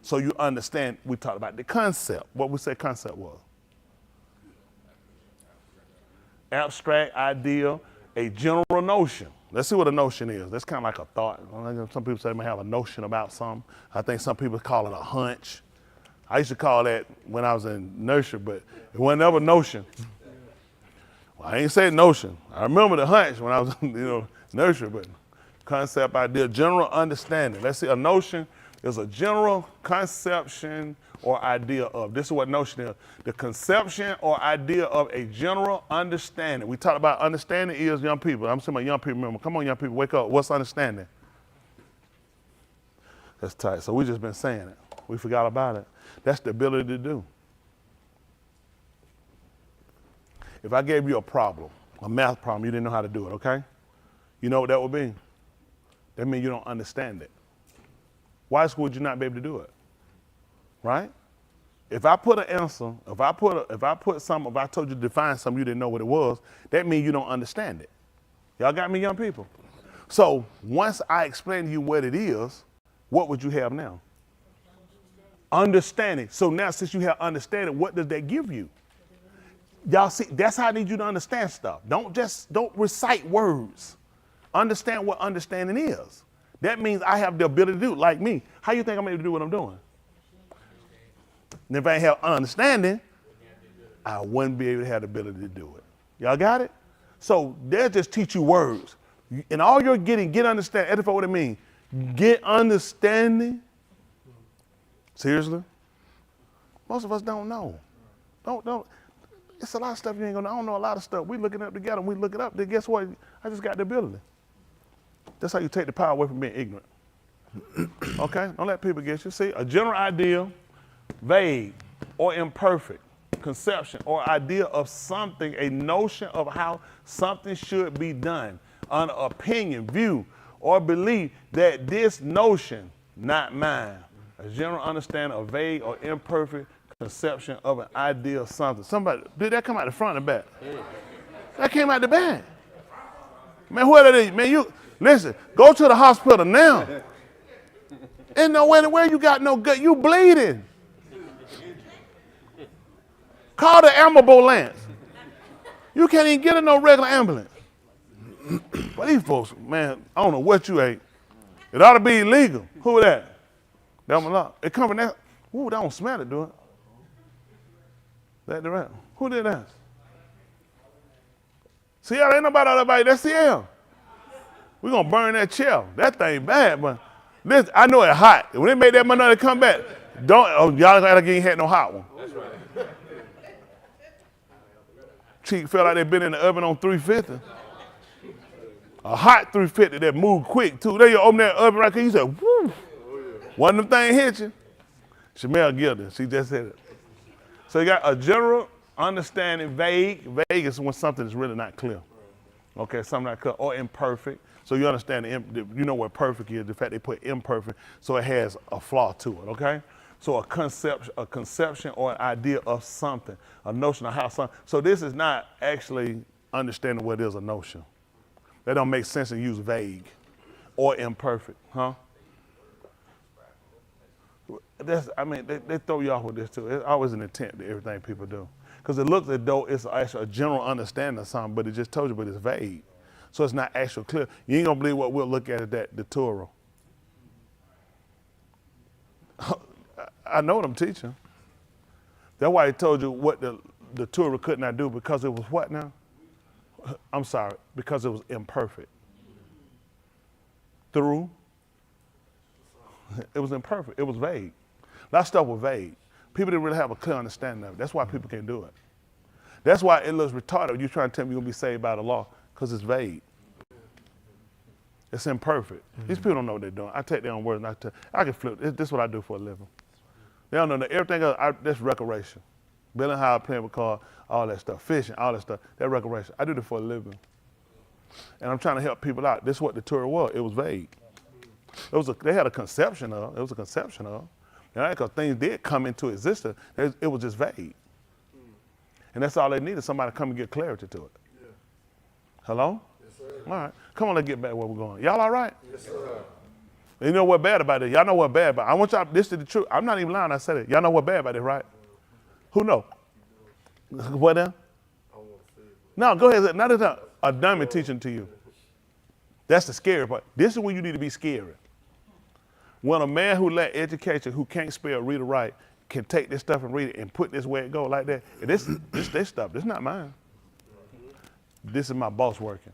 so you understand. We talked about the concept. What we said concept was? Abstract idea, a general notion. Let's see what a notion is. That's kind of like a thought. Some people say they may have a notion about something. I think some people call it a hunch. I used to call that when I was in nursery, but it wasn't ever notion. Well, I ain't say notion. I remember the hunch when I was, nursery, but Concept, idea, general understanding. Let's see, a notion is a general conception or idea of. This is what notion is. The conception or idea of a general understanding. We talked about understanding is young people. I'm saying my young people, remember. Come on, young people, wake up. What's understanding? That's tight. So we just been saying it. We forgot about it. That's the ability to do. If I gave you a problem, a math problem, you didn't know how to do it, okay? You know what that would be? That means you don't understand it. Why would you not be able to do it? Right? If I put an answer, if I told you to define something you didn't know what it was, that means you don't understand it. Y'all got me, young people? So once I explain to you what it is, what would you have now? Understanding. So now since you have understanding, what does that give you? Y'all see, that's how I need you to understand stuff. Don't recite words. Understand what understanding is. That means I have the ability to do it, like me. How you think I'm able to do what I'm doing? And if I ain't have understanding, I wouldn't be able to have the ability to do it. Y'all got it? So they'll just teach you words. And all you're getting, get understanding. Edify what it means. Get understanding. Seriously? Most of us don't know. Don't. It's a lot of stuff you ain't gonna know. I don't know a lot of stuff. We looking up together and we look it up. Then guess what? I just got the ability. That's how you take the power away from being ignorant. Okay? Don't let people get you. See, a general idea, vague or imperfect conception or idea of something, a notion of how something should be done, an opinion, view, or belief that this notion, not mine, a general understanding of vague or imperfect conception of an idea of something. Somebody, did that come out the front or back? That came out the back. Man, what are they? Man, you, listen, go to the hospital now. Ain't nowhere where you got no gut, you bleeding. Call the ambulance. You can't even get in no regular ambulance. But these folks, man, I don't know what you ate. It ought to be illegal. Who that? That one up. It come from that. Ooh, that don't smell it, do it? That the rest. Who did that? CL, ain't nobody out there. That's CL. We're going to burn that chair. That thing bad, but listen, I know it's hot. When they make that money come back, y'all ain't had no hot one. That's right. Cheek felt like they been in the oven on 350. A hot 350 that moved quick, too. They open that oven right here, you said, woo. One of them things hit you. Shamel guilty. She just said it. So you got a general understanding, vague. Vague is when something is really not clear. Okay, something not clear, or imperfect. So you understand, you know what perfect is, the fact they put imperfect, so it has a flaw to it, okay? So a conception or an idea of something, a notion of how something. So this is not actually understanding what is a notion. That don't make sense and use vague or imperfect, huh? They throw you off with this too. It's always an intent to everything people do. Because it looks as though it's actually a general understanding of something, but it just told you, but it's vague. So it's not actually clear. You ain't gonna believe what we'll look at the Torah. I know what I'm teaching. That's why he told you what the Torah could not do, because it was what now? I'm sorry, because it was imperfect. Thru, it was imperfect. It was vague. That stuff was vague. People didn't really have a clear understanding of it. That's why people can't do it. That's why it looks retarded when you're trying to tell me you're going to be saved by the law, because it's vague. It's imperfect. Mm-hmm. These people don't know what they're doing. I take their own words and I can flip. This is what I do for a living. They don't know that everything else, that's recreation. Building house, playing with cars, all that stuff, fishing, all that stuff, that recreation. I do this for a living. And I'm trying to help people out. This is what the Torah was. It was vague. They had a conception of. It was a conception of. Because things did come into existence. It was just vague. And that's all they needed, somebody to come and get clarity to it. Yeah. Hello? Yes, sir. All right. Come on, let's get back where we're going. Y'all all right? Yes, sir. You know what's bad about it? Y'all know what's bad about it. I want y'all, this is the truth. I'm not even lying, I said it. Y'all know what's bad about it, right? Who know? What now? No, go ahead. Now there's a dummy teaching to you. That's the scary part. This is when you need to be scary. When a man who lack education, who can't spell, read, or write, can take this stuff and read it and put this where it go like that. And this stuff, this is not mine. This is my boss working.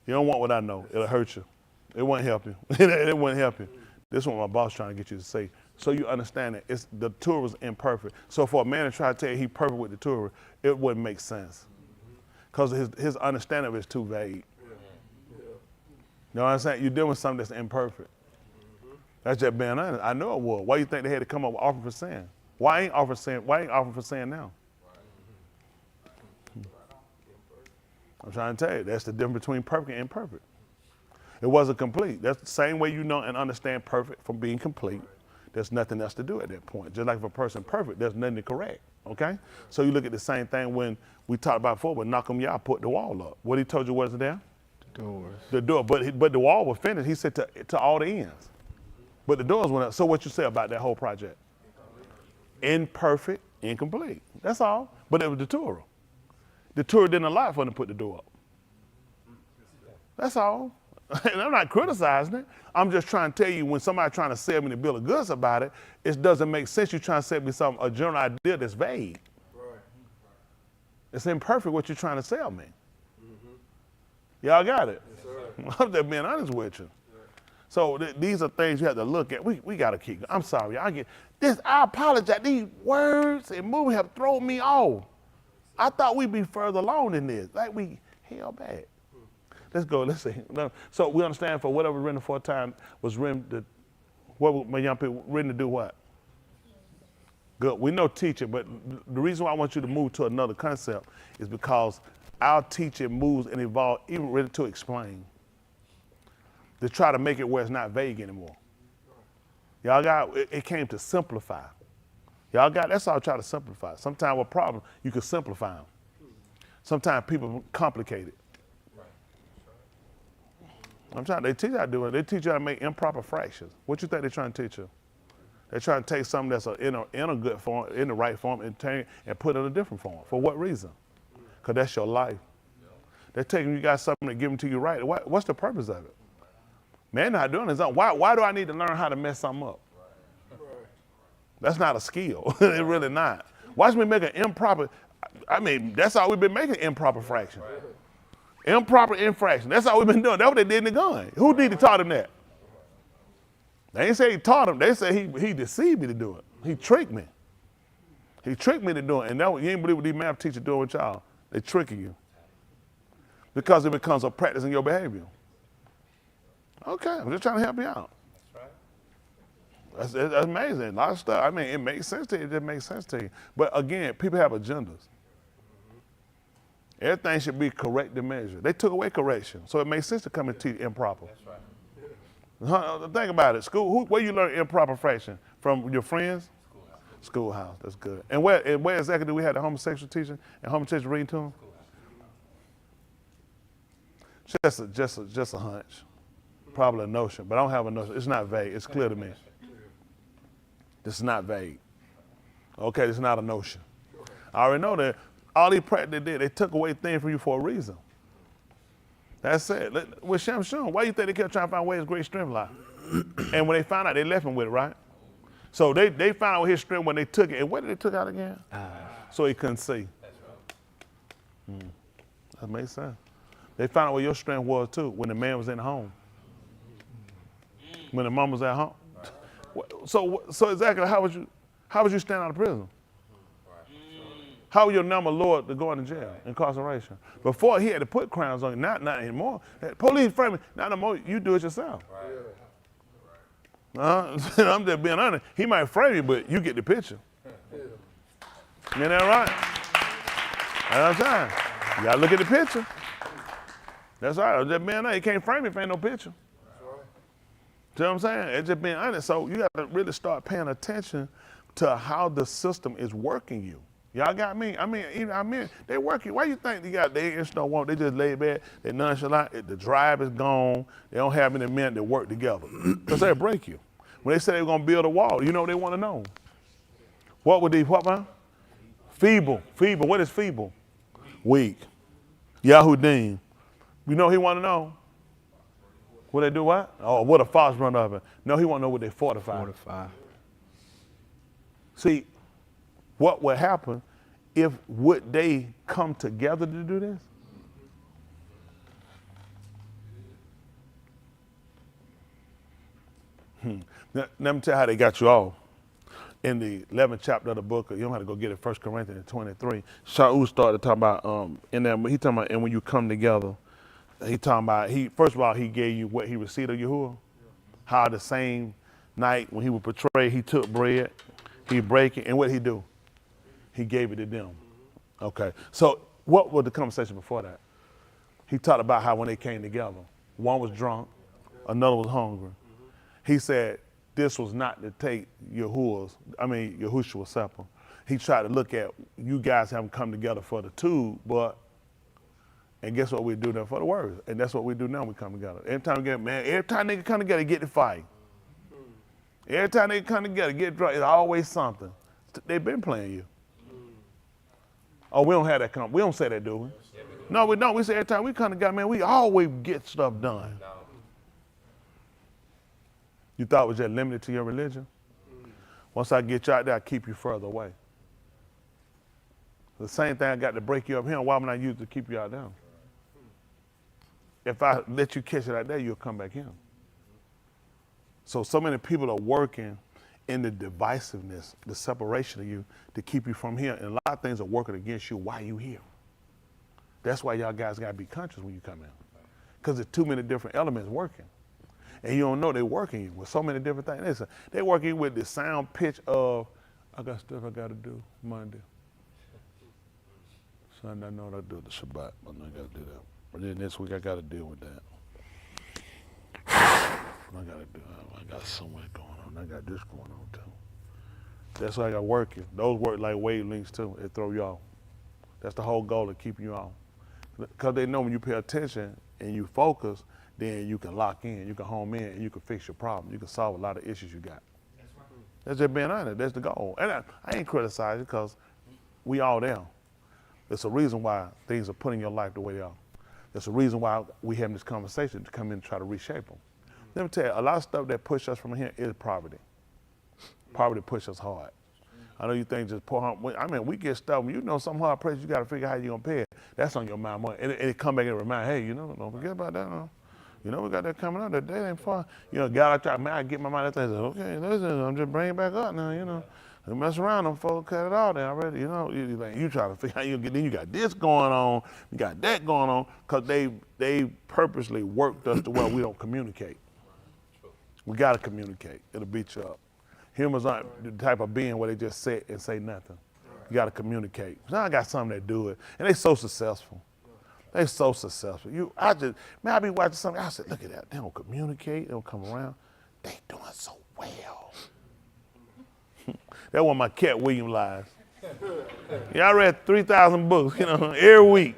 You don't want what I know. It'll hurt you. It won't help you. It won't help you. This is what my boss trying to get you to say. So you understand that the Torah was imperfect. So for a man to try to tell you he's perfect with the Torah, it wouldn't make sense. Because his understanding of it is too vague. You know what I'm saying? You're dealing with something that's imperfect. That's just being honest. I know it was. Why you think they had to come up with offering for sin? Why ain't offering for sin now? I'm trying to tell you, that's the difference between perfect and imperfect. It wasn't complete. That's the same way you know and understand perfect from being complete. There's nothing else to do at that point. Just like if a person perfect, there's nothing to correct, okay? So you look at the same thing when we talked about before, when Malcolm Yah put the wall up. What he told you wasn't there? The doors. The door, but the wall was finished. He said to all the ends. But the doors went up. So what you say about that whole project? Imperfect, incomplete. That's all. But it was the Torah. The Torah didn't allow for him to put the door up. That's all. And I'm not criticizing it. I'm just trying to tell you when somebody's trying to sell me the bill of goods about it, it doesn't make sense. You're trying to sell me a general idea that's vague. Right. It's imperfect what you're trying to sell me. Y'all got it? Yes, I'm just being honest with you. So these are things you have to look at. We got to keep going. I'm sorry. I apologize. These words and movies have thrown me off. I thought we'd be further along in this. Like we held back. Let's go. Let's see. So we understand for whatever was written for a time was written to, what my young people written to do what? Good. We know teaching, but the reason why I want you to move to another concept is because our teaching moves and evolves even ready to explain. To try to make it where it's not vague anymore. Y'all got, it came to simplify. Y'all got, that's all I try to simplify. Sometimes with problems, you can simplify them. Sometimes people complicate it. They teach you how to do it. They teach you how to make improper fractions. What you think they're trying to teach you? They're trying to take something that's in a good form, in the right form, and put it in a different form. For what reason? Because that's your life. They're taking you got something and giving to you right. What's the purpose of it? Man, not doing this. Why do I need to learn how to mess something up? That's not a skill. It's really not. Watch me make an improper. I mean, that's how we've been making improper fractions. Improper infraction. That's all we've been doing. That's what they did in the gun. Who did he taught him that? They ain't say he taught him. They say he deceived me to do it. He tricked me. He tricked me to do it. And you ain't believe what these math teachers doing with y'all. They tricking you. Because it becomes a practice in your behavior. Okay, I'm just trying to help you out. That's right. That's amazing. A lot of stuff. I mean, it makes sense to you. It just makes sense to you. But again, people have agendas. Everything should be correct to measure. They took away correction, so it makes sense to come and teach improper. That's right. Think about it. School. Where you learn improper fraction? From your friends? Schoolhouse. That's good. And where exactly do we have the homosexual teaching and homosexual reading to them? Just a hunch. Probably a notion, but I don't have a notion. It's not vague. It's clear to me. This is not vague. Okay, it's not a notion. I already know that. All these practice they did, they took away things from you for a reason. That's it. With Shem Shum, why you think they kept trying to find where his great strength lie? And when they found out, they left him with it, right? So they found out his strength when they took it. And where did they took out again? So he couldn't see. That's right. That makes sense. They found out where your strength was too, when the man was in the home. When the mom was at home. So exactly how would you stand out of prison? How would your number lower to going to jail, incarceration? Before he had to put crowns on you, not anymore. Police frame, not anymore. You do it yourself. I'm just being honest. He might frame you, but you get the picture. Isn't that right? That's what I'm saying. You gotta look at the picture. That's right. I'm just being honest. He can't frame you if ain't no picture. See what I'm saying? It's just being honest. So you got to really start paying attention to how the system is working you. Y'all got me? I mean, they work you. Why you think they just don't want? They just lay back. They nonchalant. The drive is gone. They don't have any men that work together because they break you. When they say they're gonna build a wall, you know what they want to know? What would they? What man? Feeble. Feeble. What is feeble? Weak. Yahuchanan. You know he want to know. What they do what? Oh, what a false run of it. No, he want to know what they fortify. See, what would happen if would they come together to do this? Let me tell you how they got you off. In the 11th chapter of the book, you don't have to go get it, 1 Corinthians 23, Shaul started talking about, in there, he talking about, and when you come together, he talking about, first of all, he gave you what he received of Yahuwah, how the same night when he was betrayed, he took bread, he break it, and what he do? He gave it to them. Okay, so what was the conversation before that? He talked about how when they came together, one was drunk, another was hungry. He said, this was not to take Yahushua's supper. He tried to look at, you guys haven't come together for the two, and guess what we do then for the words? And that's what we do now, we come together. Every time niggas come together, get the fight. Every time they come together, get drunk, it's always something. They've been playing you. Oh, we don't have that, we don't say that, do we? No, we don't. We say every time we come together, man, we always get stuff done. You thought it was just limited to your religion? Once I get you out there, I keep you further away. The same thing I got to break you up here, why would I use it to keep you out there? If I let you catch it out there, you'll come back in. So many people are working in the divisiveness, the separation of you to keep you from here. And a lot of things are working against you while you here. That's why y'all guys gotta be conscious when you come in. Because there's too many different elements working. And you don't know they're working with so many different things. Listen, they're working with the sound pitch of, I got stuff I gotta do Monday. Sunday I know what I do the Shabat, I know I gotta do that. But then this week I gotta deal with that. I got so much going on, I got this going on too. That's why I got working. Those work like wavelengths too, it throw you off. That's the whole goal of keeping you off. Because they know when you pay attention and you focus, then you can lock in, you can home in, and you can fix your problem. You can solve a lot of issues you got. That's right. That's just being honest, that's the goal. And I ain't criticizing because we all there. There's a reason why things are put in your life the way they are. There's a reason why we having this conversation to come in and try to reshape them. Let me tell you, a lot of stuff that push us from here is poverty. Poverty push us hard. I know you think just pour home. I mean, we get stuff. When you know some hard price, you got to figure out how you're going to pay it. That's on your mind more. And it come back and remind, hey, don't forget about that. Huh? We got that coming up. That day ain't far. God, I try, man, I get my mind. I say, okay, listen, I'm just bringing it back up now, They mess around, them folks cut it all down already, you try to figure out, then you got this going on, you got that going on, because they purposely worked us to where we don't communicate. We got to communicate. It'll beat you up. Humans aren't the type of being where they just sit and say nothing. You got to communicate. Now I got some that do it, and they so successful. They so successful. I be watching something, I said, look at that. They don't communicate, they don't come around. They doing so well. That was my Cat Williams lies. I read 3,000 books, every week.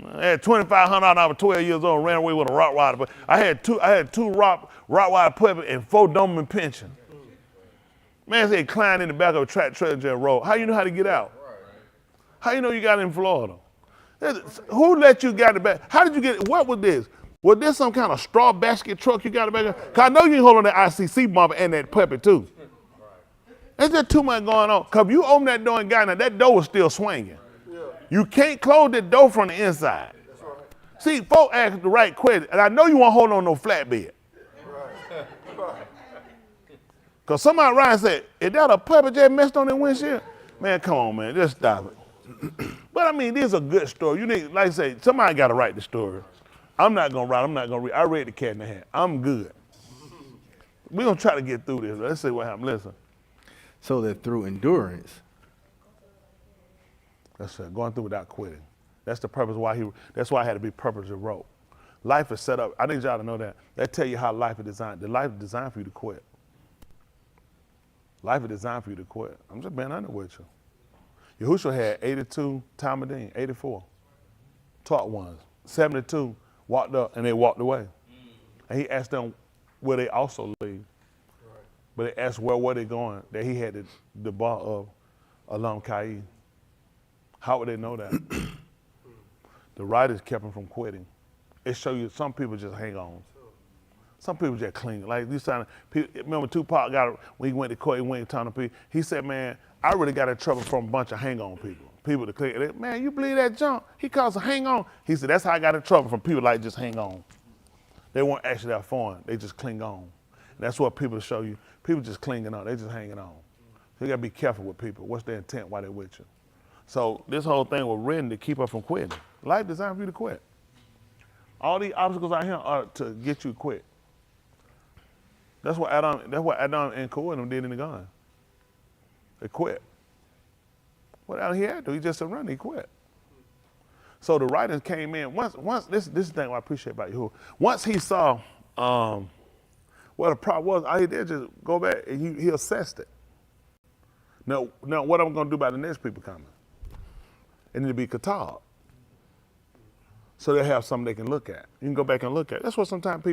I had $2,500 when I was 12 years old and ran away with a Rottweiler. But I had two Rottweiler puppy and 4 Doberman pension. Man said climbed in the back of a track trailer just rolled. How you know how to get out? How you know you got in Florida? Who let you get in the back? How did you get it? What was this? Was this some kind of straw basket truck you got in the back of? Because I know you hold on that ICC bumper and that puppy too. There's just too much going on. Because you open that door and got in there, that door was still swinging. You can't close the door from the inside. See, folks ask the right question, and I know you won't hold on no flatbed. Because somebody around said, is that a puppy just messed on the windshield? Man, come on, man, just stop it. But I mean, this is a good story. You need, like I say, somebody got to write the story. I'm not going to write, I'm not going to read. I read The Cat in the Hat. I'm good. We're going to try to get through this. Let's see what happens. Listen. So that through endurance. That's it, going through without quitting. That's the purpose that's why I had to be purposely wrote. Life is set up, I need y'all to know that. That tell you how life is designed. The life is designed for you to quit. Life is designed for you to quit. I'm just being honest with you. Yahushua had 82 Talmudim, 84 taught ones. 72 walked up and they walked away. And he asked them, will they also leave? But they asked where were they going? That he had the bar of Alam Kai. How would they know that? The writers kept them from quitting. It show you some people just hang on. Some people just cling. Like these time, remember Tupac when he went to court, he went to people. He said, man, I really got in trouble from a bunch of hang-on people. People to cling. Man, you believe that junk? He calls a hang-on. He said, that's how I got in trouble from people like just hang on. They weren't actually that foreign. They just cling on. That's what people show you. People just clinging on. They just hanging on. So you got to be careful with people. What's their intent while they're with you? So this whole thing was written to keep us from quitting. Life designed for you to quit. All these obstacles out here are to get you to quit. That's what Adam and Korah did in the garden. They quit. What else he had to do? He just surrendered. He quit. So the writers came in. Once this is the thing I appreciate about Yahuwah. Once he saw what the problem was, all he did just go back and he assessed it. Now what I'm going to do about the next people coming? It need to be katab. So they have something they can look at. You can go back and look at it. That's what sometimes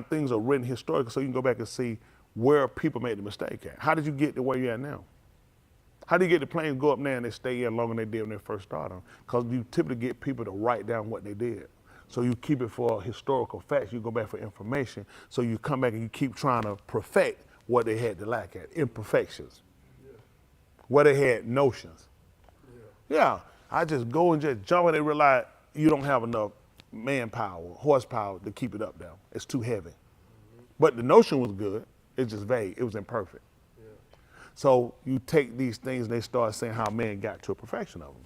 things are written historically so you can go back and see where people made the mistake at. How did you get to where you're at now? How do you get the planes go up now and they stay in longer than they did when they first started? Because you typically get people to write down what they did. So you keep it for historical facts. You go back for information. So you come back and you keep trying to perfect what they had to lack at, imperfections. Where they had notions. Yeah, I just go and just jump and they realize you don't have enough manpower, horsepower to keep it up there. It's too heavy. But the notion was good. It's just vague. It was imperfect. So you take these things and they start saying how man got to a perfection of them.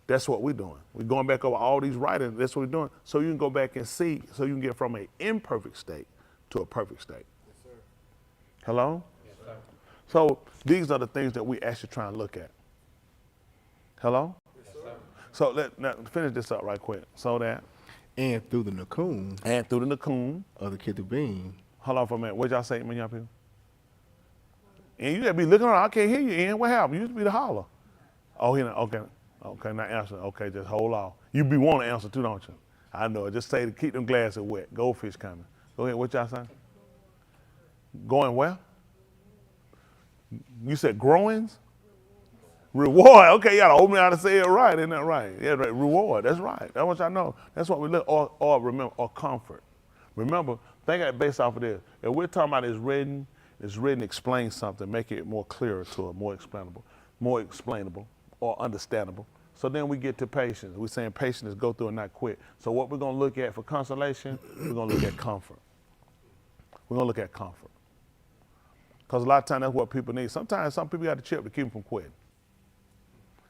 That's what we're doing. We're going back over all these writings. That's what we're doing. So you can go back and see, so you can get from an imperfect state to a perfect state. Yes, sir. Hello? Yes, sir. So these are the things that we actually try and look at. Hello? Yes, sir. So let's finish this up right quick. So that. And through the Nakum. And through the Nakum. Of the Ketubim. Hold on for a minute. What y'all say, man, y'all people? And you gotta be looking around. I can't hear you, Ian. What happened? You used to be the holler. Oh, he okay. Okay, not answering. Okay, just hold on. You be wanting to answer too, don't you? I know it. Just say to keep them glasses wet. Goldfish coming. Go ahead. What y'all saying? Going where? You said growings? Reward. Okay, you gotta open it out and say it right. Isn't that right? Yeah, right. Reward. That's right. That's what y'all know. That's what we look. Or remember, or comfort. Remember, think of it based off of this. If we're talking about it's written, explain something, make it more clearer to it, more explainable, or understandable. So then we get to patience. We're saying patience is go through and not quit. So what we're gonna look at for consolation, we're gonna look at comfort. We're gonna look at comfort. Because a lot of times that's what people need. Sometimes some people got to chip to keep them from quitting.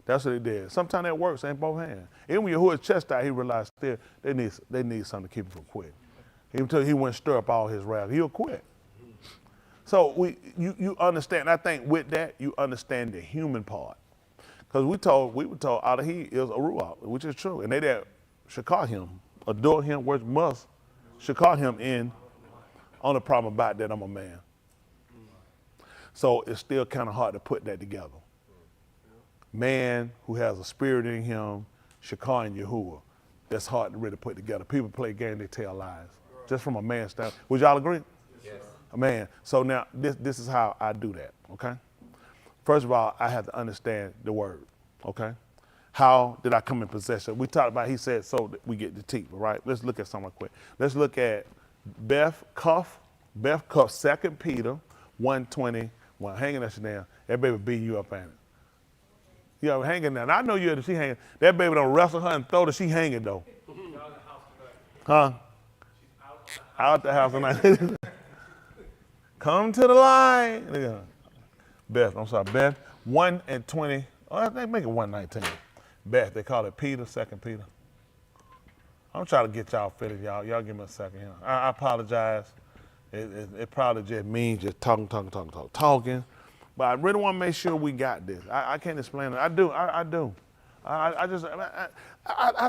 That's what they did. Sometimes that works in both hands. Even when Yahuwah's chest out, he realized still they need something to keep him from quitting. Even until he wouldn't stir up all his wrath, he'll quit. So you understand, I think with that, you understand the human part. Because we were told out of he is a ruach, which is true. And they that shakar him, adore him, which must shakar him in on the problem about that I'm a man. So it's still kind of hard to put that together. Man who has a spirit in him, shakar and Yahuwah. That's hard to really put together. People play games, they tell lies. Just from a man's standpoint. Would y'all agree? Yes. Man, so now this is how I do that, okay? First of all, I have to understand the word, okay? How did I come in possession? We talked about, he said, so that we get the teeth, right? Let's look at something quick. Let's look at Byth Kaph, 2 Peter 1:20. Well, hanging that shit down. That baby beating you up, ain't it? You know, hanging down. I know you had she hanging. That baby don't wrestle her and throw her, she hanging though. Huh? Out the house tonight. Come to the light. Byth, I'm sorry, Byth 1:20. Oh, they make it 1:19. Byth, they call it Peter, 2 Peter. I'm trying to get y'all finished, y'all. Y'all give me a second here. I apologize. It probably just means just talking. But I really want to make sure we got this. I can't explain it. I do. I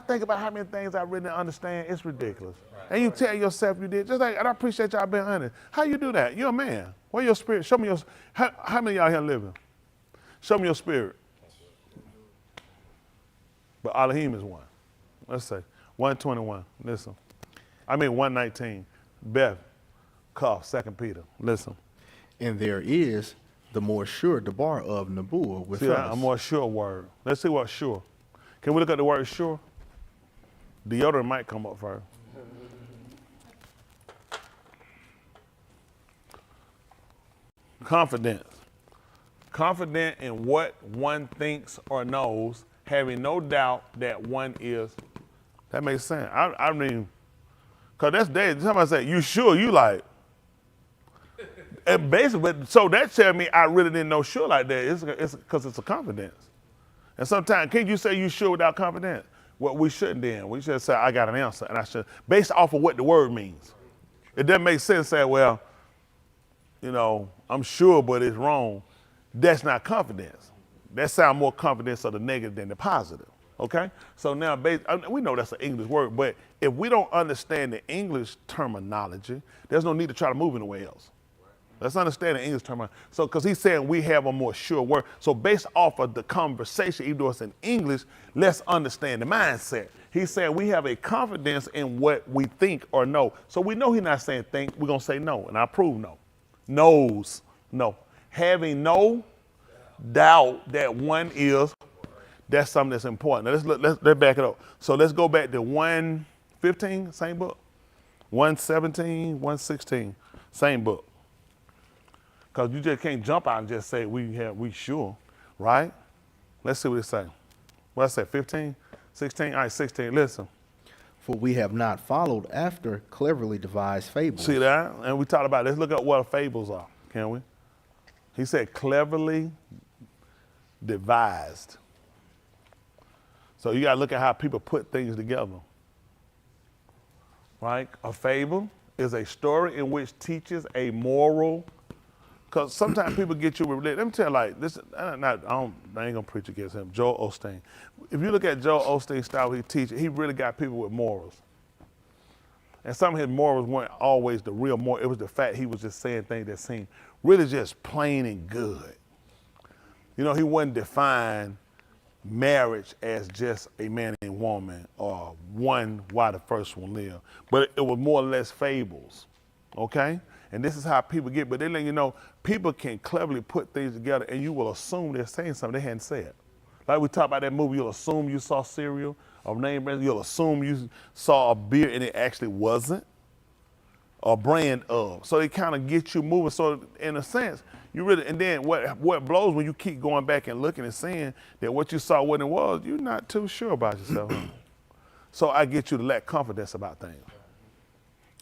think about how many things I really understand. It's ridiculous. Right. And you tell yourself you did. Just like, and I appreciate y'all being honest. How you do that? You're a man. Where your spirit? Show me your. How many of y'all here living? Show me your spirit. But Elohim is one. Let's say 1:21. Listen. 1:19. Byth Kaph, 2 Peter. Listen. And there is the more sure debar of Nebuah with us. A more sure word. Let's see what sure. Can we look at the word sure? Deodorant might come up first. Confidence. Confident in what one thinks or knows, having no doubt that one is. That makes sense. I mean, because that's dead. Somebody say, you sure? You like, And basically, so that tells me I really didn't know sure like that. It's because it's a confidence. And sometimes, can you say you sure without confidence? Well, we shouldn't then. We should say, I got an answer, and I should, based off of what the word means. It doesn't make sense to say, well, you know, I'm sure, but it's wrong. That's not confidence. That sounds more confidence of the negative than the positive, okay? So now, we know that's an English word, but if we don't understand the English terminology, there's no need to try to move anywhere else. Let's understand the English terminology. So, because he's saying we have a more sure word. So based off of the conversation, even though it's in English, let's understand the mindset. He's saying we have a confidence in what we think or know. So we know he's not saying think, we're going to say no, and I prove no. Knows, no. Having no doubt that one is, that's something that's important. Now let's back it up. So let's go back to 1:15, same book. 1:17, 1:16, same book. Because you just can't jump out and just say we sure, right? Let's see what it say. What I say, 15, 16? All right, 16, listen. For we have not followed after cleverly devised fables. See that? And we talked about, let's look at what fables are, can we? He said cleverly devised. So you gotta look at how people put things together, right? A fable is a story in which teaches a moral. Because sometimes people get you with religion. Let me tell you, like, this, I ain't gonna preach against him, Joel Osteen. If you look at Joel Osteen's style he teaches, he really got people with morals. And some of his morals weren't always the real moral. It was the fact he was just saying things that seemed really just plain and good. You know, he wouldn't define marriage as just a man and woman or one why the first one lived. But it was more or less fables, okay? And this is how people get, but they let you know, people can cleverly put things together and you will assume they're saying something they hadn't said. Like we talked about that movie, you'll assume you saw cereal or name brand, you'll assume you saw a beer and it actually wasn't a brand of. So they kind of get you moving. So in a sense, you really, and then what blows when you keep going back and looking and seeing that what you saw when it was, you're not too sure about yourself. So I get you to lack confidence about things,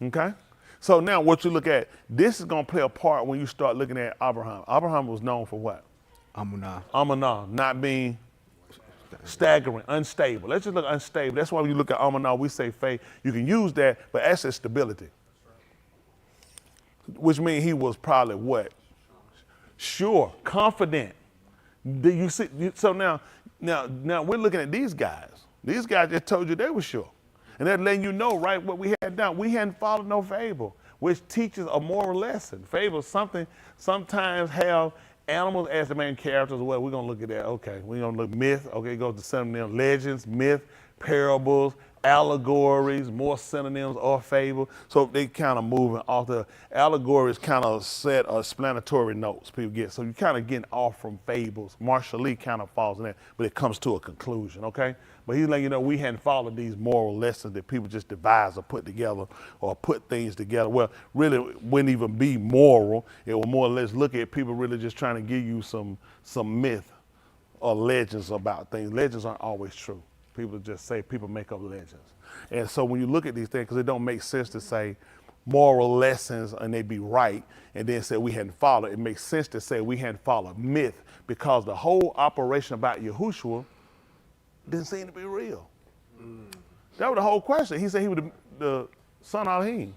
okay? So now what you look at, this is gonna play a part when you start looking at Abraham. Abraham was known for what? Amanah, not being staggering, unstable. Let's just look unstable. That's why when you look at Amanah, we say faith. You can use that, but actually stability. Which means he was probably what? Sure, confident. Do you see? So now we're looking at these guys. These guys just told you they were sure. And they're letting you know, right, what we had done. We hadn't followed no fable, which teaches a moral lesson. Fables sometimes have animals as the main characters. Well, we're gonna look at that. Okay, we're gonna look myth. Okay, it goes to synonym legends, myth, parables, allegories, more synonyms or fable. So they kind of moving off the allegories, kind of set explanatory notes people get. So you kind of getting off from fables. Marshall Lee kind of falls in that, but it comes to a conclusion, okay? But he's letting you know we hadn't followed these moral lessons that people just devise or put together or put things together. Well, really it wouldn't even be moral. It will more or less look at people really just trying to give you some myth or legends about things. Legends aren't always true. People just say people make up legends. And so when you look at these things, because it don't make sense to say moral lessons and they be right and then say we hadn't followed. It makes sense to say we hadn't followed myth because the whole operation about Yahushua didn't seem to be real. That was the whole question. He said he was the son of Elohim.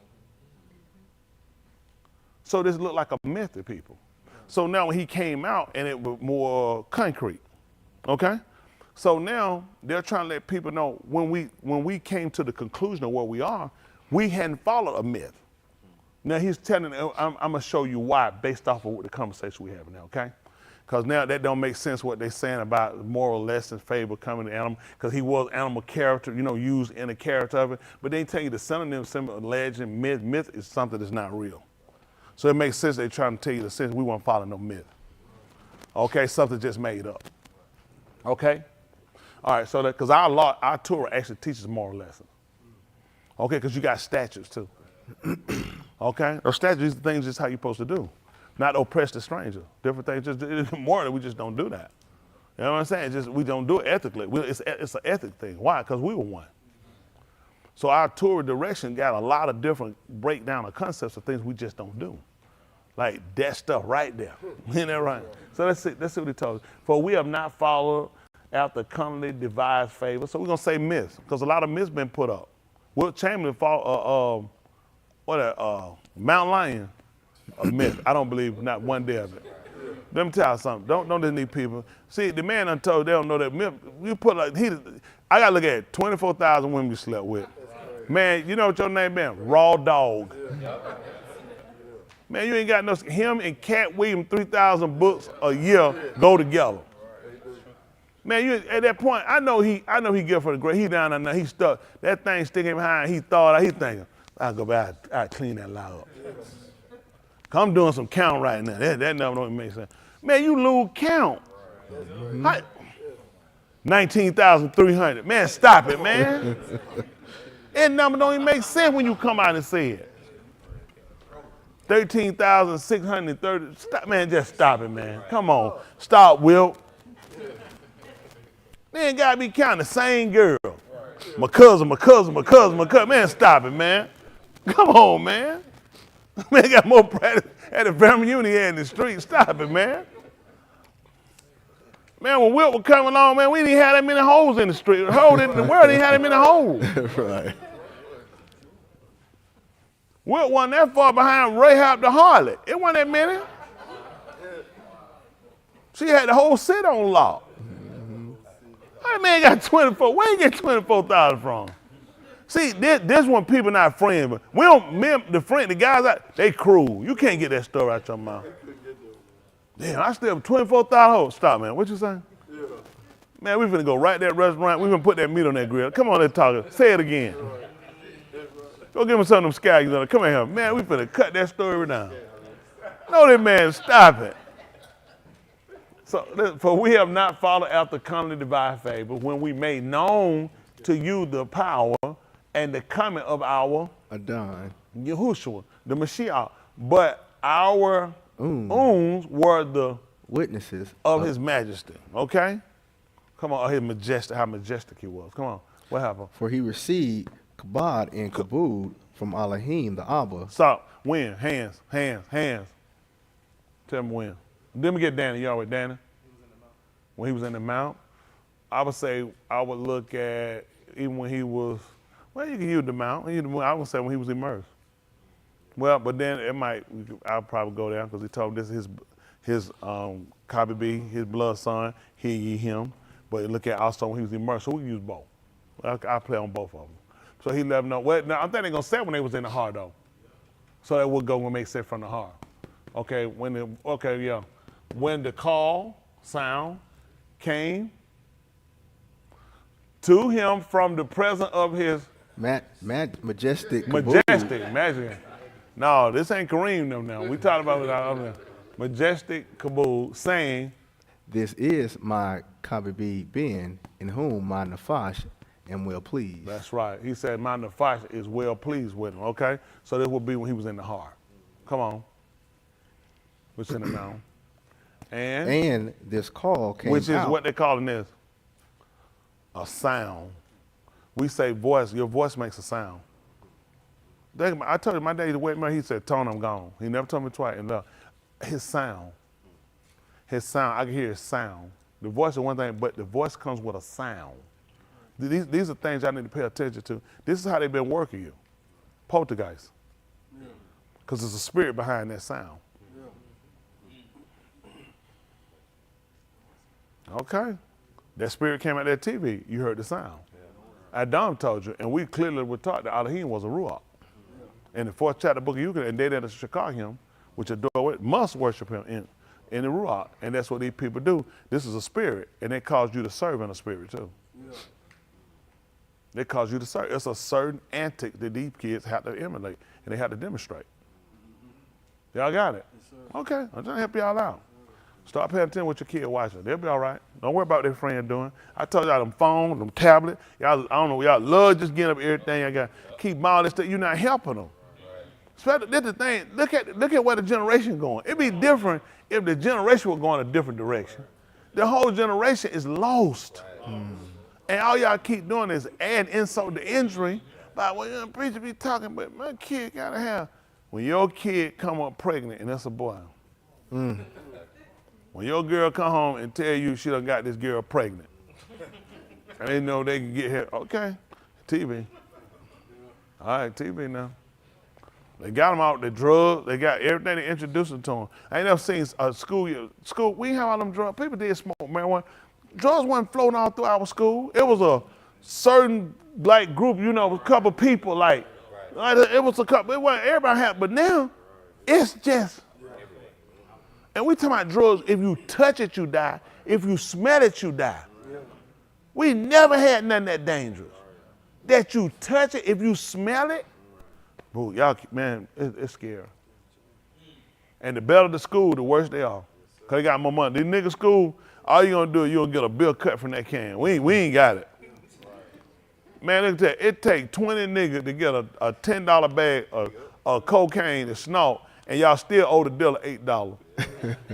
So this looked like a myth to people. So now when he came out and it was more concrete, okay? So now they're trying to let people know when we came to the conclusion of where we are, we hadn't followed a myth. Now he's telling, I'm gonna show you why based off of the conversation we have now, okay? Because now that don't make sense what they're saying about moral lessons, fable coming to animal, because he was animal character, you know, used in the character of it. But they tell you the synonym, symbol, legend, myth. Myth is something that's not real. So it makes sense they're trying to tell you the sense we won't follow no myth. Okay, something just made up. Okay? All right, so that, because our Torah actually teaches moral lessons. Okay, because you got statutes too. Okay? Those statutes are things just how you're supposed to do. Not oppress the stranger. Different things, just morally, we just don't do that. You know what I'm saying? Just we don't do it ethically. It's an ethic thing. Why? Because we were one. So our Torah direction got a lot of different breakdown of concepts of things we just don't do. Like that stuff right there. Isn't that right? So let's see what he told us. For we have not followed after cunningly devised favor. So we're going to say myths, because a lot of myths been put up. Will Chamberlain Mount Lion, a myth. I don't believe not one day of it. Let me tell you something. Don't just need people. See, the man untold, they don't know that myth. You put like, I got to look at it, 24,000 women you slept with. Man, you know what your name been? Raw Dog. Man, you ain't got no, him and Cat Williams, 3,000 books a year go together. Man, you at that point, I know he good for the great. He down there, he stuck. That thing sticking behind, he thinking, I'll go back, I'll clean that lie up. I'm doing some count right now. That number don't even make sense. Man, you lose count. 19,300. Man, stop it, man. That number don't even make sense when you come out and say it. 13,630. Stop, man, just stop it, man. Come on. Stop, Will. Man, gotta be counting the same girl. My cousin. Man, stop it, man. Come on, man. Man, got more practice at the family unit here in the street. Stop it, man. Man, when Wilt was coming along, man, we didn't have that many holes in the street. The world didn't have that many holes. Right. Wilt wasn't that far behind Rahab the harlot. It wasn't that many. She had the whole city on lock. That man got 24. Where you get 24,000 from? See, this one people not friends, but we don't, the guys out, they cruel. You can't get that story out your mouth. Damn, I still have 24,000 hoes. Stop, man. What you saying? Yeah. Man, we finna go right there restaurant. We finna put that meat on that grill. Come on, let's talk. Say it again. Go give me some of them scallions. Come here. Man, we finna cut that story down. No, that man, stop it. So, for we have not followed after cunningly devised favor when we made known to you the power and the coming of our Adon, Yahushua, the Mashiach. But our oons were the witnesses of his majesty. Okay? Come on, his majestic, how majestic he was. Come on, what happened? For he received kabod and kabod from Elohim, the Abba. Stop. When? Hands. Tell me when. Let me get Danny. Y'all with Danny? When he was in the mount, I would say I would look at even when he was, well, you can use the mount. I would say when he was immersed. Well, but then I'll probably go there because he told me this is his copy B, his blood son, hear ye him. But look at also when he was immersed, so we can use both. I play on both of them. So he let them know. Well, now I think they're gonna say when they was in the heart though. So that would go and make sense from the heart. Okay, when the call sound came to him from the presence of his majestic. Imagine. No, this ain't Kareem them now. We talking about majestic Kabul saying, this is my Kabib Ben, in whom my Nafash am well pleased. That's right. He said my Nafash is well pleased with him. Okay, so this would be when he was in the heart. Come on. Which in the now. And this call came out. Which is what they're calling this. A sound. We say voice, your voice makes a sound. I told you, my daddy, he said, Tony, I'm gone. He never told me twice. And his sound, I can hear his sound. The voice is one thing, but the voice comes with a sound. These are things I need to pay attention to. This is how they've been working you. Poltergeist. Because there's a spirit behind that sound. Okay. That spirit came out of that TV. You heard the sound. Adam told you, and we clearly were taught that Elohim was a Ruach. In the 4th chapter of the book of Euclid, and they that shakar him, which adore it, must worship him in the Ruach. And that's what these people do. This is a spirit, and they cause you to serve in a spirit too. They cause you to serve. It's a certain antic that these kids have to emulate, and they have to demonstrate. Y'all got it? Okay, I'm trying to help y'all out. Start paying attention with your kid watching. They'll be all right. Don't worry about what their friend doing. I told y'all them phones, them tablets. Y'all, I don't know, y'all love just getting up everything. I got keep all this stuff. You're not helping them. Especially, that's the thing. Look at where the generation going. It'd be different if the generation was going a different direction. The whole generation is lost. And all y'all keep doing is add insult to injury. But well, preacher be talking, but my kid gotta have. When your kid come up pregnant and that's a boy, when your girl come home and tell you she done got this girl pregnant, and they know they can get here, okay, TV. All right, TV now. They got them out the drugs. They got everything they introduced them to them. I ain't never seen a school. We ain't have all them drugs. People did smoke marijuana. Drugs wasn't floating all through our school. It was a certain like group, you know, a couple people like it was a couple. It wasn't everybody had, but now it's just. And we talking about drugs. If you touch it, you die. If you smell it, you die. We never had nothing that dangerous. That you touch it, if you smell it. Boo, y'all, man, it's scary. And the better the school, the worse they are. Because they got more money. These niggas school, all you gonna do is you gonna get a bill cut from that can. We ain't got it. Man, look at that. It take 20 niggas to get a $10 bag of cocaine to snort, and y'all still owe the dealer $8.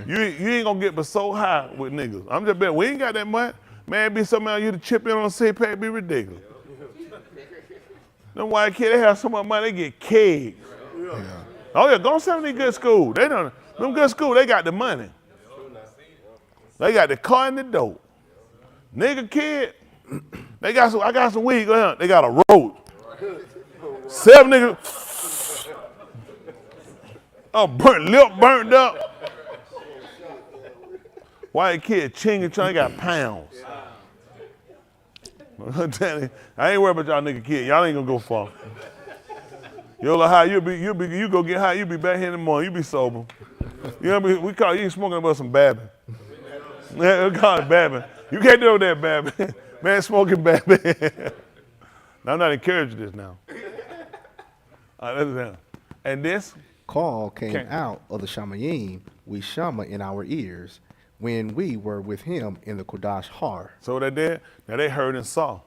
you ain't gonna get but so high with niggas. I'm just betting, we ain't got that much. Man, be something else you to chip in on a CPAC, it'd be ridiculous. Them white kids, they have so much money, they get kegs. Yeah. Oh yeah, go to some of these good schools. Them good schools, they got the money. They got the car and the dope. Nigga kid, I got some weed, go ahead. They got a road. 7 niggas, burnt up. White kid, chinging, trying, got pounds. I'm telling you, I ain't worried about y'all nigga kid. Y'all ain't gonna go far. You'll high, you go get high, you be back here in the morning, you be sober. You know what I mean? We call you smoking about some babbing. Yeah, we call it babbing. You can't do that babbing. Man, smoking babbing. Now, I'm not encouraging this now. All right, listen. And this call came out of the Shamayim with Shama in our ears when we were with him in the Kodash Har. So what they did? Now they heard and saw.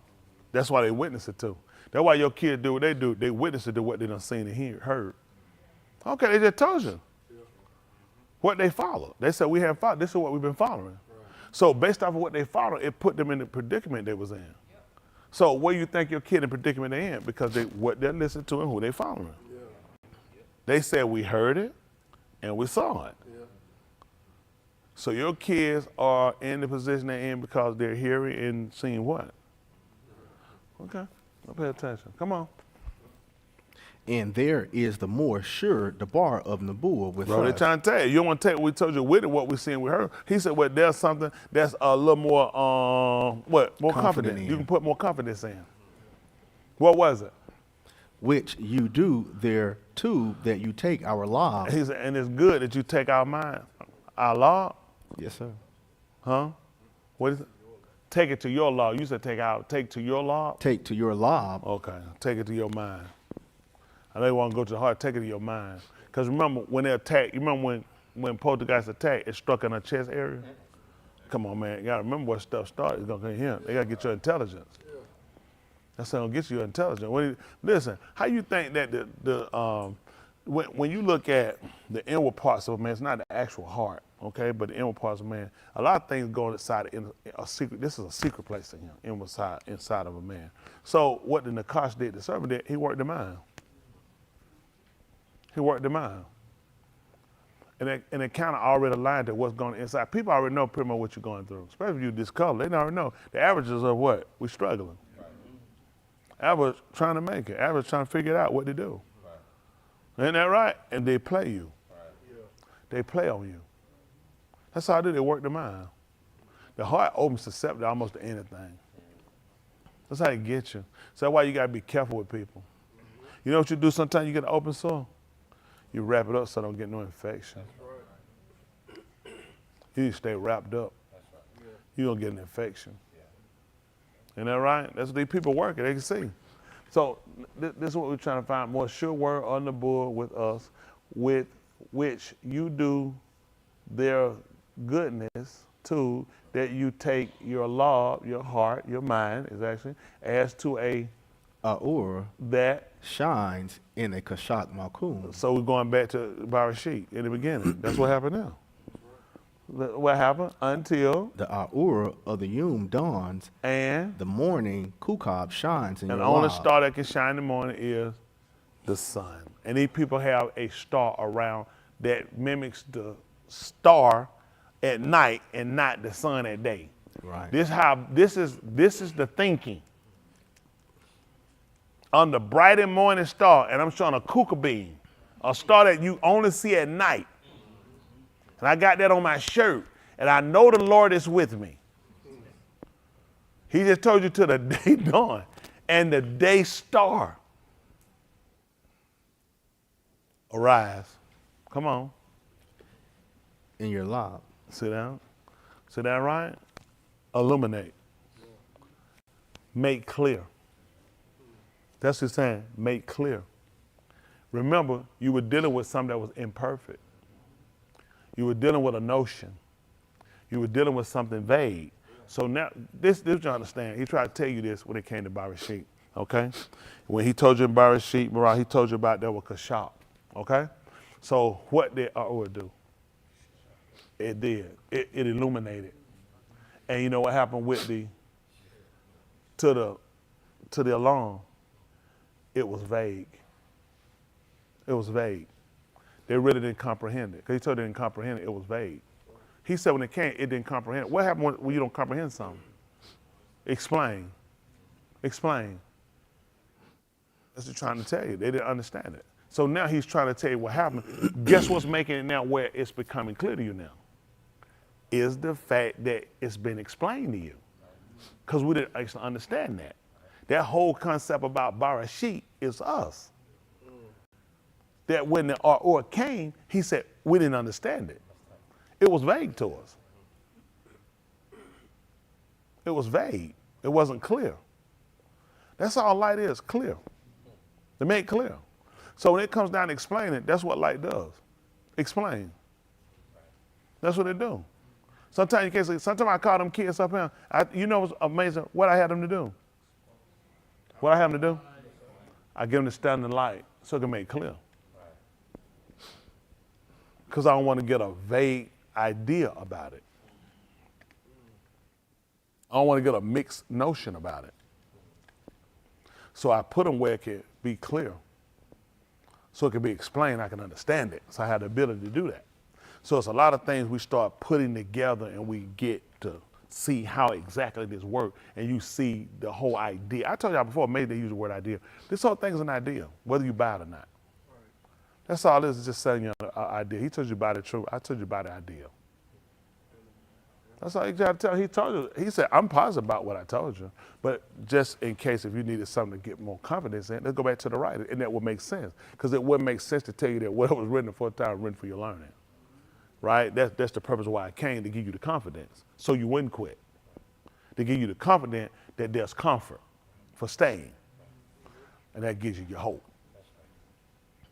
That's why they witnessed it too. That's why your kids do what they do. They witness it to what they done seen and heard. Okay, they just told you what they followed. They said we have followed. This is what we've been following. Right. So based off of what they followed, it put them in the predicament they was in. Yep. So where you think your kid in the predicament they in? Because what they're listening to and who they following. Yeah. They said we heard it and we saw it. Yeah. So your kids are in the position they're in because they're hearing and seeing what? Okay, I'll pay attention. Come on. And there is the more sure the bar of Nabuah with Bro, us. they're trying to tell you. You don't want to take what we told you with it, what we seen, we heard. He said, well, there's something that's a little more, more confident. You can put more confidence in. What was it? Which you do there too, that you take our law. He said, and it's good that you take our mind. Our law? Yes, sir. Huh? What is it? Take it to your law. You said take to your law? Take to your law. Okay, take it to your mind. I know you want to go to the heart, take it to your mind. Because remember, when they attack, you remember when Poltergeist attacked, it struck in her chest area? Come on, man, you got to remember what stuff started. It's going to come here. They got to get your intelligence. That's going to get you your intelligence. Listen, how you think that when you look at the inward parts of a man, it's not the actual heart, okay, but the inward parts of a man, a lot of things go inside a secret. This is a secret place in him, inside of a man. So what the Nakash did, the servant did, he worked the mind. He worked the mind. And it kind of already aligned to what's going inside. People already know pretty much what you're going through, especially if you discolor. They already know. The averages of what? We're struggling. Average trying to make it. Average trying to figure out what to do. Isn't that right? And they play you. They play on you. That's how they do. They work the mind. The heart opens susceptible almost to anything. That's how they get you. So that's why you got to be careful with people. You know what you do sometimes you get an open sore? You wrap it up so don't get no infection. You need to stay wrapped up. You're going to get an infection. Isn't that right? That's what these people working. They can see. So this is what we're trying to find. More sure word on the board with us, with which you do their goodness too, that you take your law, your heart, your mind is actually, as to a that shines in a kashat malkum. So we're going back to Barashit in the beginning. That's what happened now. What happened until the Aur of the Yom dawns and the morning Kukab shines in and your the only lives. star that can shine in the morning is the sun. And these people have a star around that mimics the star at night and not the sun at day. Right. This is the thinking. On the bright and morning star, and I'm showing a kooka beam, a star that you only see at night. And I got that on my shirt, and I know the Lord is with me. He just told you to the day dawn and the day star. Arise. Come on. In your lob. Sit down. Sit down right. Illuminate. Make clear. That's what he's saying. Make clear. Remember, you were dealing with something that was imperfect. You were dealing with a notion. You were dealing with something vague. So now, this you understand. He tried to tell you this when it came to Bereshit, okay? When he told you in Bereshit, Mariah, he told you about there was Kashab, okay? So what did outlawed do? It did. It illuminated. And you know what happened with to the alarm? It was vague. It was vague. They really didn't comprehend it. Because he told they didn't comprehend it, it was vague. He said when it came, it didn't comprehend it. What happened when you don't comprehend something? Explain. Explain. That's what he's trying to tell you. They didn't understand it. So now he's trying to tell you what happened. Guess what's making it now where it's becoming clear to you now? Is the fact that it's been explained to you. Because we didn't actually understand that. That whole concept about Bereshit is us. That when the or came, he said, we didn't understand it. It was vague to us. It was vague. It wasn't clear. That's all light is, clear. To make clear. So when it comes down to explaining, that's what light does. Explain. That's what it do. Sometimes you can't say, sometimes I call them kids up here. You know what's amazing? What I had them to do? What I have them to do? I give them the standing light so it can make clear. Because I don't want to get a vague idea about it. I don't want to get a mixed notion about it. So I put them where it can be clear. So it can be explained, I can understand it. So I have the ability to do that. So it's a lot of things we start putting together and we get to see how exactly this works, and you see the whole idea. I told y'all before, maybe they use the word idea. This whole thing is an idea, whether you buy it or not. That's all it is just selling you an idea. He told you about the truth. I told you about the idea. That's all he tried to tell. He told you. He said, I'm positive about what I told you. But just in case if you needed something to get more confidence in, let's go back to the writer. And that would make sense. Because it wouldn't make sense to tell you that what was written the fourth time was written for your learning. Right? That's the purpose why I came, to give you the confidence. So you wouldn't quit. To give you the confidence that there's comfort for staying. And that gives you your hope.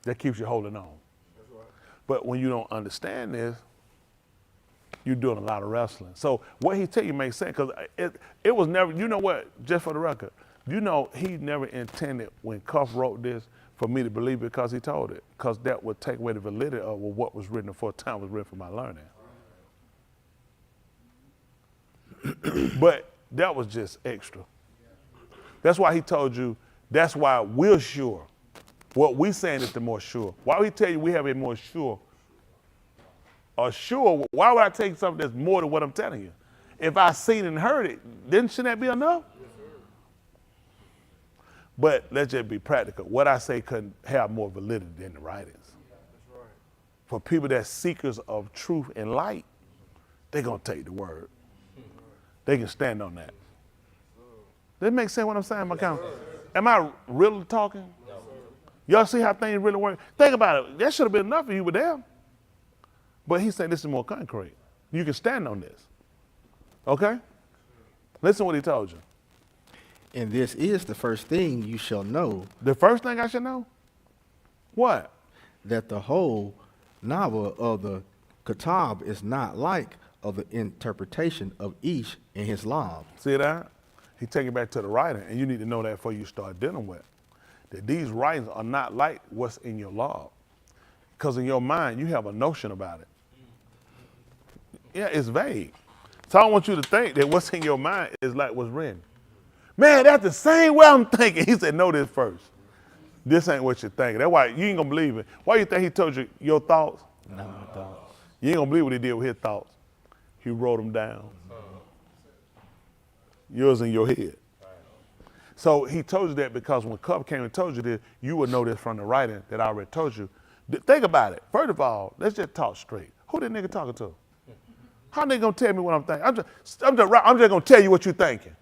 That keeps you holding on. But when you don't understand this, you're doing a lot of wrestling. So what he tell you makes sense, because it was never, you know what, just for the record, you know he never intended when Kaph wrote this for me to believe it because he told it, because that would take away the validity of what was written the fourth time was written for my learning. But that was just extra. That's why he told you, that's why we're sure. What we're saying is the more sure. Why would he tell you we have a more sure? Or sure, why would I take something that's more than what I'm telling you? If I seen and heard it, then shouldn't that be enough? But let's just be practical. What I say couldn't have more validity than the writings. For people that's seekers of truth and light, they're going to take the word. They can stand on that. Does it make sense what I'm saying, McCown? Am I really talking? Y'all see how things really work? Think about it. That should have been enough if you were there. But he's saying this is more concrete. You can stand on this. Okay? Listen to what he told you. And this is the first thing you shall know. The first thing I should know? What? That the whole novel of the Kitab is not like of the interpretation of each in his law. See that? He take it back to the writer, and you need to know that before you start dealing with it. That these writings are not like what's in your law. Because in your mind, you have a notion about it. Yeah, it's vague. So I don't want you to think that what's in your mind is like what's written. Man, that's the same way I'm thinking. He said, know this first. This ain't what you're thinking. That's why you ain't gonna believe it. Why you think he told you your thoughts? Not my thoughts. You ain't gonna believe what he did with his thoughts. He wrote them down. Yours in your head. So he told you that because when Kaph came and told you this, you would know this from the writing that I already told you. Think about it. First of all, let's just talk straight. Who that nigga talking to? How they gonna tell me what I'm thinking? I'm just gonna tell you what you're thinking.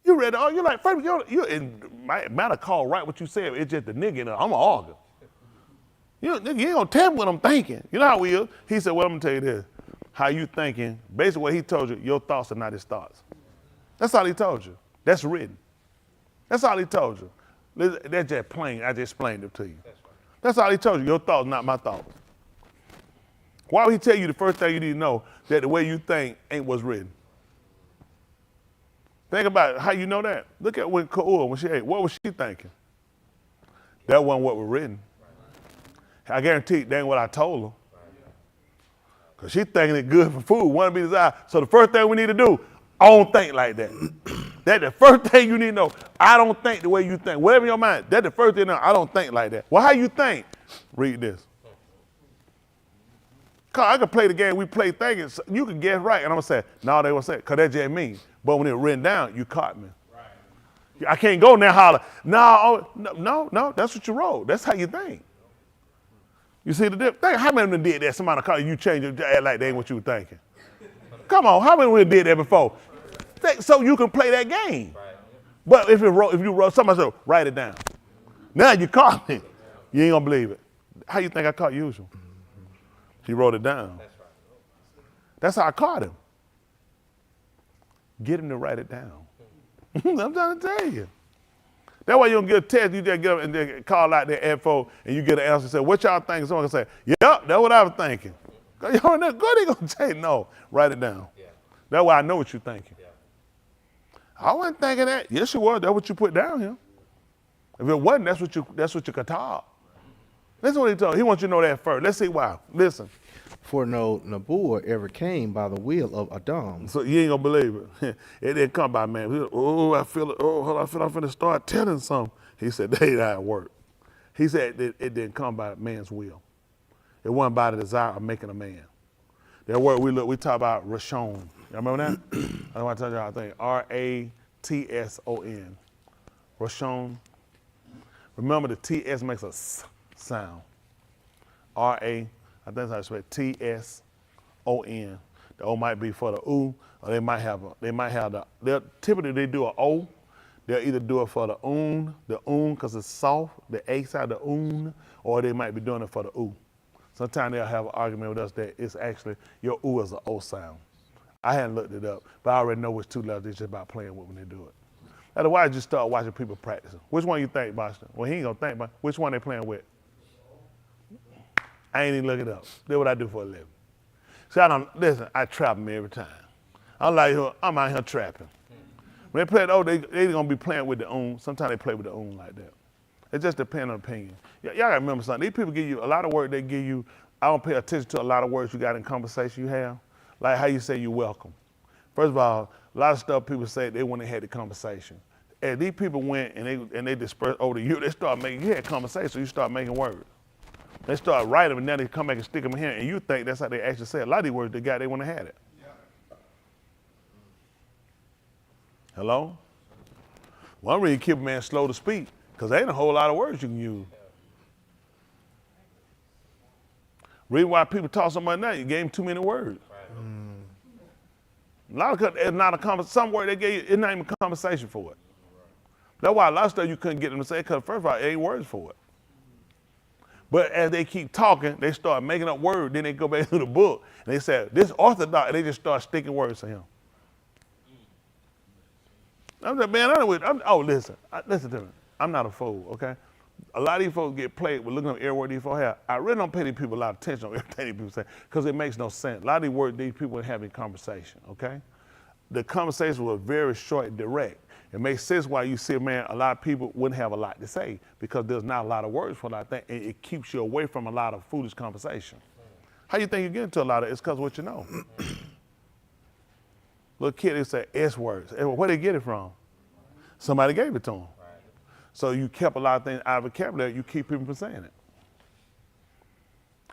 You read all, you're like, first, you might have called right what you said, it's just the nigga in there, I'm gonna argue. You ain't gonna tell me what I'm thinking. You know how we is? He said, well, I'm gonna tell you this. How you thinking, basically what he told you, your thoughts are not his thoughts. That's all he told you. That's written. That's all he told you. That's just plain, I just explained it to you. That's all he told you, your thoughts, not my thoughts. Why would he tell you the first thing you need to know, that the way you think ain't what's written? Think about it, how you know that. Look at when she ate, what was she thinking? That wasn't what was written. I guarantee that ain't what I told her. Because she thinking it good for food, want to be desired. So the first thing we need to do, I don't think like that. That's the first thing you need to know. I don't think the way you think. Whatever in your mind, that's the first thing to know. I don't think like that. Well, how you think? Read this. Cause I could play the game we play thinking, so you can guess right, and I'm gonna say, no, they will say, cause that's just me. But when it written down, you caught me. Right. I can't go now holler, no, that's what you wrote. That's how you think. You see the difference? Think how many of them did that? Somebody call you change your act like they ain't what you were thinking. Come on, how many of them did that before? So you can play that game. Right. But if you wrote, somebody said, write it down. Now you caught me. You ain't gonna believe it. How you think I caught usual? He wrote it down. That's right. That's how I caught him. Get him to write it down. I'm trying to tell you. That's why you don't get a text, you just get up and then call out their info and you get an answer and say, what y'all think? Someone can say, yep, that's what I was thinking. Y'all know good, they gonna say no. Write it down. Yeah. That's why I know what you're thinking. Yeah. I wasn't thinking that. Yes, you were. That's what you put down here. If it wasn't, that's what you could talk. Listen what he told. He wants you to know that first. Let's see why. Listen. For no Nabuah ever came by the will of Adam. So you ain't gonna believe it. It didn't come by man. I feel it. Oh, hold on, I feel I'm finna start telling something. He said, that ain't how it worked. He said it didn't come by man's will. It wasn't by the desire of making a man. That word we talk about Rashon. You remember that? I want to tell you how I think. R-A-T-S-O-N. Rashon. Remember the T-S makes a S sound. R-A, I think that's how it's spelled, T-S-O-N. The O might be for the U, or they might have typically they do an O. They'll either do it for the because it's soft, the A side, the or they might be doing it for the U. Sometimes they'll have an argument with us that it's actually, your U is an O sound. I hadn't looked it up, but I already know which two letters. It's just about playing with when they do it. Otherwise, just start watching people practicing. Which one you think, Boston? Well, he ain't gonna think about which one they playing with. I ain't even look it up. That's what I do for a living. See, I trap them every time. I'm out here trapping. When they play it, they gonna be playing with the own. Sometimes they play with the own like that. It just depends on opinion. Y'all gotta remember something. These people give you a lot of words they give you. I don't pay attention to a lot of words you got in conversation you have. Like how you say you're welcome. First of all, a lot of stuff people say they went and had the conversation. And these people went and they dispersed over the years. They start making, you had conversation, so you start making words. They start writing them, and now they come back and stick them in here, and you think that's how they actually say it. A lot of these words they got, they wouldn't have had it. Yeah. Hello? One reason keep a man slow to speak, because there ain't a whole lot of words you can use. Reason why people talk so much now, you gave them too many words. Right. A lot of it's not a conversation. Some word they gave you, it's not even a conversation for it. That's why a lot of stuff you couldn't get them to say, because first of all, it ain't words for it. But as they keep talking, they start making up words. Then they go back to the book and they say, this orthodox, and they just start sticking words to him. I'm like, man, listen to me. I'm not a fool, okay? A lot of these folks get played with looking up every word these folks have. I really don't pay these people a lot of attention on everything these people say, because it makes no sense. A lot of these words these people are having conversation, okay? The conversation was very short and direct. It makes sense why you see, man, a lot of people wouldn't have a lot to say because there's not a lot of words for a lot of things, and it keeps you away from a lot of foolish conversation. How you think you get into a lot of it? It's because of what you know. Little kid, they say S words. Where they get it from? Somebody gave it to them. So you kept a lot of things out of vocabulary, you keep people from saying it.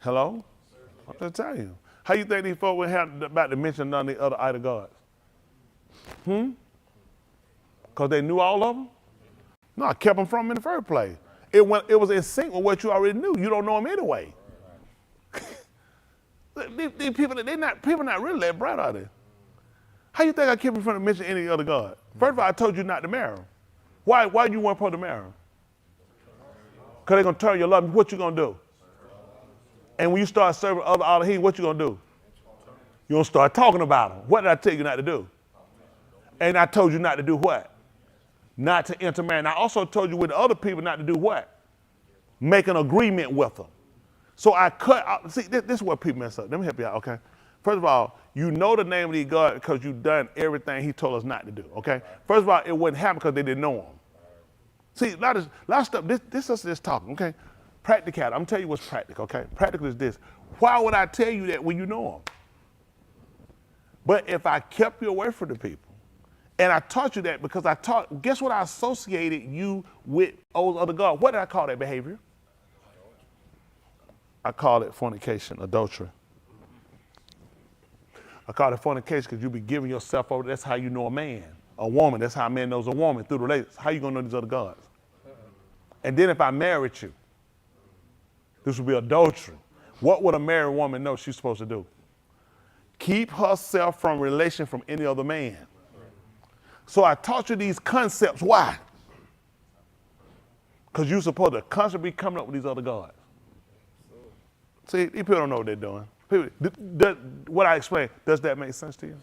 Hello? I'm just telling you. How you think these folks would have about to mention none of the other idol gods? Because they knew all of them? No, I kept them from them in the first place. It was in sync with what you already knew. You don't know them anyway. These people, people not really that bright, are they? How you think I kept them from mentioning any other god? First of all, I told you not to marry them. Why you weren't supposed to marry them? Because they're going to turn your love. What you going to do? And when you start serving other Elohim, what you going to do? You're going to start talking about them. What did I tell you not to do? And I told you not to do what? Not to intermarry. And I also told you with other people not to do what? Make an agreement with them. So I cut out. See, this is what people mess up. Let me help you out, okay? First of all, you know the name of these gods because you've done everything he told us not to do, okay? First of all, it wouldn't happen because they didn't know him. See, a lot of stuff, this is just talking, okay? Practical. I'm going to tell you what's practical, okay? Practical is this. Why would I tell you that when you know him? But if I kept you away from the people, and I taught you that because guess what I associated you with those other gods? What did I call that behavior? I call it fornication, adultery. I call it fornication because you be giving yourself over. That's how you know a man, a woman. That's how a man knows a woman, through the relationship. How you gonna know these other gods? And then if I married you, this would be adultery. What would a married woman know she's supposed to do? Keep herself from relation from any other man. So I taught you these concepts. Why? Because you're supposed to constantly be coming up with these other gods. See, these people don't know what they're doing. What I explained, does that make sense to you?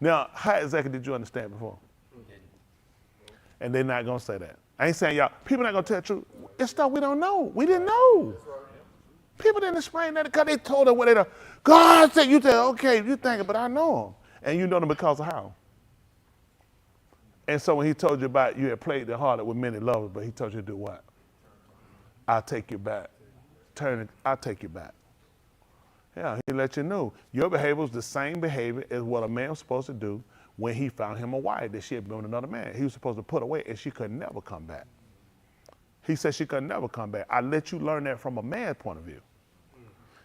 Now, how exactly did you understand before? And they're not going to say that. I ain't saying y'all, people not going to tell the truth. It's stuff we don't know. We didn't know. People didn't explain that because they told us what they know. God said, you said, okay, you think it, but I know them. And you know them because of how? And so when he told you about you had played the harlot with many lovers, but he told you to do what? I'll take you back. I'll take you back. Yeah, he let you know. Your behavior was the same behavior as what a man was supposed to do when he found him a wife that she had been with another man. He was supposed to put away and she could never come back. He said she could never come back. I let you learn that from a man's point of view.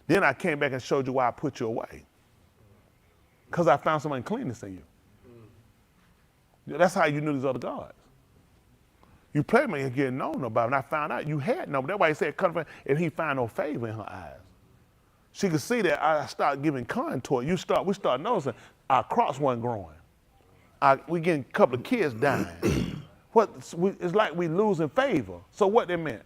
Then I came back and showed you why I put you away. Because I found some uncleanness in you. That's how you knew these other gods. You played me and getting known about it, and I found out you had no. That's why he said, if he find no favor in her eyes. She could see that I start giving contour. We start noticing our crops weren't growing. We getting a couple of kids dying. It's like we losing favor. So what that meant?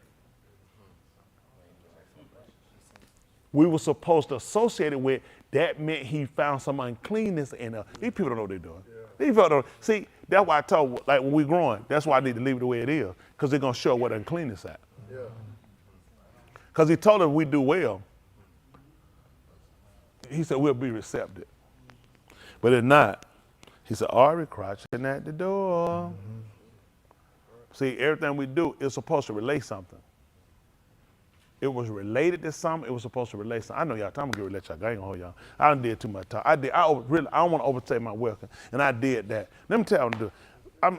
We were supposed to associate it with, that meant he found some uncleanness in her. These people don't know what they're doing. These people don't. See, that's why I told, like when we're growing, that's why I need to leave it the way it is, because they're going to show what uncleanness at. Because he told us we do well. He said we'll be receptive. But if not, he said, Ari crouching at the door. See, everything we do is supposed to relate something. It was related to something. It was supposed to relate something. I know y'all. I'm gonna let y'all. I ain't gonna hold y'all. I done did too much talk. I don't want to overtake my welcome, and I did that. Let me tell you what I'm gonna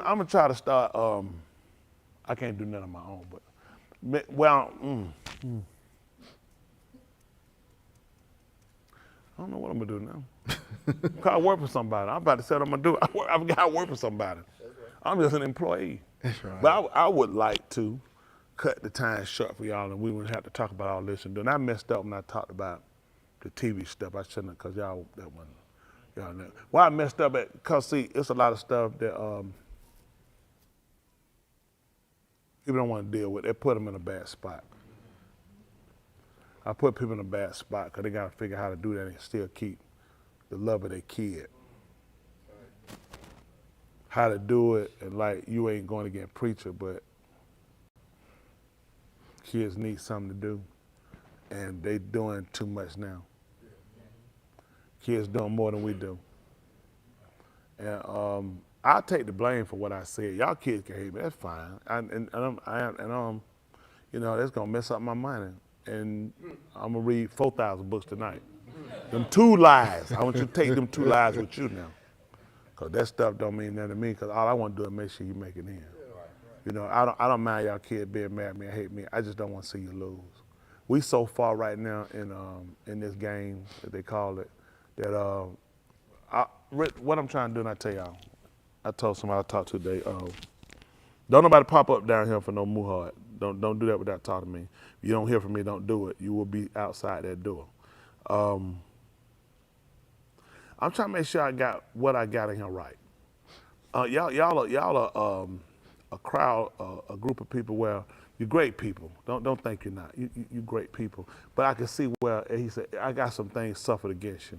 do. I'm gonna try to start. I can't do nothing on my own, but I don't know what I'm gonna do now. Cause I work for somebody. I'm about to say what I'm gonna do. I've got to work for somebody. I'm just an employee. That's right. But I would like to cut the time short for y'all, and we wouldn't have to talk about all this and do. And I messed up when I talked about the TV stuff. I shouldn't have, because y'all, that wasn't, y'all know. Why I messed up at, because see, it's a lot of stuff that people don't want to deal with. They put them in a bad spot. I put people in a bad spot because they got to figure out how to do that and still keep the love of their kid. How to do it, and like, you ain't going against preacher, but kids need something to do, and they doing too much now. Kids doing more than we do. And I'll take the blame for what I said. Y'all kids can hate me, that's fine. You know, that's gonna mess up my money. And I'm gonna read 4,000 books tonight. Them 2 lies, I want you to take them 2 lies with you now. Cause that stuff don't mean nothing to me, cause all I wanna do is make sure you make it in. You know, I don't mind y'all kids being mad at me and hate me. I just don't want to see you lose. We so far right now in this game that they call it that what I'm trying to do, and I tell y'all, I told somebody I talked to today, don't nobody pop up down here for no muhard. Don't do that without talking to me. If you don't hear from me, don't do it. You will be outside that door. I'm trying to make sure I got what I got in here right. Y'all are a crowd, a group of people where you're great people. Don't think you're not. You great people. But I can see where he said I got some things suffered against you,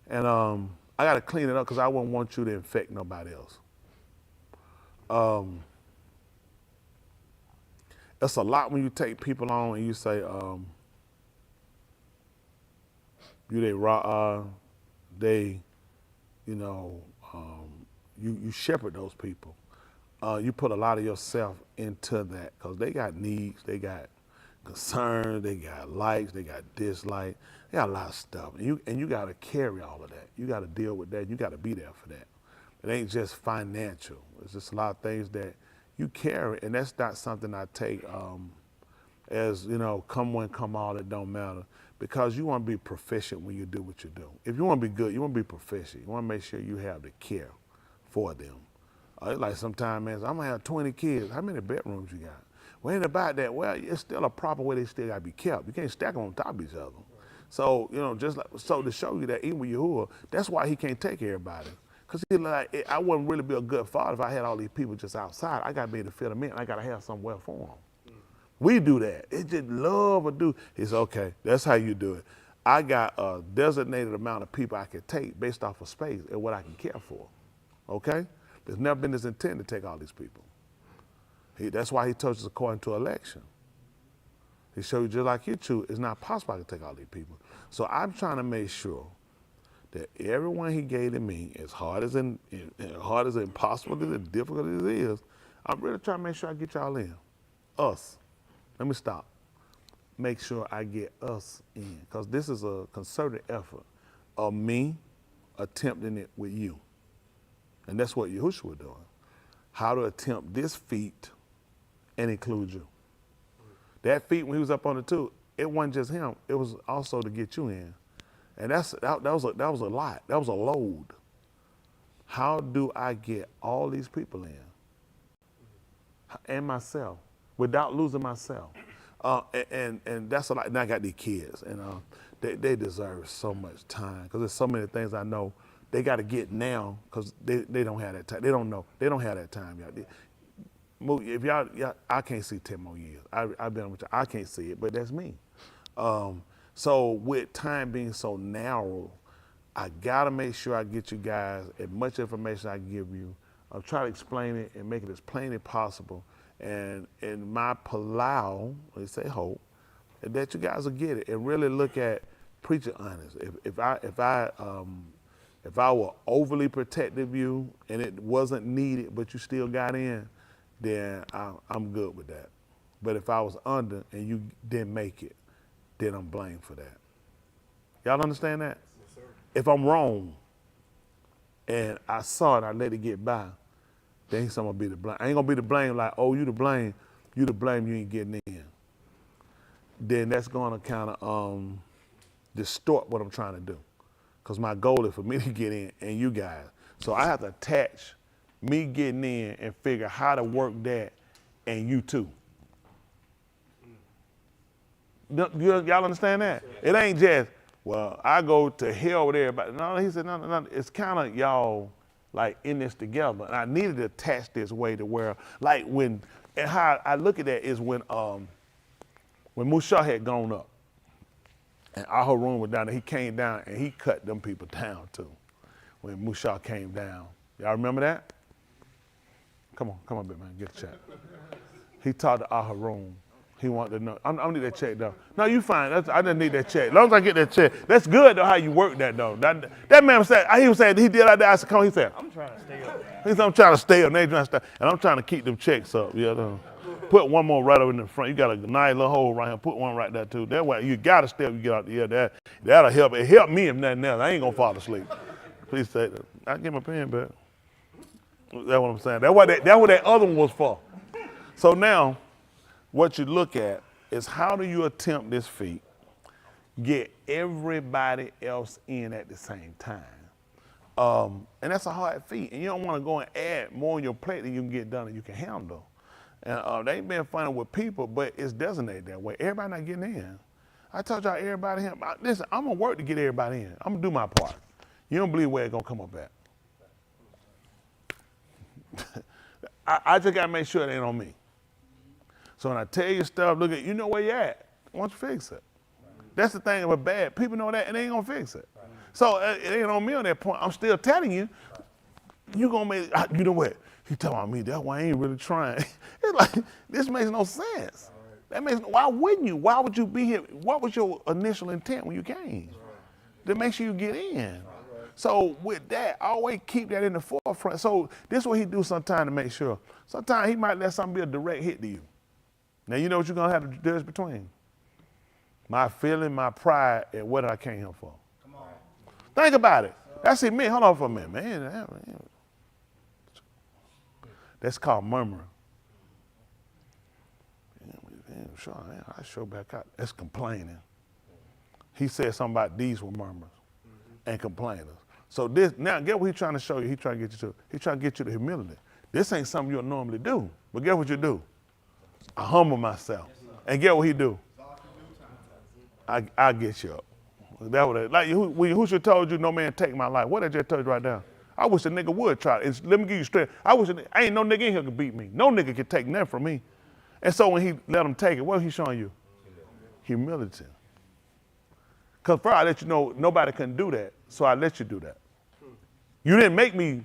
and I got to clean it up because I wouldn't want you to infect nobody else. It's a lot when you take people on and you say, you shepherd those people. You put a lot of yourself into that because they got needs, they got concerns, they got likes, they got dislikes, they got a lot of stuff. And you got to carry all of that. You got to deal with that. You got to be there for that. It ain't just financial. It's just a lot of things that you carry, and that's not something I take as, come one, come all, it don't matter. Because you want to be proficient when you do what you do. If you want to be good, you want to be proficient. You want to make sure you have the care for them. It's like sometimes, man, I'm going to have 20 kids. How many bedrooms you got? Well, ain't about that. Well, it's still a proper way they still got to be kept. You can't stack them on top of each other. So, so to show you that even with Yahuwah, that's why he can't take everybody. Because I wouldn't really be a good father if I had all these people just outside. I got to be able to fit them in. I got to have somewhere for them. We do that. It's just love or do. It's okay. That's how you do it. I got a designated amount of people I can take based off of space and what I can care for. Okay? There's never been his intent to take all these people. That's why he told us according to election. He showed you just like you choose, it's not possible I can take all these people. So I'm trying to make sure that everyone he gave to me, as hard as impossible, as difficult as it is, I'm really trying to make sure I get y'all in. Us. Let me stop. Make sure I get us in. Because this is a concerted effort of me attempting it with you. And that's what Yahushua was doing. How to attempt this feat and include you. That feat when he was up on the two, it wasn't just him. It was also to get you in. And that was a lot. That was a load. How do I get all these people in? And myself, without losing myself. And that's a lot. And I got these kids, and they deserve so much time because there's so many things I know they got to get now because they don't have that time. They don't know. They don't have that time, y'all. If y'all, I can't see 10 more years. I've been with you. I can't see it, but that's me. So with time being so narrow, I gotta make sure I get you guys as much information I can give you. I'll try to explain it and make it as plain as possible. And in my palau, they say hope, that you guys will get it and really look at preacher honest. If I were overly protective of you and it wasn't needed, but you still got in, then I'm good with that. But if I was under and you didn't make it, then I'm blamed for that. Y'all understand that? Yes, sir. If I'm wrong and I saw it, I let it get by, then he's gonna be the blame. I ain't gonna be the blame like, oh, you the blame, you ain't getting in. Then that's gonna kind of distort what I'm trying to do. Because my goal is for me to get in and you guys. So I have to attach me getting in and figure how to work that and you too. Y'all understand that? It ain't just, well, I go to hell with everybody. No, he said, no. It's kind of y'all like in this together. And I needed to attach this way to where, like and how I look at that is when Musha had gone up and Aharun was down there, he came down and he cut them people down too. When Musha came down. Y'all remember that? Come on, big man, get the check. He talked to Aharun. He wanted to know. I don't need that check though. No, you fine. I didn't need that check. As long as I get that check. That's good though how you work that though. That man said, he was saying he did like that. I said, come on, he said, I'm trying to stay up. He said, I'm trying to stay up. And I'm trying to keep them checks up. Put one more right over in the front. You got a nice little hole right here. Put one right there too. That way you gotta stay up, you get out there. That'll help. It helped me if nothing else. I ain't gonna fall asleep. Please say that. I get my pen back. That's what I'm saying. That's what that other one was for. So now, what you look at is how do you attempt this feat, get everybody else in at the same time. And that's a hard feat. And you don't want to go and add more on your plate than you can get done and you can handle. And they ain't been funny with people, but it's designated that way. Everybody not getting in. I told y'all everybody in. Listen, I'm going to work to get everybody in. I'm going to do my part. You don't believe where it's going to come up at. I just got to make sure it ain't on me. So when I tell you stuff, look at, you know where you at. Why don't you fix it? That's the thing about bad. People know that and they ain't going to fix it. So it ain't on me on that point. I'm still telling you, you going to make, you know what? He talking about me, that's why I ain't really trying. It's like, this makes no sense. That makes, why wouldn't you? Why would you be here? What was your initial intent when you came? To make sure you get in. So with that, always keep that in the forefront. So this is what he do sometimes to make sure. Sometimes he might let something be a direct hit to you. Now you know what you're gonna have to judge between? My feeling, my pride, and what I came here for. Come on. Think about it. That's it, man. Hold on for a minute, man. That's called murmuring. Sure, I show back out. That's complaining. He said something about these were murmurers and complainers. So this, now get what he's trying to show you. He's trying to get you to. He's trying to get you to humility. This ain't something you'll normally do. But get what you do. I humble myself. And get what he do. I get you up. That what like who should told you no man take my life? What I just told you right now? I wish a nigga would try it. Let me give you straight. I ain't no nigga in here can beat me. No nigga can take nothing from me. And so when he let him take it, what he showing you? Humility. Because first I let you know nobody can do that, so I let you do that. You didn't make me.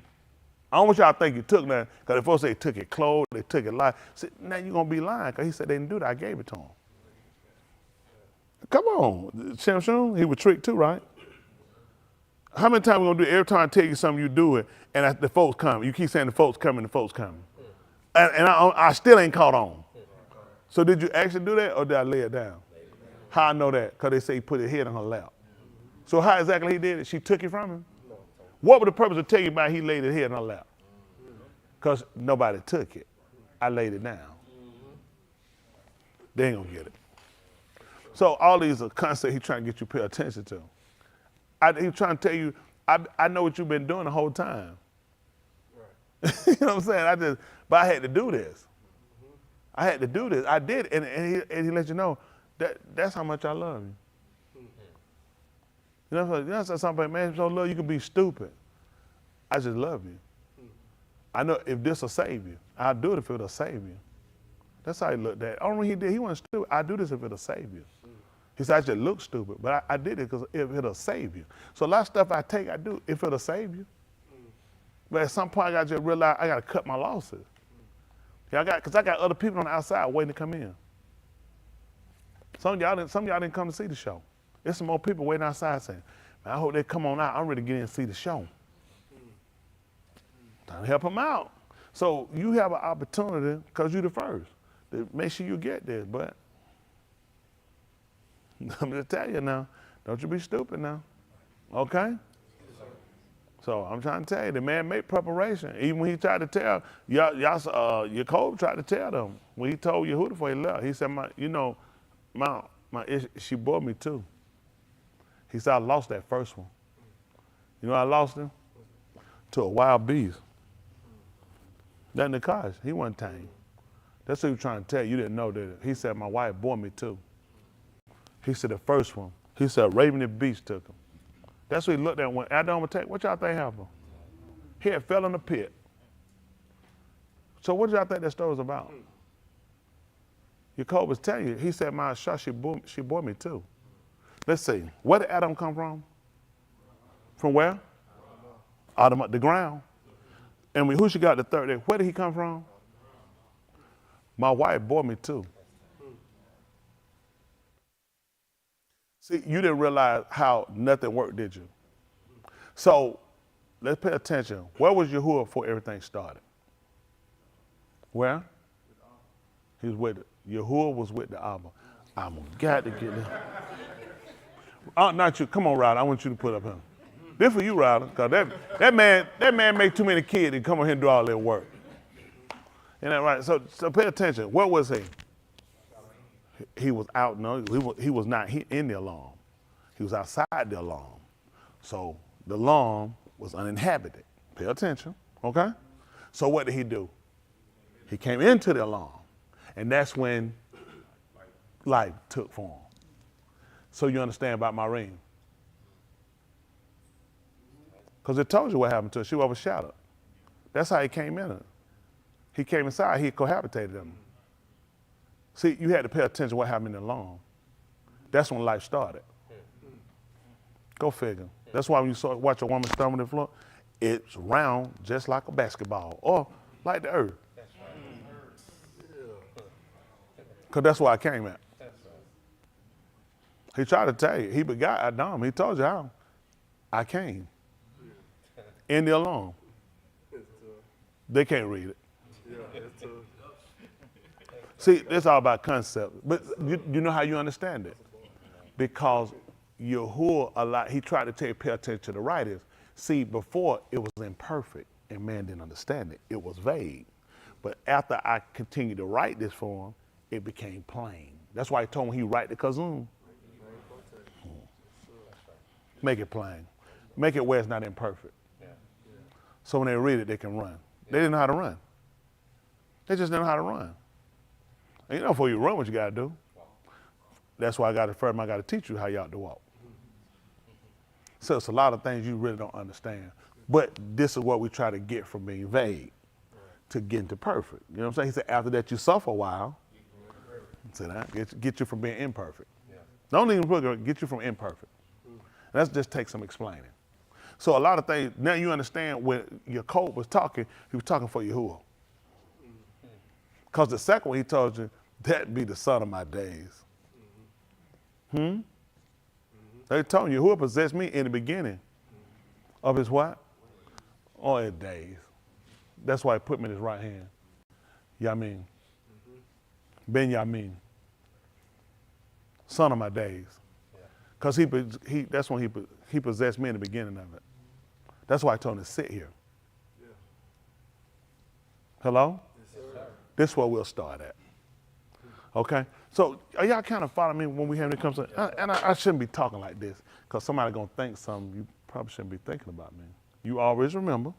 I don't want y'all to think you took nothing, because if folks say they took it clothes, they took it life, now you're going to be lying, because he said they didn't do that. I gave it to him. Come on. Samson, he was tricked too, right? How many times we going to do it? Every time I tell you something, you do it, and the folks come. You keep saying the folks coming, the folks coming. And I still ain't caught on. So did you actually do that, or did I lay it down? How I know that? Because they say he put his head on her lap. So how exactly he did it? She took it from him? What was the purpose of telling you about he laid his head on her lap? Because nobody took it. I laid it down. They ain't going to get it. So all these are concepts he's trying to get you to pay attention to. He's trying to tell you, I know what you've been doing the whole time. Right. You know what I'm saying? But I had to do this. I had to do this. I did, and he let you know that's how much I love you. You know, somebody, man, if you don't love you can be stupid. I just love you. I know if this will save you, I'll do it if it'll save you. That's how he looked at it. Only he did, he wasn't stupid. I do this if it'll save you. He said, I just look stupid, but I did it because if it'll save you. So a lot of stuff I take, I do if it'll save you. But at some point, I got to just realize I got to cut my losses. Because I got other people on the outside waiting to come in. Some of y'all didn't come to see the show. There's some more people waiting outside saying, man, I hope they come on out. I'm ready to get in and see the show. Time to help them out. So you have an opportunity, because you're the first, to make sure you get there. But I'm going to tell you now, don't you be stupid now. Okay? So I'm trying to tell you, the man made preparation. Even when he tried to tell, Jacob tried to tell them. When he told Yehuda before he left, he said, she bore me too. He said, I lost that first one. You know I lost him? To a wild beast. That Nakash, he wasn't tame. That's what he was trying to tell you. You didn't know that. He said, my wife bore me too. He said, the first one. He said, Raven the beast took him. That's what he looked at when Adam attacked. What y'all think happened? He had fell in the pit. So what do y'all think that story was about? Jacob was telling you, he said, my shot, she bore me too. Let's see, where did Adam come from? From where? Out of the ground. And who she got the third day? Where did he come from? My wife bore me too. See, you didn't realize how nothing worked, did you? So let's pay attention. Where was Yahuwah before everything started? Where? He was with it. Yahuwah was with the Abba. I'm got to get there. Not you. Come on, Ryder. I want you to put up him. This for you, Ryder, because that man made too many kids and come on here and do all that work. Isn't that right? So pay attention. Where was he? He was out. No, he was not in the alarm. He was outside the alarm. So the alarm was uninhabited. Pay attention, okay? So what did he do? He came into the alarm, and that's when life took form. So you understand about my ring? Because it told you what happened to her. She was overshadowed. That's how he came in. He came inside, he cohabitated them. See, you had to pay attention to what happened in the alarm. That's when life started. Go figure. That's why when you watch a woman stomach on the floor, it's round just like a basketball or like the earth. Because that's where I came at. He tried to tell you. He begot Adam. He told you how. I came. In the alarm. They can't read it. See, it's all about concept. But you know how you understand it? Because Yahuwah, he tried to tell you, pay attention to the writers. See, before it was imperfect and man didn't understand it. It was vague. But after I continued to write this for him, it became plain. That's why he told him he write the Kazum. Make it plain. Make it where it's not imperfect. So when they read it, they can run. They didn't know how to run. They just didn't know how to run. And you know, before you run, what you got to do. That's why I got to teach you how you ought to walk. So it's a lot of things you really don't understand. But this is what we try to get from being vague to getting to perfect. You know what I'm saying? He said after that you suffer a while. So that get you from being imperfect. Don't even get you from imperfect. Let's just take some explaining. So a lot of things, now you understand when your code was talking, he was talking for Yahuwah. Because the second one he told you, that be the son of my days. They told you, Yahuwah possessed me in the beginning of his what? All his days. That's why he put me in his right hand. Yamin. Ben Yamin. Son of my days. Because that's when he possessed me in the beginning of it. That's why I told him to sit here. Hello? Yes, sir. This is where we'll start at. Okay? So are y'all kind of following me when we have it comes to, and I shouldn't be talking like this because somebody going to think something you probably shouldn't be thinking about me. You always remember,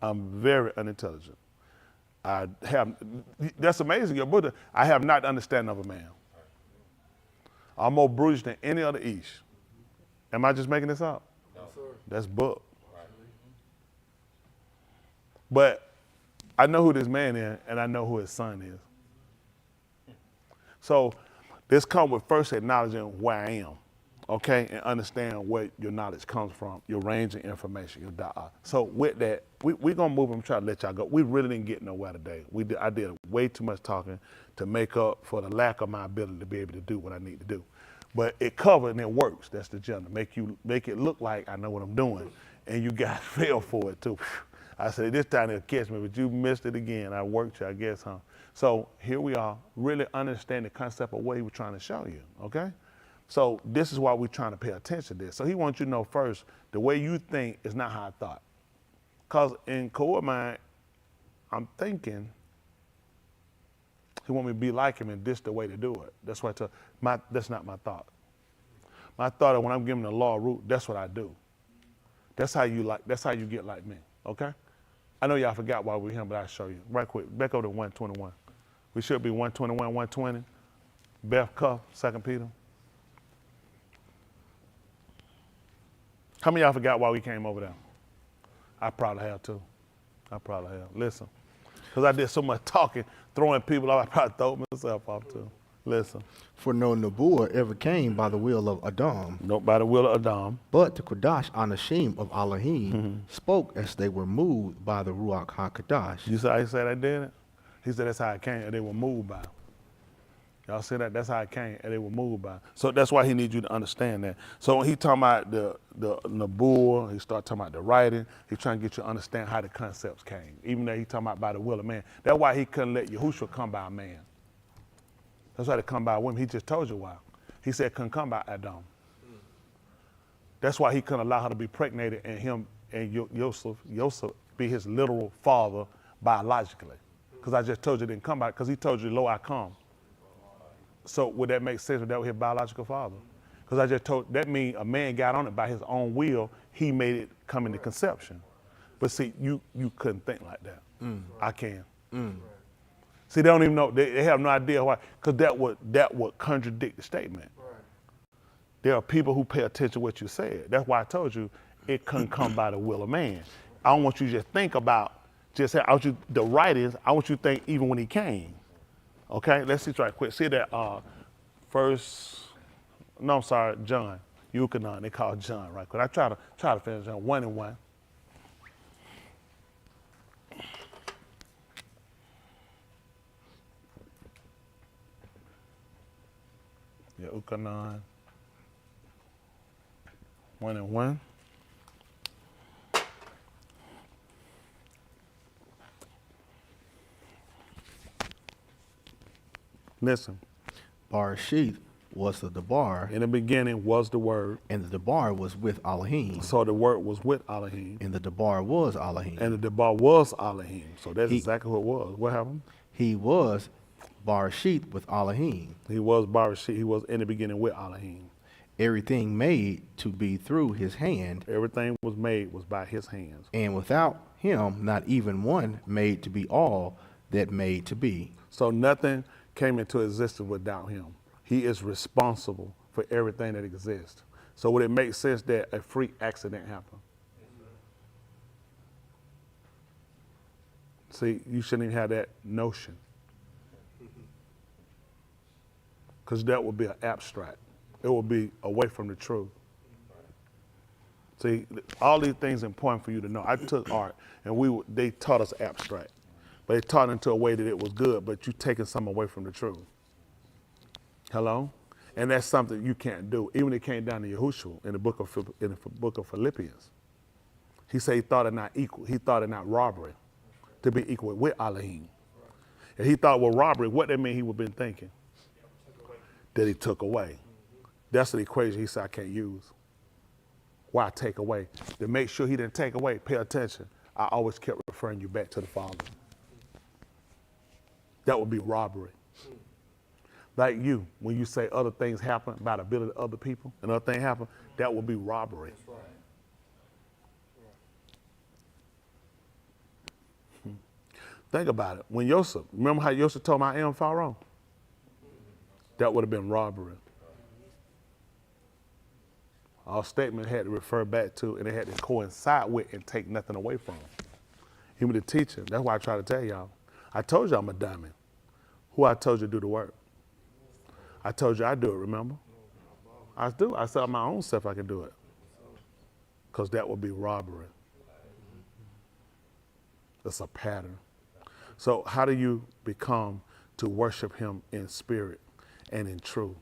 I'm very unintelligent. That's amazing, your Buddha. I have not the understanding of a man. I'm more brutish than any other Ish. Am I just making this up? No, sir. That's book. Right. But I know who this man is, and I know who his son is. So this comes with first acknowledging where I am, okay, and understand where your knowledge comes from, your range of information, your data. So with that, we're going to move and try to let y'all go. We really didn't get nowhere today. I did way too much talking to make up for the lack of my ability to be able to do what I need to do. But it covered and it works. That's the agenda. Make it look like I know what I'm doing, and you guys fell for it too. I said, this time they'll catch me, but you missed it again. I worked you, I guess, huh? So here we are, really understand the concept of what he was trying to show you, okay? So this is why we're trying to pay attention to this. So he wants you to know first, the way you think is not how I thought. Because in core mind, I'm thinking, he want me to be like him, and this the way to do it. That's why that's not my thought. My thought is when I'm giving the law root, that's what I do. That's how you get like me, okay? I know y'all forgot why we're here, but I'll show you. Right quick, back over to 121. We should be 121, 120. Byth Kaph, 2 Peter. How many of y'all forgot why we came over there? I probably have too. I probably have. Listen, because I did so much talking, throwing people off, I probably threw myself off too. Listen. For no Nebuah ever came by the will of Adam. No, by the will of Adam. But the Kodash Anashim of Elohim spoke as they were moved by the Ruach HaKadosh. You see how he said I did it? He said that's how it came, and they were moved by it. Y'all see that? That's how it came, and they were moved by it. So that's why he needs you to understand that. So when he talking about the Nebuah, he start talking about the writing, he's trying to get you to understand how the concepts came. Even though he talking about by the will of man. That's why he couldn't let Yahushua come by a man. That's why they come by women. He just told you why. He said couldn't come by Adam. That's why he couldn't allow her to be pregnated and him and Yosef be his literal father biologically. Because I just told you it didn't come by, because he told you, lo, I come. So would that make sense if that was his biological father? Because I just told, that means a man got on it by his own will, he made it come into conception. But see, you couldn't think like that. I can. See, they don't even know, they have no idea why, because that would contradict the statement. There are people who pay attention to what you said. That's why I told you it couldn't come by the will of man. I don't want you to just think about, just I want you, the writings, I want you to think even when he came. Okay, let's see right quick. See that John. Yahuchanan, they call John right quick. I try to finish John 1 and 1. Yahuchanan 1 and 1. Listen. Barashith was the Debar, In the beginning was the Word. and the Debar was with Elohim, So the Word was with Elohim. and the Debar was Elohim. And the Debar was Elohim. So that's exactly what it was. What happened? He was Barashith with Elohim. He was Barashit. He was in the beginning with Elohim. Everything made to be through his hand, Everything was made was by his hands. and without him not even one made to be all that made to be. So nothing came into existence without him. He is responsible for everything that exists. So would it make sense that a freak accident happened? See, you shouldn't even have that notion. Because that would be an abstract. It would be away from the truth. See, all these things are important for you to know. I took art, and they taught us abstract. But they taught it into a way that it was good, but you're taking some away from the truth. Hello? And that's something you can't do. Even it came down to Yahushua in the book of Philippians. He said he thought it not equal. He thought it not robbery to be equal with Elohim. And he thought, well, robbery, what that mean he would have been thinking? That he took away. That's the equation he said I can't use. Why take away? To make sure he didn't take away, pay attention. I always kept referring you back to the Father. That would be robbery. Like you, when you say other things happen by the ability of other people and other things happen, that would be robbery. Think about it. When Yosef, remember how Yosef told him I am Pharaoh? That would have been robbery. Our statement had to refer back to, and it had to coincide with and take nothing away from. He was the teacher. That's why I try to tell y'all. I told you I'm a diamond. Who I told you to do the work? I told you I do it, remember? I do. I said my own self I can do it. Because that would be robbery. It's a pattern. So how do you become to worship him in spirit and in truth?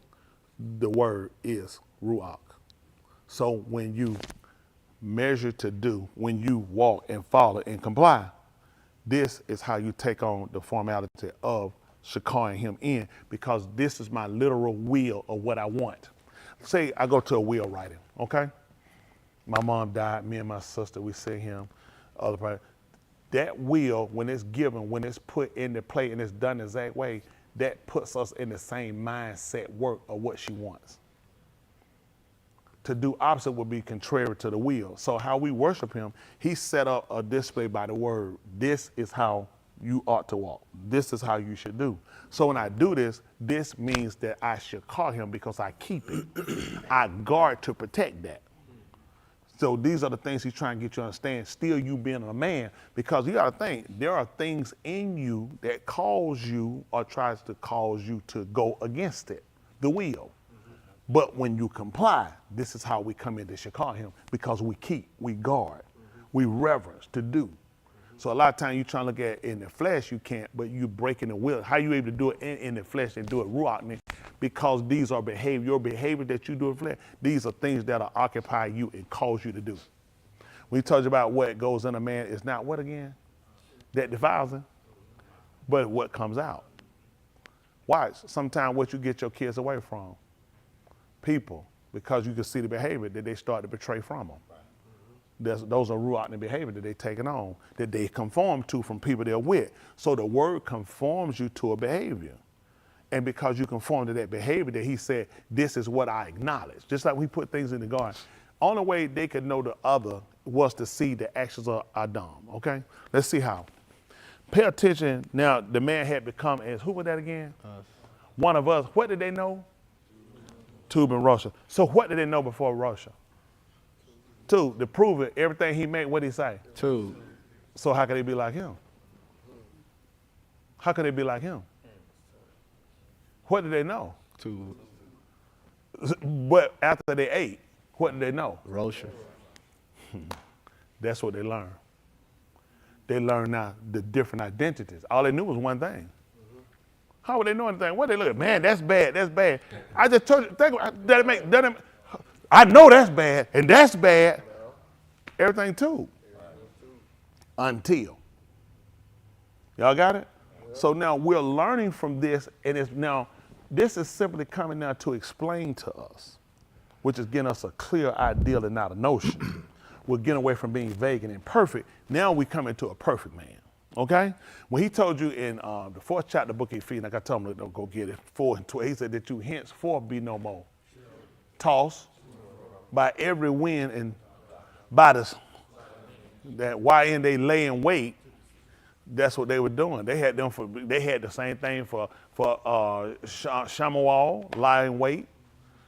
The word is Ruach. So when you measure to do, when you walk and follow and comply, this is how you take on the formality of shakaring him in, because this is my literal will of what I want. Say I go to a will writing, okay? My mom died, me and my sister, we see him, other part. That will, when it's given, when it's put into play and it's done the exact way, that puts us in the same mindset work of what she wants. To do opposite would be contrary to the will. So how we worship him, he set up a display by the word. This is how you ought to walk. This is how you should do. So when I do this, this means that I should call him because I keep it. I guard to protect that. So these are the things he's trying to get you to understand, still you being a man, because you got to think, there are things in you that cause you or tries to cause you to go against it, the will. But when you comply, this is how we come into Shakar him, because we keep, we guard, we reverence to do. So a lot of times you trying to look at it in the flesh, you can't, but you breaking the will. How you able to do it in the flesh and do it ruach? Because these are your behavior that you do in the flesh. These are things that are occupy you and cause you to do. We talked about what goes in a man is not what again? That defiles him, but what comes out. Watch, sometimes what you get your kids away from, people, because you can see the behavior that they start to betray from them. Those are ruach behavior that they taking on, that they conform to from people they're with. So the word conforms you to a behavior. And because you conform to that behavior, that he said, this is what I acknowledge. Just like we put things in the garden. Only way they could know the other was to see the actions of Adam, okay? Let's see how. Pay attention. Now, the man had become as, who was that again? Us. One of us. What did they know? Tube and Russia. So what did they know before Russia? Two, to prove it, everything he made, what did he say? Two. So how could they be like him? How could they be like him? What did they know? Two. But after they ate, what did they know? Rosha. That's what they learned. They learned now the different identities. All they knew was one thing. How would they know anything? What they look at? Man, that's bad, that's bad. I just told you, I know that's bad, and that's bad. Everything too. Until. Y'all got it? So now we're learning from this, and this is simply coming now to explain to us, which is getting us a clear ideal and not a notion. We're getting away from being vague and imperfect. Now we come into a perfect man. Okay? When he told you in the 4th chapter of the book of Ephesians, like I told him to go get it, 4 and 12, he said that you henceforth be no more tossed by every wind and by that YN they lay in wait. That's what they were doing. They had the same thing for Shamuel, lie in wait.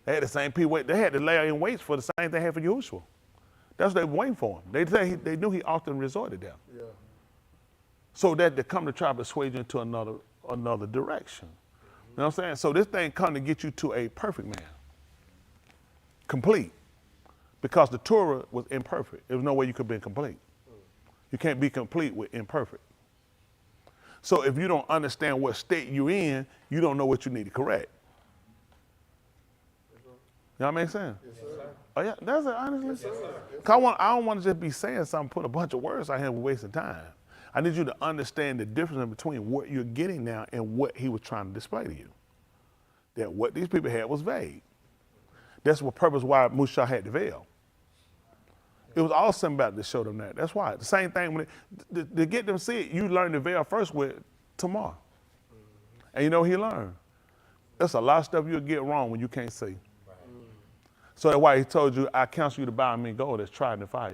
They had the same people. They had to lay in wait for the same thing they had for Yahushua. That's what they were waiting for him. They knew he often resorted there. Yeah. So that they come to try to persuade you into another direction. You know what I'm saying? So this thing come to get you to a perfect man. Complete. Because the Torah was imperfect. There was no way you could be complete. You can't be complete with imperfect. So if you don't understand what state you're in, you don't know what you need to correct. Y'all make sense? Yes, sir. Oh yeah, that's it, honestly. Yes, sir. Cause I don't want to just be saying something, put a bunch of words out here and wasting time. I need you to understand the difference between what you're getting now and what he was trying to display to you. That what these people had was vague. That's what purpose why Musha had the veil. It was awesome about to show them that. That's why. The same thing, when to get them to see it, you learn the veil first with Tamar. And you know what he learned? There's a lot of stuff you'll get wrong when you can't see. So that's why he told you, I counsel you to buy me gold that's tried in the fire,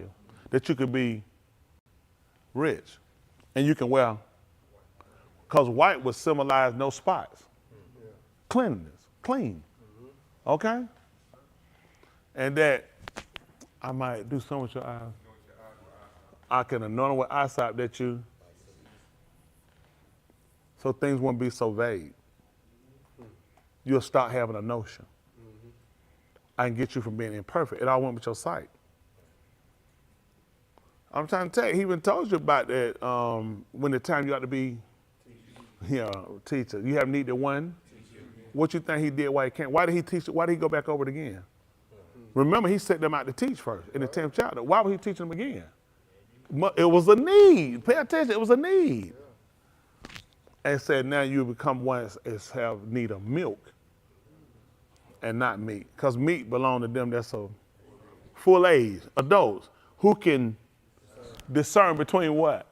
that you could be rich. And you can wear, because white would symbolize no spots. Cleanliness, clean. Okay? And that I might do something with your eyes. I can anoint with eyesight that you, so things won't be so vague. You'll start having a notion. I can get you from being imperfect. It all went with your sight. I'm trying to tell you, he even told you about that when the time you ought to be teacher. You have need to one. What you think he did while he came? Why did he teach it? Why did he go back over it again? Remember, he set them out to teach first in the 10th chapter. Why would he teach them again? It was a need. Pay attention, it was a need. And said, now you become one as have need of milk and not meat. Because meat belongs to them that's a full age, adults, who can discern between what?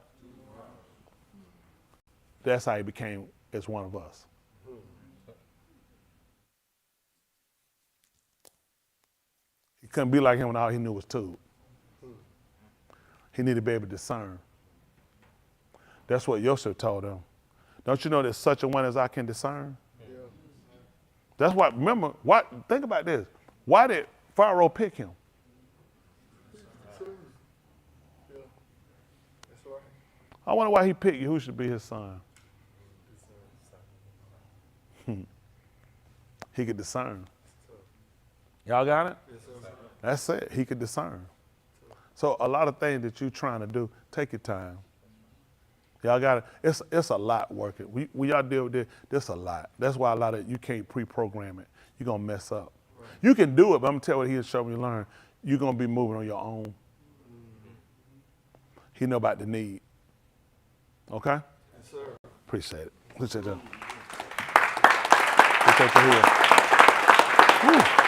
That's how he became as one of us. He couldn't be like him when all he knew was tube. He needed to be able to discern. That's what Yosef told him. Don't you know that such a one as I can discern? Yeah. That's why, remember, think about this. Why did Pharaoh pick him? Yeah. That's right. I wonder why he picked you. Who should be his son? He could discern. Y'all got it? Yes, sir. That's it. He could discern. So a lot of things that you're trying to do, take your time. Y'all got it? It's a lot working. We y'all deal with this. This a lot. That's why a lot of you can't pre-program it. You're gonna mess up. Right. You can do it, but I'm gonna tell you what he'll show me you learn. You're gonna be moving on your own. Mm-hmm. He know about the need. Okay? Yes, sir. Appreciate it. Appreciate that. Appreciate you here. Woo.